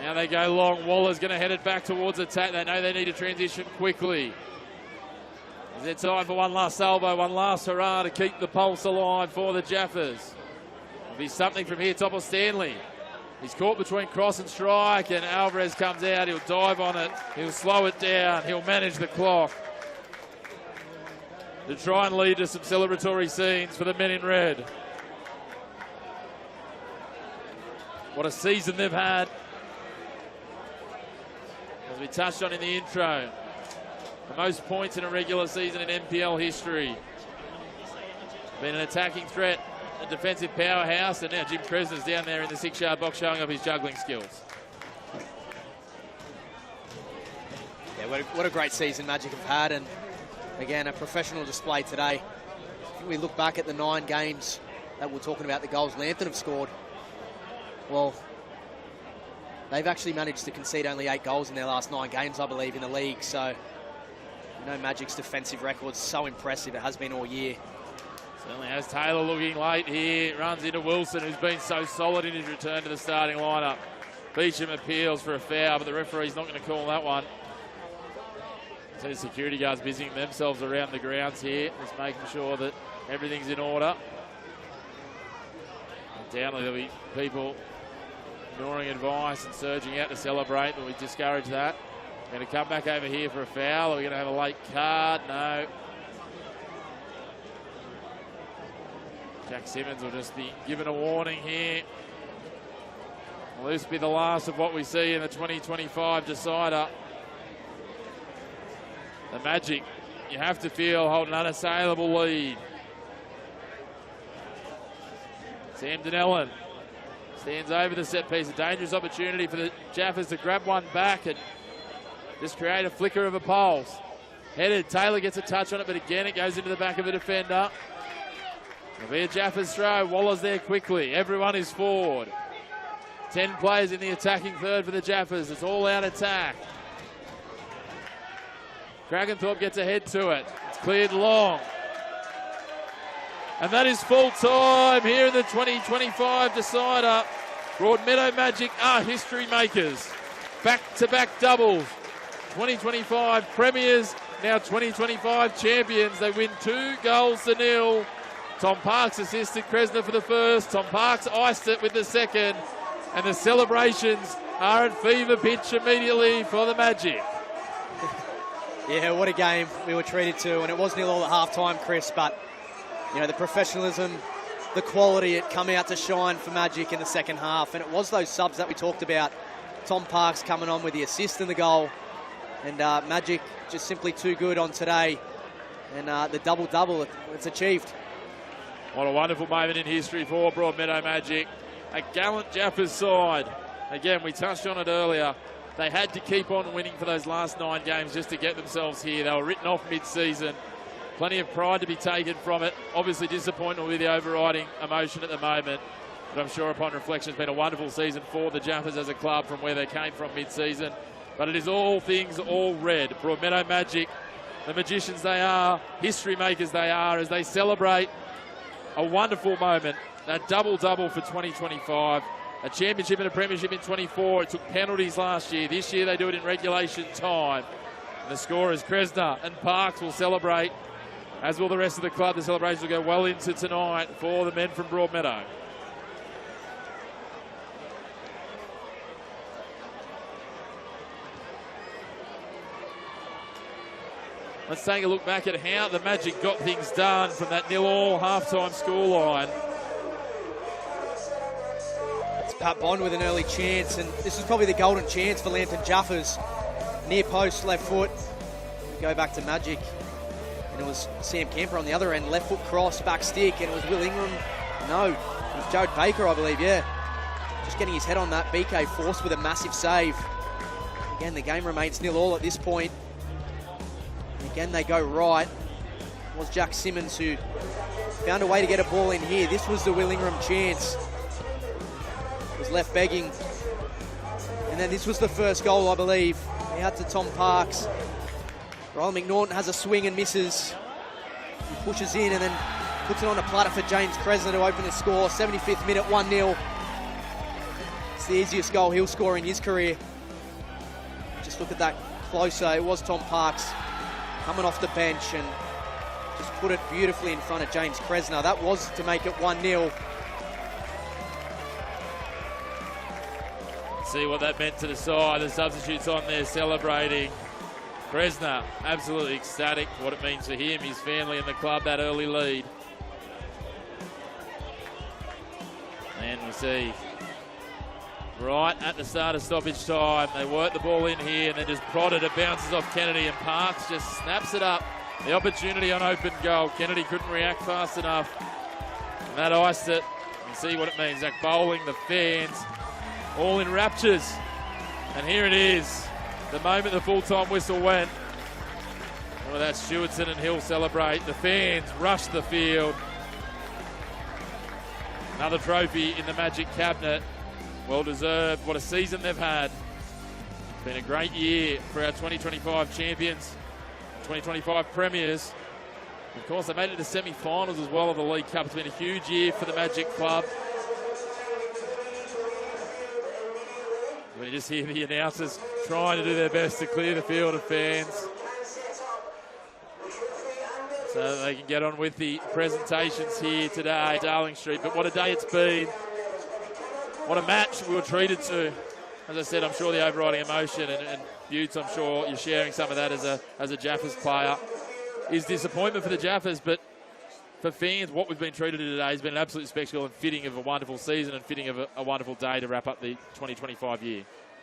Now they go long. Waller's going to head it back towards attack. They know they need to transition quickly. Is there time for one last salvo, one last hurrah to keep the pulse alive for the Jaffers? Be something from here, Topple Stanley. He's caught between cross and strike, and Alvarez comes out. He'll dive on it. He'll slow it down. He'll manage the clock to try and lead to some celebratory scenes for the men in red. What a season they've had. As we touched on in the intro, the most points in a regular season in NPL history. Been an attacking threat, a defensive powerhouse, and now Jim Kresner's down there in the 6-yard box showing off his juggling skills. Yeah, what a great season Magic have had, and again, a professional display today. If we look back at the 9 games that we're talking about, the goals Lambton have scored, well, they've actually managed to concede only 8 goals in their last 9 games, I believe, in the league. So, you know, Magic's defensive record's so impressive. It has been all year. Certainly has. Taylor looking late here. Runs into Wilson, who's been so solid in his return to the starting lineup. Beecham appeals for a foul, but the referee's not going to call that one. So the security guards busying themselves around the grounds here, just making sure that everything's in order. Undoubtedly there'll be people ignoring advice and surging out to celebrate, but we discourage that. We're going to come back over here for a foul. Are we going to have a late card? No. Jack Simmons will just be given a warning here. Will this be the last of what we see in the 2025 decider? The Magic, you have to feel, hold an unassailable lead. Sam Denellen stands over the set piece. A dangerous opportunity for the Jaffers to grab one back and just create a flicker of a pulse. Headed, Taylor gets a touch on it, but again it goes into the back of the defender. It'll be a Jaffers throw. Waller's there quickly. Everyone is forward. 10 players in the attacking third for the Jaffers. It's all out attack. Kragenthorpe gets ahead to it. It's cleared long. And that is full time here in the 2025 decider. Broadmeadow Magic are history makers. Back-to-back doubles. 2025 premiers, now 2025 champions. They win 2-0. Tom Parks assisted Kresner for the first. Tom Parks iced it with the second. And the celebrations are at fever pitch immediately for the Magic. Yeah, what a game we were treated to, and it was 0-0 at half-time, Chris, but, you know, the professionalism, the quality, it come out to shine for Magic in the second half, and it was those subs that we talked about. Tom Parks coming on with the assist and the goal, and Magic just simply too good on today, and the double-double, it's achieved. What a wonderful moment in history for Broadmeadow Magic. A gallant Jaffers side. Again, we touched on it earlier. They had to keep on winning for those last 9 games just to get themselves here. They were written off mid-season. Plenty of pride to be taken from it. Obviously disappointment with the overriding emotion at the moment. But I'm sure upon reflection it's been a wonderful season for the Jaffers as a club from where they came from mid-season. But it is all things all red. Broadmeadow Magic, the magicians they are, history makers they are, as they celebrate a wonderful moment. That double-double for 2025. A championship and a premiership in 24. It took penalties last year. This year they do it in regulation time. And the scorers, Kresner and Parks, will celebrate, as will the rest of the club. The celebrations will go well into tonight for the men from Broadmeadow. Let's take a look back at how the Magic got things done from that 0-0 half-time scoreline. Pat Bond with an early chance, and this is probably the golden chance for Lambton Jaffers. Near post, left foot. Go back to Magic, and it was Sam Camper on the other end, left foot cross, back stick, and it was Will Ingram. No, it was Joe Baker, I believe, yeah. Just getting his head on that. BK forced with a massive save. Again, the game remains 0-0 at this point. And again, they go right. It was Jack Simmons who found a way to get a ball in here. This was the Will Ingram chance. Was left begging, and then this was the first goal, I believe, out to Tom Parks. Roland McNaughton has a swing and misses. He pushes in and then puts it on a platter for James Kresner to open the score. 75th minute, 1-0. It's the easiest goal he'll score in his career. Just look at that closer. It was Tom Parks coming off the bench and just put it beautifully in front of James Kresner. That was to make it 1-0. See what that meant to the side. The substitutes on there celebrating. Kresner absolutely ecstatic what it means for him, his family and the club, that early lead. And we see right at the start of stoppage time, they work the ball in here and then just prodded. It bounces off Kennedy and Parks just snaps it up. The opportunity on open goal. Kennedy couldn't react fast enough. And that iced it. You see what it means. Zach Bowling, the fans, all in raptures. And here it is. The moment the full-time whistle went. Well, that's Stewardson and Hill celebrate. The fans rush the field. Another trophy in the Magic cabinet. Well deserved. What a season they've had. It's been a great year for our 2025 champions, 2025 premiers. Of course, they made it to semi-finals as well of the League Cup. It's been a huge year for the Magic Club. We just hear the announcers trying to do their best to clear the field of fans so that they can get on with the presentations here today at Darling Street. But what a day it's been. What a match we were treated to. As I said, I'm sure the overriding emotion, and Buttes, I'm sure you're sharing some of that as a Jaffers player, is disappointment for the Jaffers. But for fans, what we've been treated to today has been an absolute spectacle and fitting of a wonderful season and fitting of a wonderful day to wrap up the 2025 year.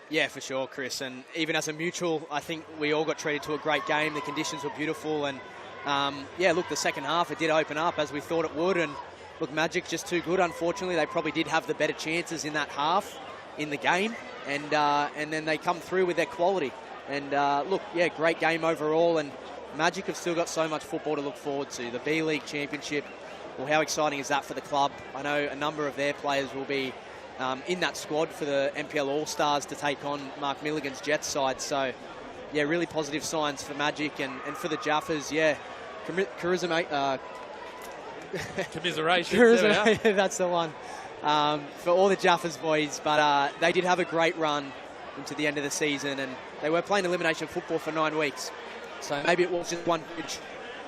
Yeah, for sure, Chris. And even as a mutual, I think we all got treated to a great game. The conditions were beautiful. And, yeah, look, the second half, it did open up as we thought it would. And, look, Magic just too good, unfortunately. They probably did have the better chances in that half in the game. And then they come through with their quality. And, look, yeah, great game overall. And Magic have still got so much football to look forward to. The B-League Championship, well, how exciting is that for the club? I know a number of their players will be in that squad for the NPL All-Stars to take on Mark Milligan's Jets side. So, yeah, really positive signs for Magic and for the Jaffers. Yeah, Commiserations. that's the one. For all the Jaffers boys, but they did have a great run into the end of the season, and they were playing elimination football for 9 weeks. So maybe it was just one pitch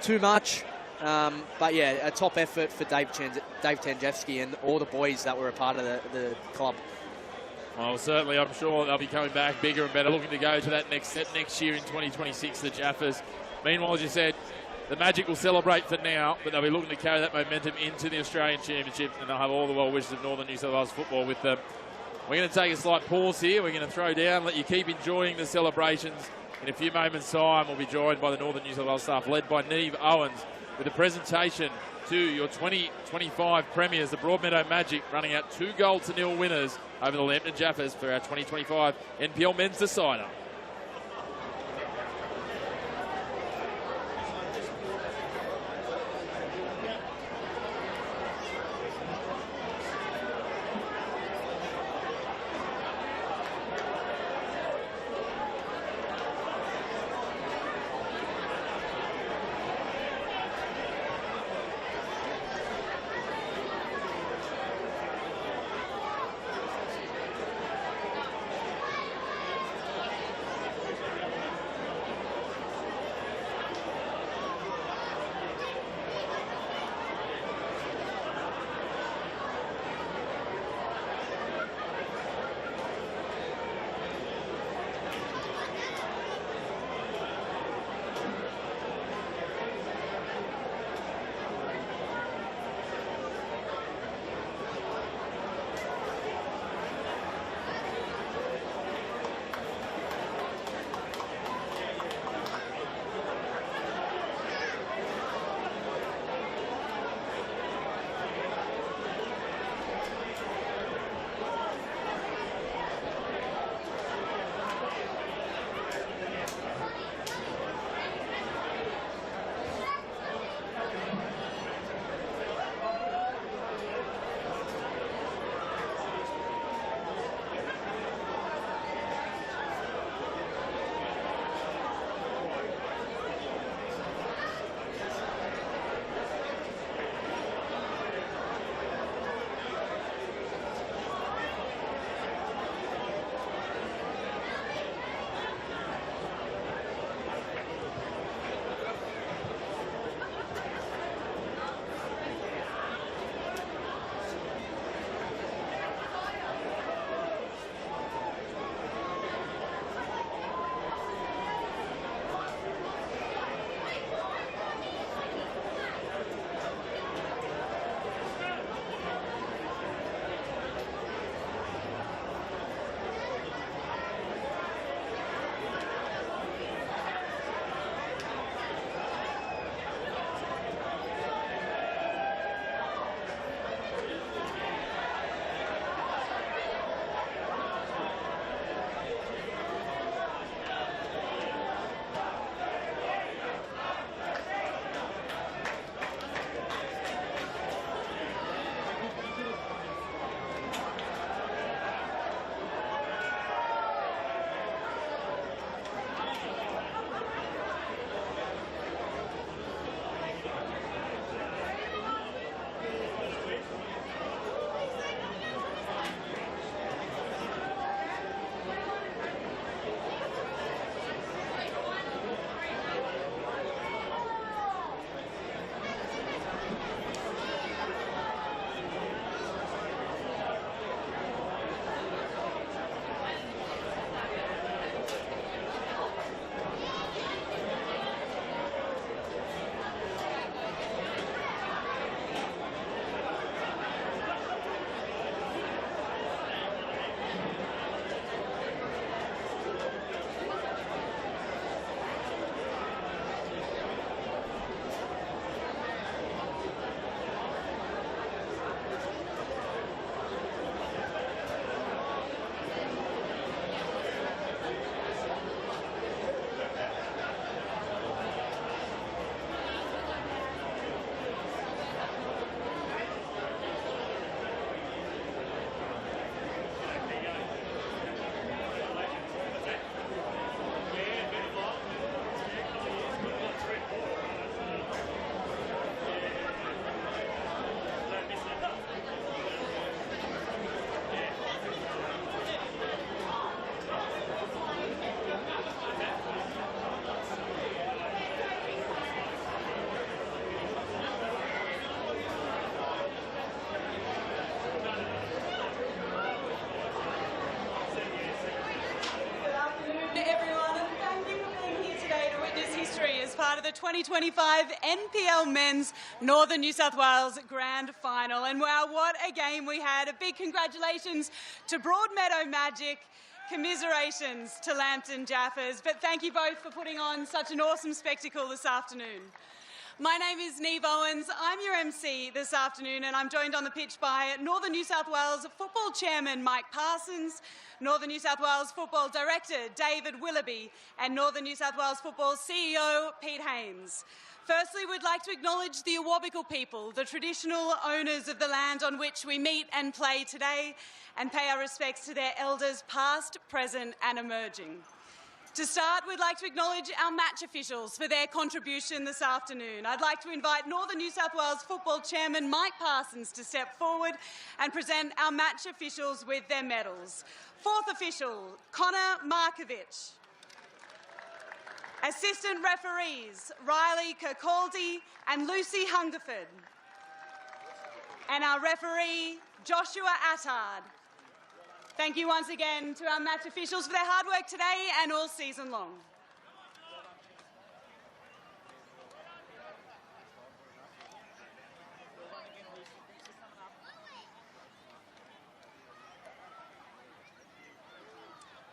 too much. But yeah, a top effort for Dave Tanjevsky and all the boys that were a part of the club. Well, certainly, I'm sure they'll be coming back bigger and better, looking to go to that next step next year in 2026, the Jaffers. Meanwhile, as you said, the Magic will celebrate for now, but they'll be looking to carry that momentum into the Australian Championship, and they'll have all the well wishes of Northern New South Wales football with them. We're going to take a slight pause here. We're going to throw down, let you keep enjoying the celebrations. In a few moments' time, we'll be joined by the Northern New South Wales staff, led by Neve Owens, with a presentation to your 2025 premiers, the Broadmeadow Magic, running out 2-0 winners over the Lambton Jaffers for our 2025 NPL Men's Decider. part of the 2025 NPL Men's Northern New South Wales Grand Final. And wow, what a game we had. A big congratulations to Broadmeadow Magic. Commiserations to Lambton Jaffers. But thank you both for putting on such an awesome spectacle this afternoon. My name is Neve Owens. I'm your MC this afternoon, and I'm joined on the pitch by Northern New South Wales Football Chairman Mike Parsons, Northern New South Wales Football Director David Willoughby, and Northern New South Wales Football CEO Pete Haynes. Firstly, we'd like to acknowledge the Awabakal people, the traditional owners of the land on which we meet and play today, and pay our respects to their elders past, present and emerging. To start, we'd like to acknowledge our match officials for their contribution this afternoon. I'd like to invite Northern New South Wales Football Chairman Mike Parsons to step forward and present our match officials with their medals. Fourth official, Connor Markovich. Assistant referees, Riley Kirkcaldy and Lucy Hungerford. And our referee, Joshua Attard. Thank you once again to our match officials for their hard work today and all season long.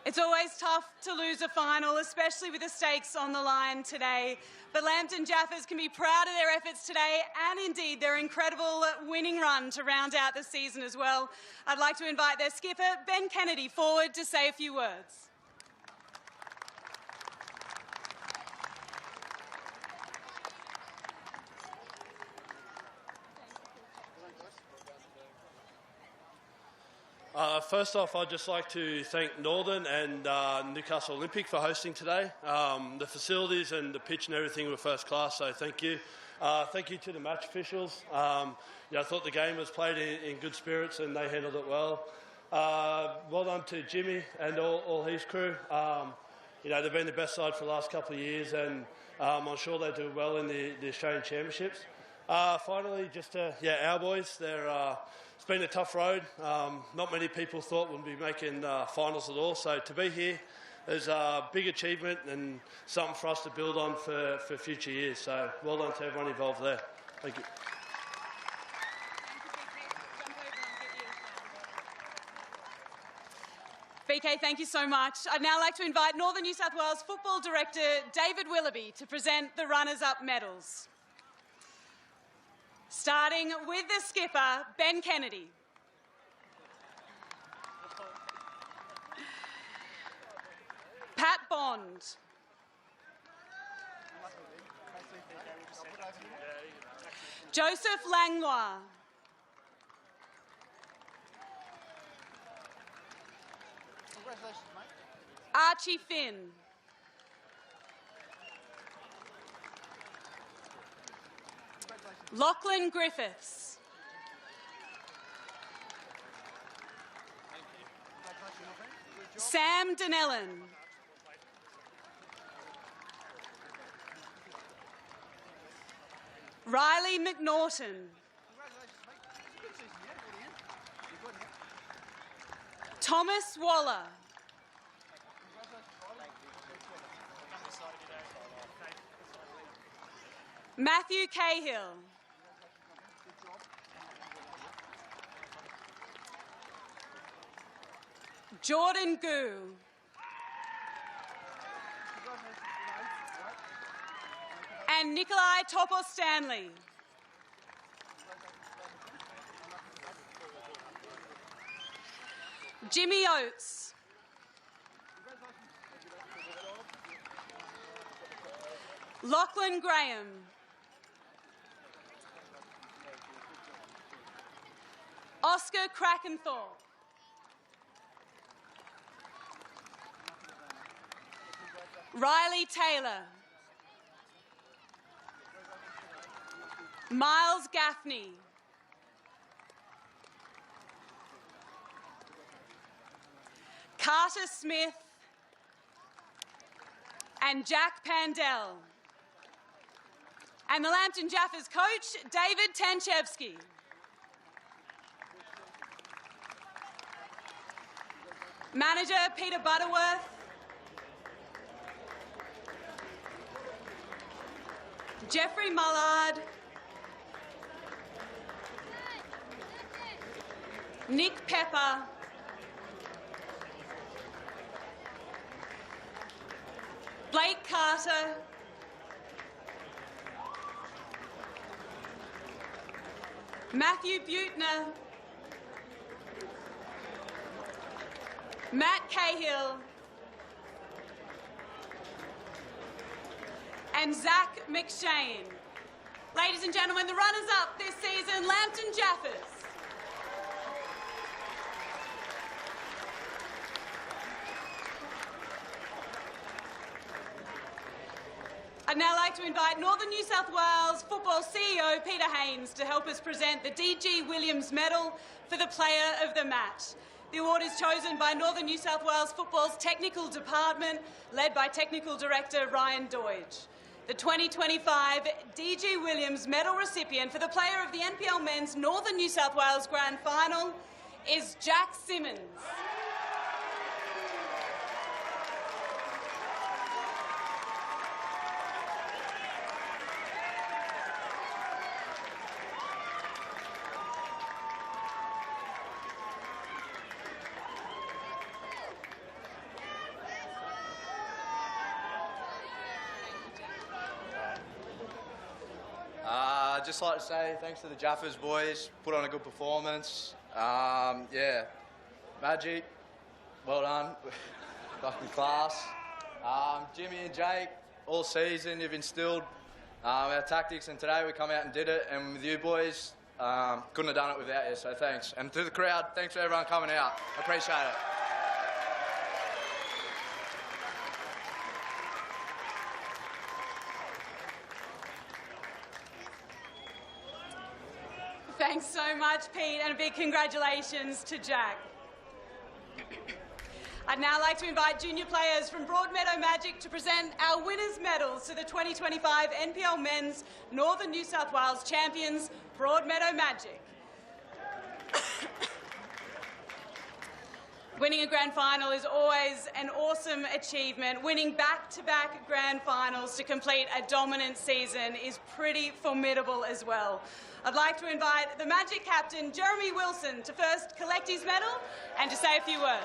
It's always tough to lose a final, especially with the stakes on the line today. But Lambton Jaffers can be proud of their efforts today and indeed their incredible winning run to round out the season as well. I'd like to invite their skipper, Ben Kennedy, forward to say a few words. First off, I'd just like to thank Northern and Newcastle Olympic for hosting today. The facilities and the pitch and everything were first class, so thank you. Thank you to the match officials. I thought the game was played in good spirits and they handled it well. Well done to Jimmy and all his crew. They've been the best side for the last couple of years, and I'm sure they do well in the Australian Championships. Finally, just to our boys, it's been a tough road. Not many people thought we'd be making finals at all. So to be here is a big achievement and something for us to build on for future years. So well done to everyone involved there. Thank you. BK, thank you so much. I'd now like to invite Northern New South Wales Football Director David Willoughby to present the runners-up medals. Starting with the skipper, Ben Kennedy. Pat Bond. Joseph Langlois. Archie Finn. Lachlan Griffiths. Sam Donnellan. Riley McNaughton. Thomas Waller. Matthew Cahill. Jordan Gu. And Nikolai Topor-Stanley. Jimmy Oates. Lachlan Graham. Oscar Krakenthorpe. Riley Taylor. Miles Gaffney. Carter Smith. And Jack Pandell. And the Lambton Jaffers coach, David Tanchevsky. Manager, Peter Butterworth. Jeffrey Mullard, Nick Pepper, Blake Carter, Matthew Butner, Matt Cahill, and Zach McShane. Ladies and gentlemen, the runners-up this season, Lambton Jaffers. I'd now like to invite Northern New South Wales Football CEO Peter Haynes to help us present the DG Williams Medal for the Player of the Match. The award is chosen by Northern New South Wales Football's Technical Department, led by Technical Director Ryan Doidge. The 2025 DG Williams Medal recipient for the Player of the NPL Men's Northern New South Wales Grand Final is Jack Simmons. I'd just like to say thanks to the Jaffers boys, put on a good performance. Yeah, Magic, well done, fucking class. Jimmy and Jake, all season you've instilled our tactics, and today we come out and did it, and with you boys, couldn't have done it without you, so thanks. And to the crowd, thanks for everyone coming out, appreciate it. Thanks so much, Pete, and a big congratulations to Jack. I'd now like to invite junior players from Broadmeadow Magic to present our winners' medals to the 2025 NPL Men's Northern New South Wales Champions, Broadmeadow Magic. Winning a grand final is always an awesome achievement. Winning back-to-back grand finals to complete a dominant season is pretty formidable as well. I'd like to invite the Magic captain, Jeremy Wilson, to first collect his medal and to say a few words.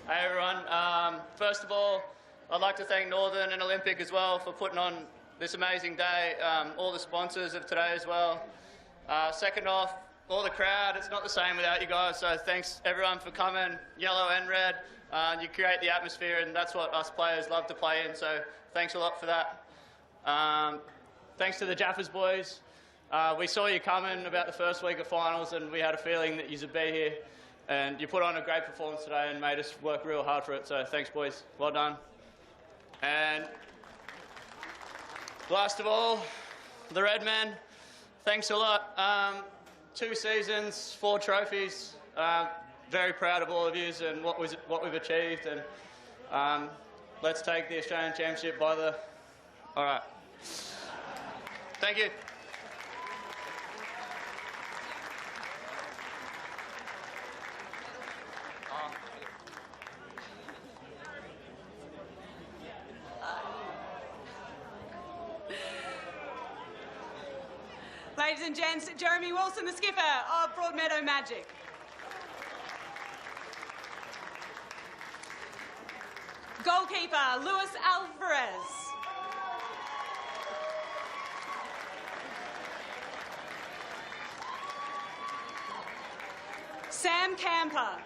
Hey everyone, first of all, I'd like to thank Northern and Olympic as well for putting on this amazing day, all the sponsors of today as well. Second off, all the crowd, it's not the same without you guys, so thanks everyone for coming, yellow and red. You create the atmosphere, and that's what us players love to play in, so thanks a lot for that. Thanks to the Jaffers boys. We saw you coming about the first week of finals, and we had a feeling that you would be here, and you put on a great performance today and made us work real hard for it, so thanks boys, well done. And last of all, the Red Men, thanks a lot. 2 seasons, 4 trophies. Very proud of all of you and what we've achieved. And let's take the Australian Championship by the... All right. Thank you. Ladies and gents, Jeremy Wilson, the skipper of Broadmeadow Magic. Goalkeeper, Luis Alvarez. Sam Camper.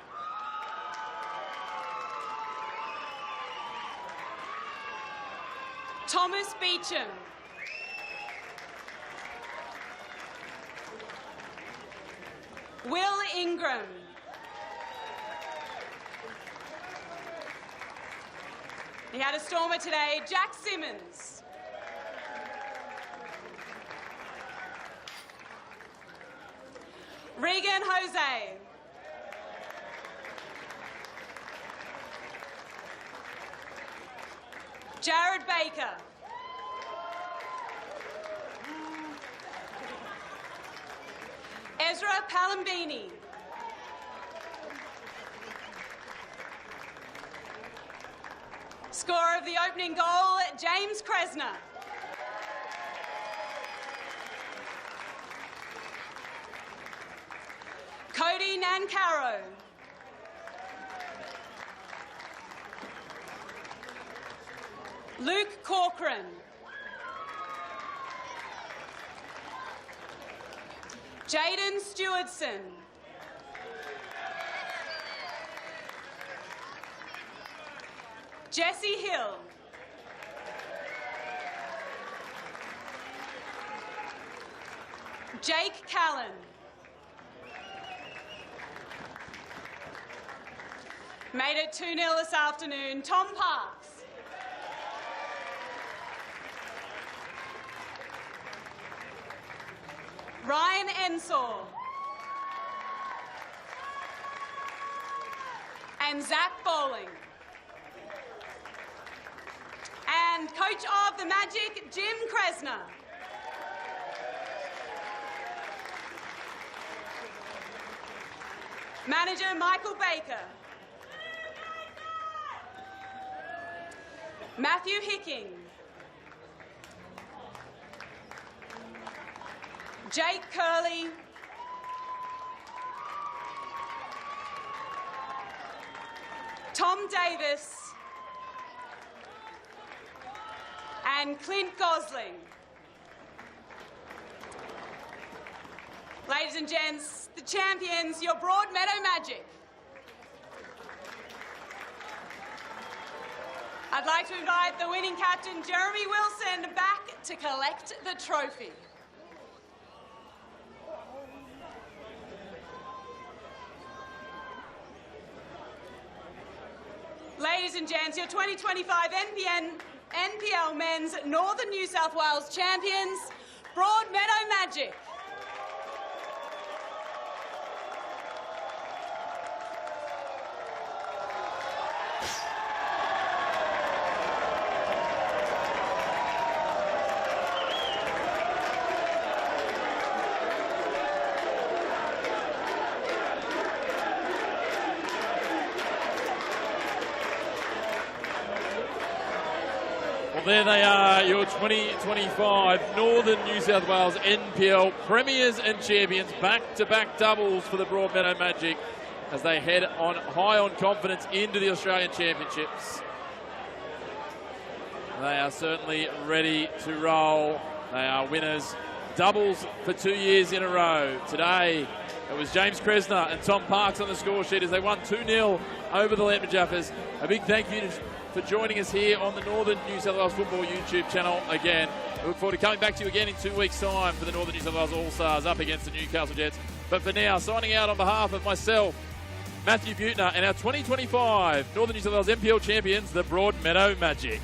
Thomas Beecham. Will Ingram. He had a stormer today, Jack Simmons. Regan Jose. Jared Baker. Ezra Palambini. Scorer of the opening goal, James Kresner. Cody Nancaro. Luke Corcoran. Jaden Stewardson. Jesse Hill. Jake Callan. Made it 2-0 this afternoon, Tom Parks. Ryan Ensor. And Zach Bowling. And coach of the Magic, Jim Kresner. Manager, Michael Baker. Matthew Hicking. Jake Curley. Tom Davis. And Clint Gosling. Ladies and gents, the champions, your Broadmeadow Magic. I'd like to invite the winning captain, Jeremy Wilson, back to collect the trophy. Ladies and gents, your 2025 NPL Men's Northern New South Wales champions, Broadmeadow Magic. Well, there they are, your 2025 Northern New South Wales NPL Premiers and Champions. Back-to-back doubles for the Broadmeadow Magic as they head on high on confidence into the Australian Championships. They are certainly ready to roll. They are winners. Doubles for 2 years in a row. Today, it was James Kresner and Tom Parks on the score sheet as they won 2-0 over the Lambton Jaffers. A big thank you for joining us here on the Northern New South Wales Football YouTube channel again. We look forward to coming back to you again in 2 weeks' time for the Northern New South Wales All-Stars up against the Newcastle Jets. But for now, signing out on behalf of myself, Matthew Butner, and our 2025 Northern New South Wales NPL champions, the Broadmeadow Magic.